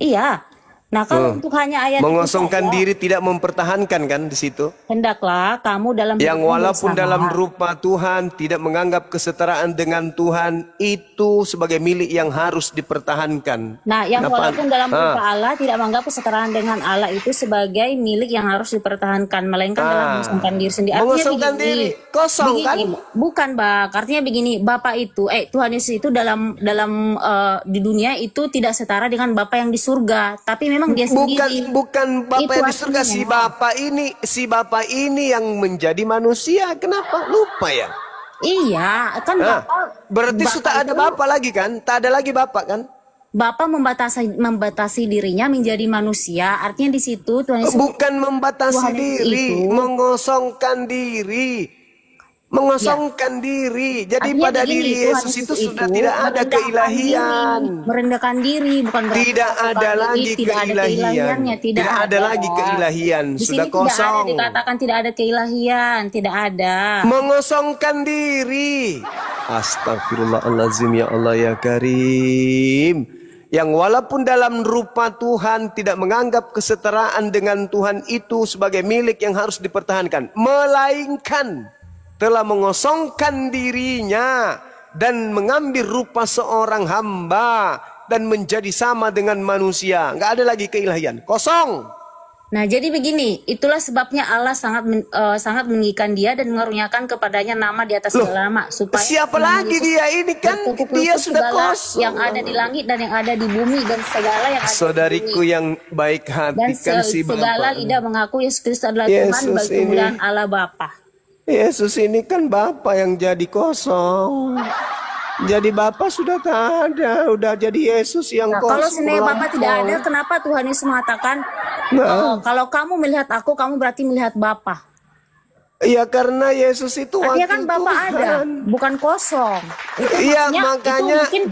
Iya. Nah, kalau untuk hanya ayat mengosongkan diri tidak mempertahankan kan di situ. Hendaklah kamu dalam yang walaupun dalam rupa Tuhan tidak menganggap kesetaraan dengan Tuhan itu sebagai milik yang harus dipertahankan. Nah, yang walaupun dalam rupa Allah tidak menganggap kesetaraan dengan Allah itu sebagai milik yang harus dipertahankan, melainkan dalam mengosongkan diri sendiri. Mengosongkan diri, kosong kan? Bukan, Bang. Artinya begini, Bapa itu Tuhan Yesus itu dalam di dunia itu tidak setara dengan Bapa yang di surga, tapi memang dia sendiri. Bukan Bapak yang di surga, si Bapak ini yang menjadi manusia. Kenapa lupa ya? Iya, kan Bapak berarti sudah ada Bapak lagi kan? Tak ada lagi Bapak kan? Bapak membatasi dirinya menjadi manusia. Artinya di situ Tuhan Yesus bukan membatasi diri, mengosongkan diri. Mengosongkan diri. Jadi artinya pada diri Yesus itu sudah tidak ada keilahian. Merendahkan diri, bukan tidak ada lagi keilahian. Tidak ada lagi keilahian. Sudah kosong. Dikatakan tidak ada keilahian, tidak ada. Mengosongkan diri. Astagfirullahaladzim ya Allah ya Karim. Yang walaupun dalam rupa Tuhan tidak menganggap kesetaraan dengan Tuhan itu sebagai milik yang harus dipertahankan, melainkan telah mengosongkan dirinya dan mengambil rupa seorang hamba dan menjadi sama dengan manusia. Nggak ada lagi keilahian, kosong. Nah, jadi begini, itulah sebabnya Allah sangat meninggikan dia dan mengaruniakan kepadanya nama di atas segala nama, supaya siapa lagi dia ini kan dia sudah kosong. Yang ada di langit dan yang ada di bumi dan segala yang ada saudariku di bumi. Yang baik hati dan kan si Bapak. Segala lidah mengaku Yesus Kristus adalah Tuhan bagi kemuliaan Allah Bapa. Yesus ini kan Bapa yang jadi kosong. Jadi Bapa sudah tak ada, udah jadi Yesus yang kosong. Kalau sebenarnya Bapa tidak ada, kenapa Tuhan Yesus mengatakan kalau kamu melihat aku, kamu berarti melihat Bapa? Iya, karena Yesus itu Artinya wakil kan Bapa ada, Tuhan. bukan kosong. Itu Iya, maksudnya, itu makanya mungkin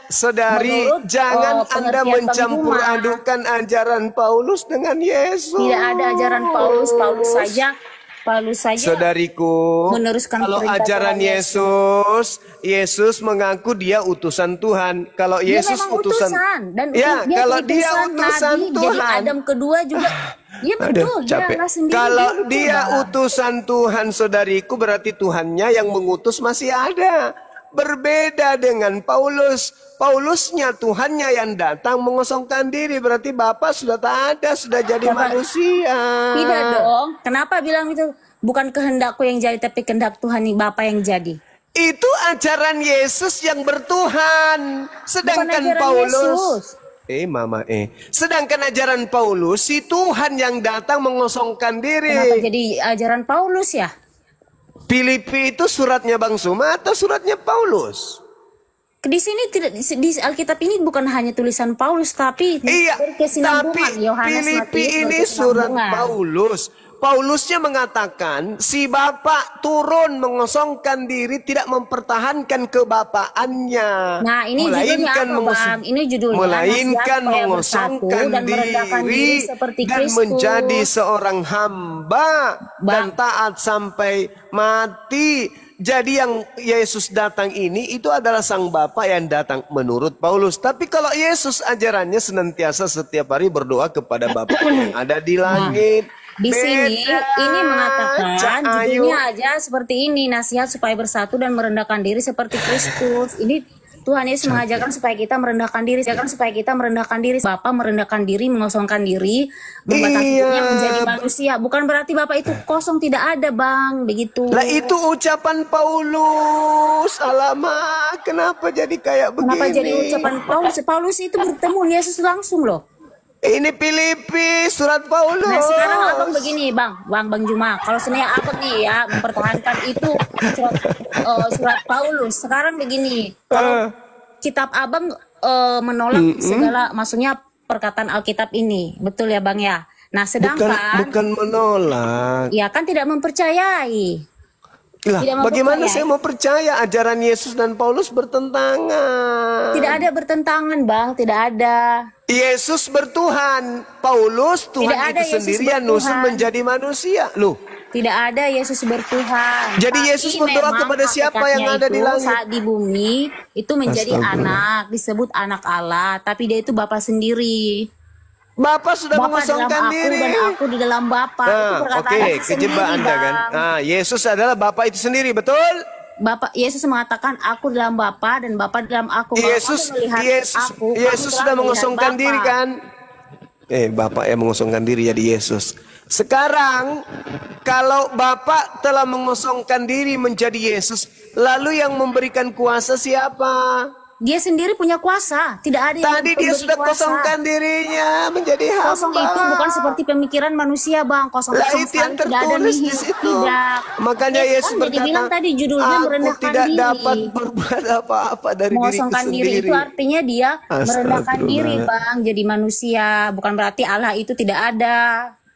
saudari, menurut jangan Anda pengertian Bang mencampur Juma. adukan ajaran Paulus dengan Yesus. Tidak ada ajaran Paulus, Paulus saja Saudariku, meneruskan kalau perintah ajaran Tuhan Yesus. Yesus mengaku dia utusan Tuhan. Kalau Dia Yesus memang utusan dan ya, dia kalau dia utusan Nabi, Tuhan, jadi Adam kedua juga. Dia betul, dia capek. Allah sendiri. Kalau betul, dia Bang. utusan Tuhan, saudariku, berarti Tuhannya yang mengutus masih ada. Berbeda dengan Paulus. Paulusnya Tuhannya yang datang mengosongkan diri. Berarti Bapa sudah tak ada, sudah jadi manusia. Tidak dong. Kenapa bilang itu? Bukan kehendakku yang jadi, tapi kehendak Tuhan nih Bapa yang jadi. Itu ajaran Yesus yang bertuhan. Sedangkan Bukan ajaran Paulus. Yesus. Sedangkan ajaran Paulus, si Tuhan yang datang mengosongkan diri. Kenapa jadi ajaran Paulus ya? Filipi itu suratnya Bang Suma atau suratnya Paulus? Di sini tidak, di Alkitab ini bukan hanya tulisan Paulus, tapi tapi berkesinambungan. Yohanes, Filipi Matius, ini surat berkesinambungan. Paulus. Paulusnya mengatakan si Bapa turun mengosongkan diri, tidak mempertahankan kebapaannya. Nah, ini judulnya apa, Bang? Ini judulnya melainkan nasihat supaya mengosongkan bersatu dan merendahkan diri seperti dan Kristus. menjadi seorang hamba dan taat sampai mati. Jadi yang Yesus datang ini itu adalah sang Bapa yang datang menurut Paulus. Tapi kalau Yesus ajarannya senantiasa setiap hari berdoa kepada Bapa yang ada di langit. Di sini ini mengatakan judulnya aja seperti ini, nasihat supaya bersatu dan merendahkan diri seperti Kristus. Ini Tuhan Yesus mengajarkan supaya kita merendahkan diri, Bapa merendahkan diri, mengosongkan diri, membatasi dirinya menjadi manusia. Bukan berarti Bapa itu kosong, tidak ada, Bang, begitu. Lah itu ucapan Paulus. Alamak, kenapa jadi kayak begini? Kenapa jadi ucapan Paulus? Paulus itu bertemu Yesus langsung loh. Ini Filipi, surat Paulus. Nah sekarang abang begini Bang Juma. Kalau sebenarnya abang nih ya mempertahankan itu surat Paulus. Sekarang begini, kalau kitab abang menolak segala, maksudnya perkataan Alkitab ini, betul ya Bang ya. Nah sedangkan bukan menolak. Ya kan tidak mempercayai. Lah, bagaimana saya mau percaya ajaran Yesus dan Paulus bertentangan? Tidak ada bertentangan, Bang, tidak ada. Yesus bertuhan, Paulus Tuhan itu sendiri yang nusun menjadi manusia. Loh, tidak ada Yesus bertuhan. Jadi Yesus berdoa kepada siapa yang ada di langit? Saat di bumi itu menjadi anak, disebut anak Allah, tapi dia itu Bapa sendiri. Bapa sudah mengosongkan diri. Dan aku di dalam Bapa. Nah, oke, kejebak Anda kan. Nah, Yesus adalah Bapa itu sendiri, betul? Bapak Yesus mengatakan aku dalam Bapa dan Bapa dalam aku. Yesus sudah mengosongkan diri kan? Bapak yang mengosongkan diri jadi Yesus. Sekarang kalau Bapa telah mengosongkan diri menjadi Yesus, lalu yang memberikan kuasa siapa? Dia sendiri punya kuasa, tidak ada yang tadi dia sudah kosongkan dirinya menjadi hamba. Kosong itu bukan seperti pemikiran manusia, Bang. Kosong itu yang tertulis di situ. Tidak. Makanya Yesus berkata, bilang tadi judulnya merendahkan tidak diri. dapat berbuat apa-apa dari diriku mengosongkan sendiri. Diri itu artinya dia merendahkan diri, Bang, jadi manusia. Bukan berarti Allah itu tidak ada.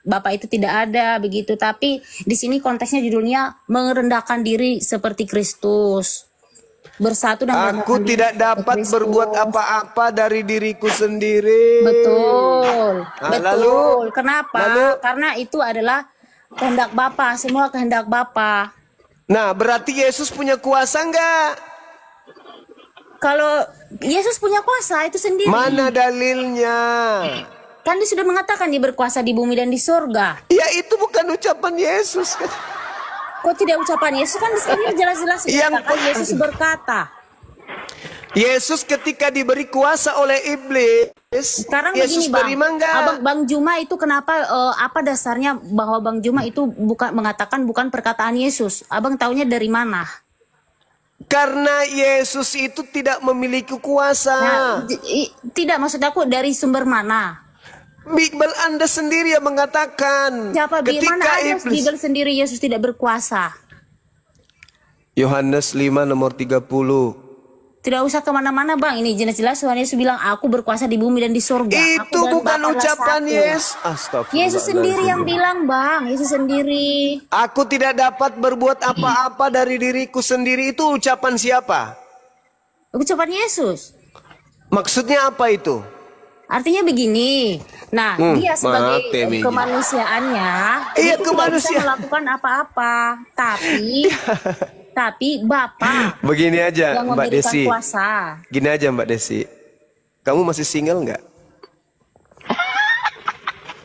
Bapak itu tidak ada begitu, tapi di sini konteksnya judulnya merendahkan diri seperti Kristus. Bersatu dan aku tidak dapat berbuat apa-apa dari diriku sendiri. Betul. Betul. Lalu, kenapa? Karena itu adalah kehendak Bapa, semua kehendak Bapa. Nah, berarti Yesus punya kuasa enggak? Kalau Yesus punya kuasa itu sendiri. Mana dalilnya? Kan dia sudah mengatakan dia berkuasa di bumi dan di surga. Ya itu bukan ucapan Yesus kan? Kok tidak ucapan Yesus? Kan di sini jelas-jelas dikatakan Yesus berkata. Yesus ketika diberi kuasa oleh iblis, sekarang Yesus begini Bang, Bang Juma itu kenapa apa dasarnya bahwa Bang Juma itu mengatakan bukan perkataan Yesus? Abang taunya dari mana? Karena Yesus itu tidak memiliki kuasa. Nah, tidak, maksud aku dari sumber mana? Bible Anda sendiri yang mengatakan. Siapa? Ketika Bible sendiri Yesus tidak berkuasa. Yohanes 5 nomor 30. Tidak usah kemana-mana bang. Ini jelas-jelas Tuhan Yesus bilang, aku berkuasa di bumi dan di surga. Itu Aku dan bukan Bapa adalah ucapan satu. Yesus. Astagfirullahaladzim. Yesus sendiri yang bilang bang. Yesus sendiri. Aku tidak dapat berbuat apa-apa dari diriku sendiri. Itu ucapan siapa? Ucapan Yesus. Maksudnya apa itu? Artinya begini. Nah, dia sebagai kemanusiaannya, Iya, dia tidak bisa kemanusiaan. melakukan apa-apa. Tapi Bapa Begini aja yang Mbak memberikan Desi. kuasa. Gini aja Mbak Desi. Kamu masih single nggak?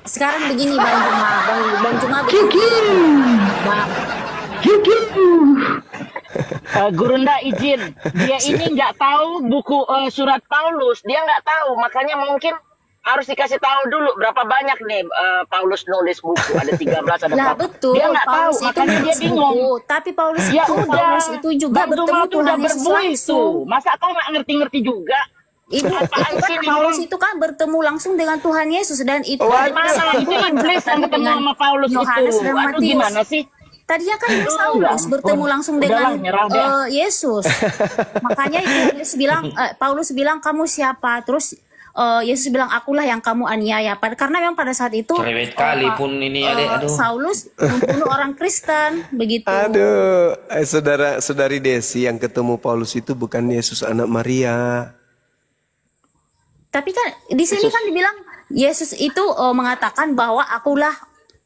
Sekarang begini Bang Juma, Bang Juma begini. Bang, Gurunda izin, dia ini nggak tahu buku surat Paulus, dia nggak tahu, makanya mungkin harus dikasih tahu dulu berapa banyak nih Paulus nulis buku, ada 13, ada Lah 4. betul, Dia nggak tahu, Paulus itu makanya dia nulis bingung. buku. Tapi Paulus Ya itu, udah, Paulus itu juga Bang bertemu Juma tuh Tuhan udah Yesus berbuih langsung. tuh, masa kau nggak ngerti-ngerti juga? Itu Apaan kan sih nih? Paulus itu kan bertemu langsung dengan Tuhan Yesus dan itu Mana itu iblis yang ketemu sama Paulus Yohanes itu? dan Aduh Matius. gimana sih? Tadinya kan Aduh, ya Saulus bertemu ampun. langsung Udahlah, dengan nyerah deh. Yesus. Makanya Yesus bilang, Paulus bilang kamu siapa? Terus Yesus bilang akulah yang kamu aniaya. Karena memang pada saat itu Cerewet kali pun ini adek. Aduh. Saulus membunuh orang Kristen begitu. Aduh, saudari Desi, yang ketemu Paulus itu bukan Yesus anak Maria. Tapi kan di sini kan dibilang Yesus itu mengatakan bahwa akulah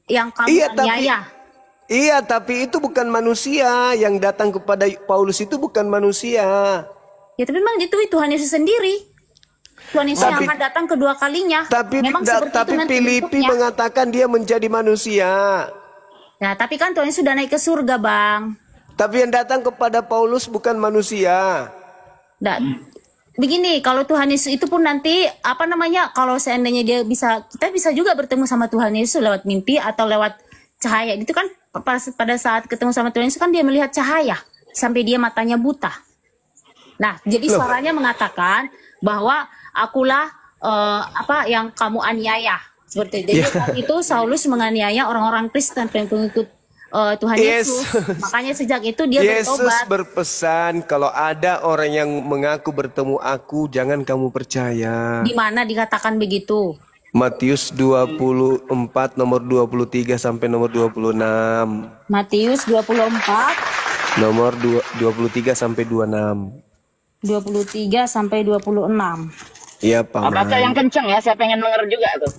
yang kamu aniaya. Iya, tapi itu bukan manusia yang datang kepada Paulus, itu bukan manusia. Ya tapi memang itu Tuhan Yesus sendiri. Tuhan Yesus yang akan datang kedua kalinya. Memang seperti itu nanti Filipi bentuknya. mengatakan dia menjadi manusia. Nah, tapi kan Tuhan Yesus sudah naik ke surga, Bang. Tapi yang datang kepada Paulus bukan manusia. Dan begini, kalau Tuhan Yesus itu pun nanti kalau seandainya kita bisa juga bertemu sama Tuhan Yesus lewat mimpi atau lewat cahaya. Itu kan pada saat ketemu sama Tuhan Yesus kan dia melihat cahaya sampai dia matanya buta. Nah, jadi suaranya mengatakan bahwa akulah yang kamu aniaya. Seperti itu. Jadi saat itu Saulus menganiaya orang-orang Kristen pengikut Tuhan Yesus. Makanya sejak itu dia Yesus bertobat. berpesan, kalau ada orang yang mengaku bertemu aku, jangan kamu percaya. Di mana dikatakan begitu? Matius 24 nomor 23 sampai nomor 26. Matius 24 Nomor 23 sampai 26. 23 sampai 26. Iya, Pak. Baca yang kenceng ya, saya pengen denger juga tuh.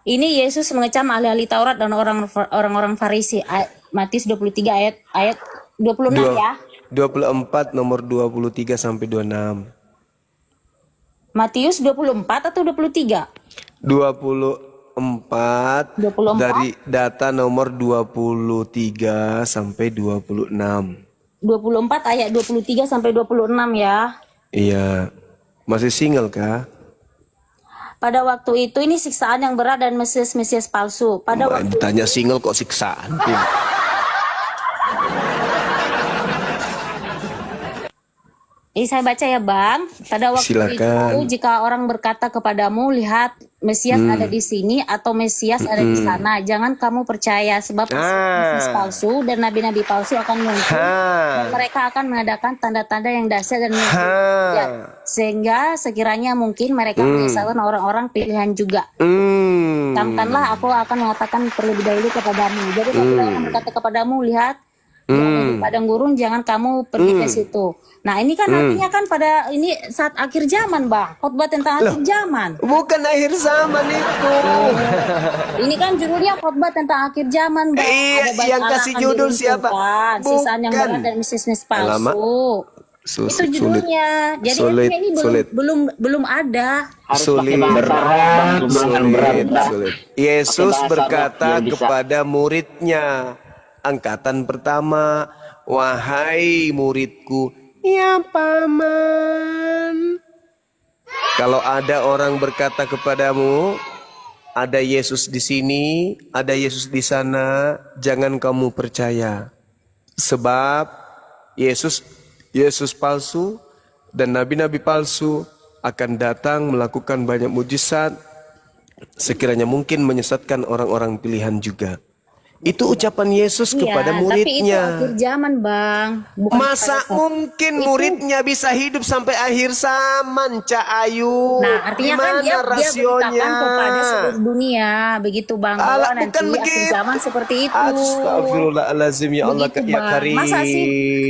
Ini Yesus mengecam ahli-ahli Taurat dan orang-orang Farisi. Matius 23 ayat 26 ya. 24 nomor 23 sampai 26. Matius 24 atau 23? 24 dari data nomor 23 sampai 26. 24 ayat 23 sampai 26 ya. Iya. Masih single kah? Pada waktu itu ini siksaan yang berat dan Mesias palsu. Pada waktu Tanya single kok siksaan. saya baca ya Bang. Pada waktu Silakan. itu jika orang berkata kepadamu, lihat Mesias ada di sini atau Mesias ada di sana, jangan kamu percaya sebab Mesias palsu dan nabi-nabi palsu akan muncul. Dan mereka akan mengadakan tanda-tanda yang dahsyat dan mengejutkan. Sehingga sekiranya mungkin mereka menyesatkan orang-orang pilihan juga. Camkanlah aku akan mengatakan terlebih dahulu kepadamu. Jadi kalau orang berkata kepadamu, lihat di padang gurun, jangan kamu pergi ke situ. Nah ini kan artinya kan pada ini saat akhir zaman Bang, khotbah tentang akhir zaman. Bukan akhir zaman itu. Ini kan judulnya khotbah tentang akhir zaman Bang. Iya, Ada banyak yang anak kasih akan judul diruntuhkan, siapa? sisaan yang Bukan. berat dan Mesias palsu. Alamak. Itu judulnya. Jadi Sulit, ini sulit. belum ada. Sulit. Sulit. Yesus berkata kepada muridnya, angkatan pertama, wahai muridku, ya paman. Kalau ada orang berkata kepadamu, ada Yesus di sini, ada Yesus di sana, jangan kamu percaya. Sebab Yesus palsu dan nabi-nabi palsu akan datang melakukan banyak mujizat, sekiranya mungkin menyesatkan orang-orang pilihan juga. Itu ucapan Yesus kepada Iya, tapi itu muridnya. akhir zaman, Bang. Bukan Masa pada saat mungkin itu. muridnya bisa hidup sampai akhir zaman, Cak Ayu? Nah, artinya kan Gimana dia rasionya? beritakan kepada seluruh dunia, begitu Bang. Bahwa Alah, nanti bukan akhir begitu. zaman seperti itu. Astagfirullahaladzim, ya Allah, Begitu, ya Bang. Karim.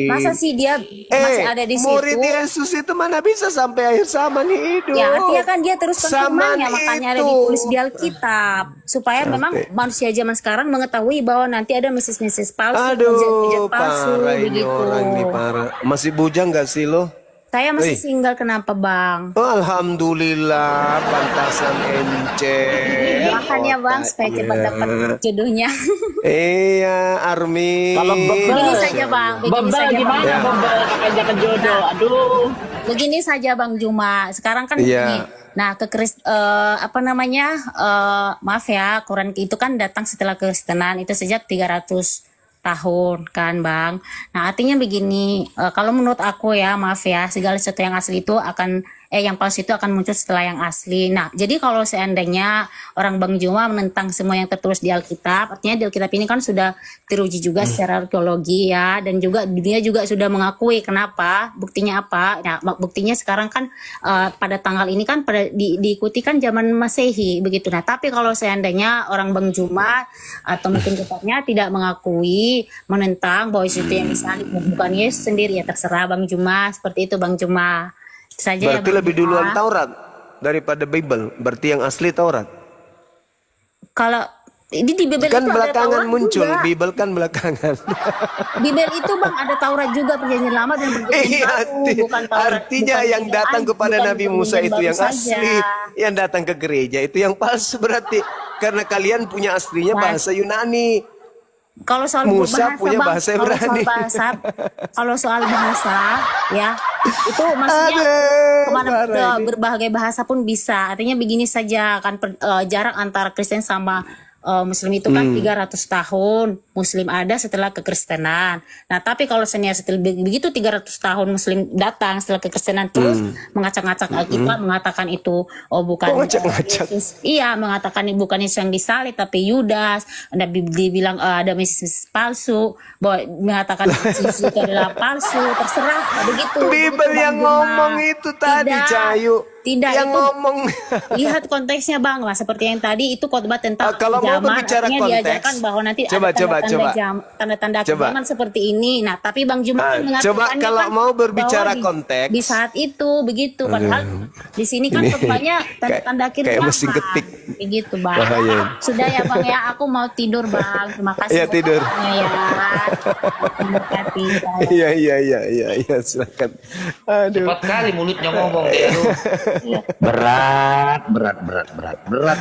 Masa sih dia masih ada di situ? Murid Yesus itu mana bisa sampai akhir zaman hidup? Ya, artinya kan dia terus Zaman firman-Nya, makanya ada itu. ditulis di Alkitab supaya memang manusia zaman sekarang mengetahui bahwa nanti ada Mesias palsu, Aduh, mujizat palsu, parah ini begitu. orang nih, parah. Masih bujang gak sih lo? Saya masih Wih. single, kenapa Bang? Oh, Alhamdulillah, pantasan ence. Makanya Bang, supaya cepat dapat jodohnya. Iya, Army. Kalau Begini saja Bang, begini Bebel saja Bang. gimana Ya. bebel kakak jodoh? Aduh. Begini saja Bang Juma. Sekarang kan begini. Iya. Nah, apa namanya? Maaf ya, Quran itu kan datang setelah kekristenan itu sejak 300 tahun kan Bang. Nah, artinya begini, kalau menurut aku ya, maaf ya, segala sesuatu yang asli itu akan yang palsu itu akan muncul setelah yang asli. Nah, jadi kalau seandainya orang Bang Juma menentang semua yang tertulis di Alkitab, artinya di Alkitab ini kan sudah teruji juga secara arkeologi ya, dan juga dunia juga sudah mengakui. Kenapa? Buktinya apa? Nah, buktinya sekarang kan pada tanggal ini kan diikuti kan zaman Masehi begitu. Nah, tapi kalau seandainya orang Bang Juma atau mungkin tepatnya tidak mengakui, menentang bahwa itu yang disalib bukan Yesus sendiri, ya terserah Bang Juma, seperti itu Bang Juma. Saja Berarti ya, Bang lebih Juma. duluan Taurat daripada Bible. Berarti yang asli Taurat. Kalau di Bible Kan itu ada belakangan Taurat muncul, juga. Bible kan belakangan. Bible itu Bang ada Taurat juga, perjanjian lama dan perjanjian Iya, baru, bukan Taurat. artinya bukan yang datang bukan kepada Nabi Musa perjanjian itu baru yang saja. asli, yang datang ke gereja itu yang palsu berarti. Karena kalian punya aslinya bahasa Yunani. Kalau soal Musa bahasa, punya Bang, bahasa Ibrani. kalau soal bahasa ya itu maksudnya kemana berbagai bahasa pun bisa. Artinya begini saja kan jarak antara Kristen sama Muslim itu kan 300 tahun. Muslim ada setelah kekristenan. Nah, tapi kalau setelah begitu 300 tahun Muslim datang setelah kekristenan terus mengacak-ngacak Alkitab mengatakan itu bukan Yesus. Iya, mengatakan bukan Yesus yang disalib tapi Yudas. Ada dibilang ada Mesias palsu, bahwa mengatakan Yesus itu adalah palsu, terserah begitu. Bible Begitu, yang Bang Juma. ngomong itu tadi, Tidak, Cahayu. Tidak, yang itu ngomong. lihat konteksnya Bang lah, seperti yang tadi itu khotbah tentang kalau mau zaman, berbicara artinya konteks, diajarkan bahwa nanti coba, ada tanda-tanda coba. tanda-tanda akhir Coba. zaman seperti ini. Nah, tapi Bang Juma kan Coba mengatakannya kalau kan mau berbicara bahwa konteks. di saat itu begitu, padahal di sini kan Ini khotbahnya tanda-tanda akhir kayak zaman. mesin ketik. Begitu Bang. Bahaya. Sudah ya Bang ya, aku mau tidur Bang. Terima kasih. Iya, tidur. waktunya ya. Berkati. Iya, silakan. Aduh. Cepat kali mulutnya ngomong dia tuh. Berat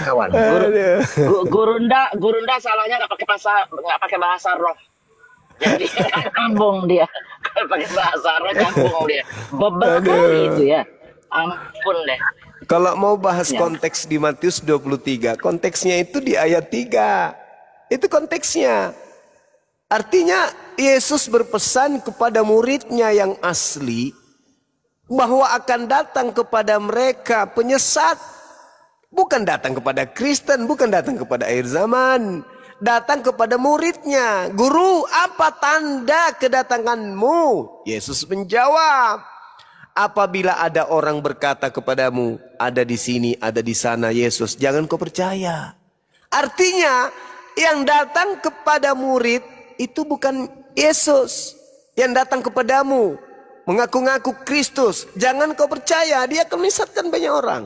kawan. Gurunda salahnya nggak pakai bahasa roh. Jadi nyambung dia. Kalau pakai bahasa roh nyambung dia. Bebel kali itu ya. Ampun deh. Kalau mau bahas Ya. konteks di Matius 23, konteksnya itu di ayat 3. Itu konteksnya. Artinya Yesus berpesan kepada muridnya yang asli bahwa akan datang kepada mereka penyesat. Bukan datang kepada Kristen, bukan datang kepada akhir zaman. Datang kepada muridnya. Guru, apa tanda kedatanganmu? Yesus menjawab, apabila ada orang berkata kepadamu, ada di sini, ada di sana Yesus, jangan kau percaya. Artinya, yang datang kepada murid itu bukan Yesus. Yang datang kepadamu, mengaku-ngaku Kristus, jangan kau percaya, dia akan menyesatkan banyak orang.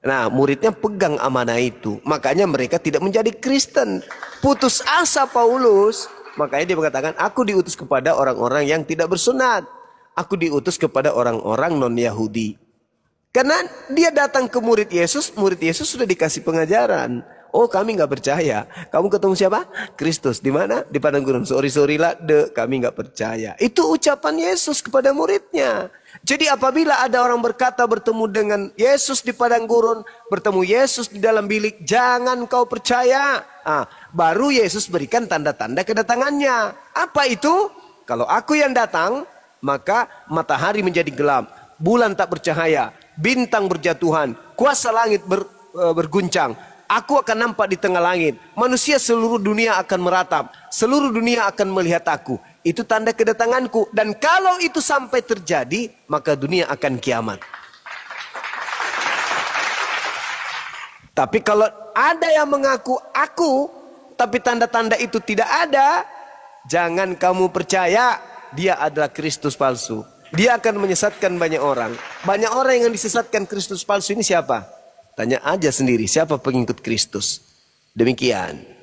Nah, muridnya pegang amanah itu. Makanya mereka tidak menjadi Kristen. Putus asa Paulus. Makanya dia mengatakan, aku diutus kepada orang-orang yang tidak bersunat. Aku diutus kepada orang-orang non-Yahudi. Karena dia datang ke murid Yesus sudah dikasih pengajaran. Oh, kami nggak percaya. Kamu ketemu siapa? Kristus. Di mana? Di padang gurun. Sorry lah, kami nggak percaya. Itu ucapan Yesus kepada muridnya. Jadi apabila ada orang berkata bertemu dengan Yesus di padang gurun, bertemu Yesus di dalam bilik, jangan kau percaya. Baru Yesus berikan tanda-tanda kedatangannya. Apa itu? Kalau aku yang datang, maka matahari menjadi gelap, bulan tak bercahaya, bintang berjatuhan, kuasa langit berguncang. Aku akan nampak di tengah langit. Manusia seluruh dunia akan meratap. Seluruh dunia akan melihat aku. Itu tanda kedatanganku. Dan kalau itu sampai terjadi, maka dunia akan kiamat. Tapi kalau ada yang mengaku aku, tapi tanda-tanda itu tidak ada, jangan kamu percaya, dia adalah Kristus palsu. Dia akan menyesatkan banyak orang. Banyak orang yang disesatkan Kristus palsu ini siapa? Tanya aja sendiri, siapa pengikut Kristus? Demikian.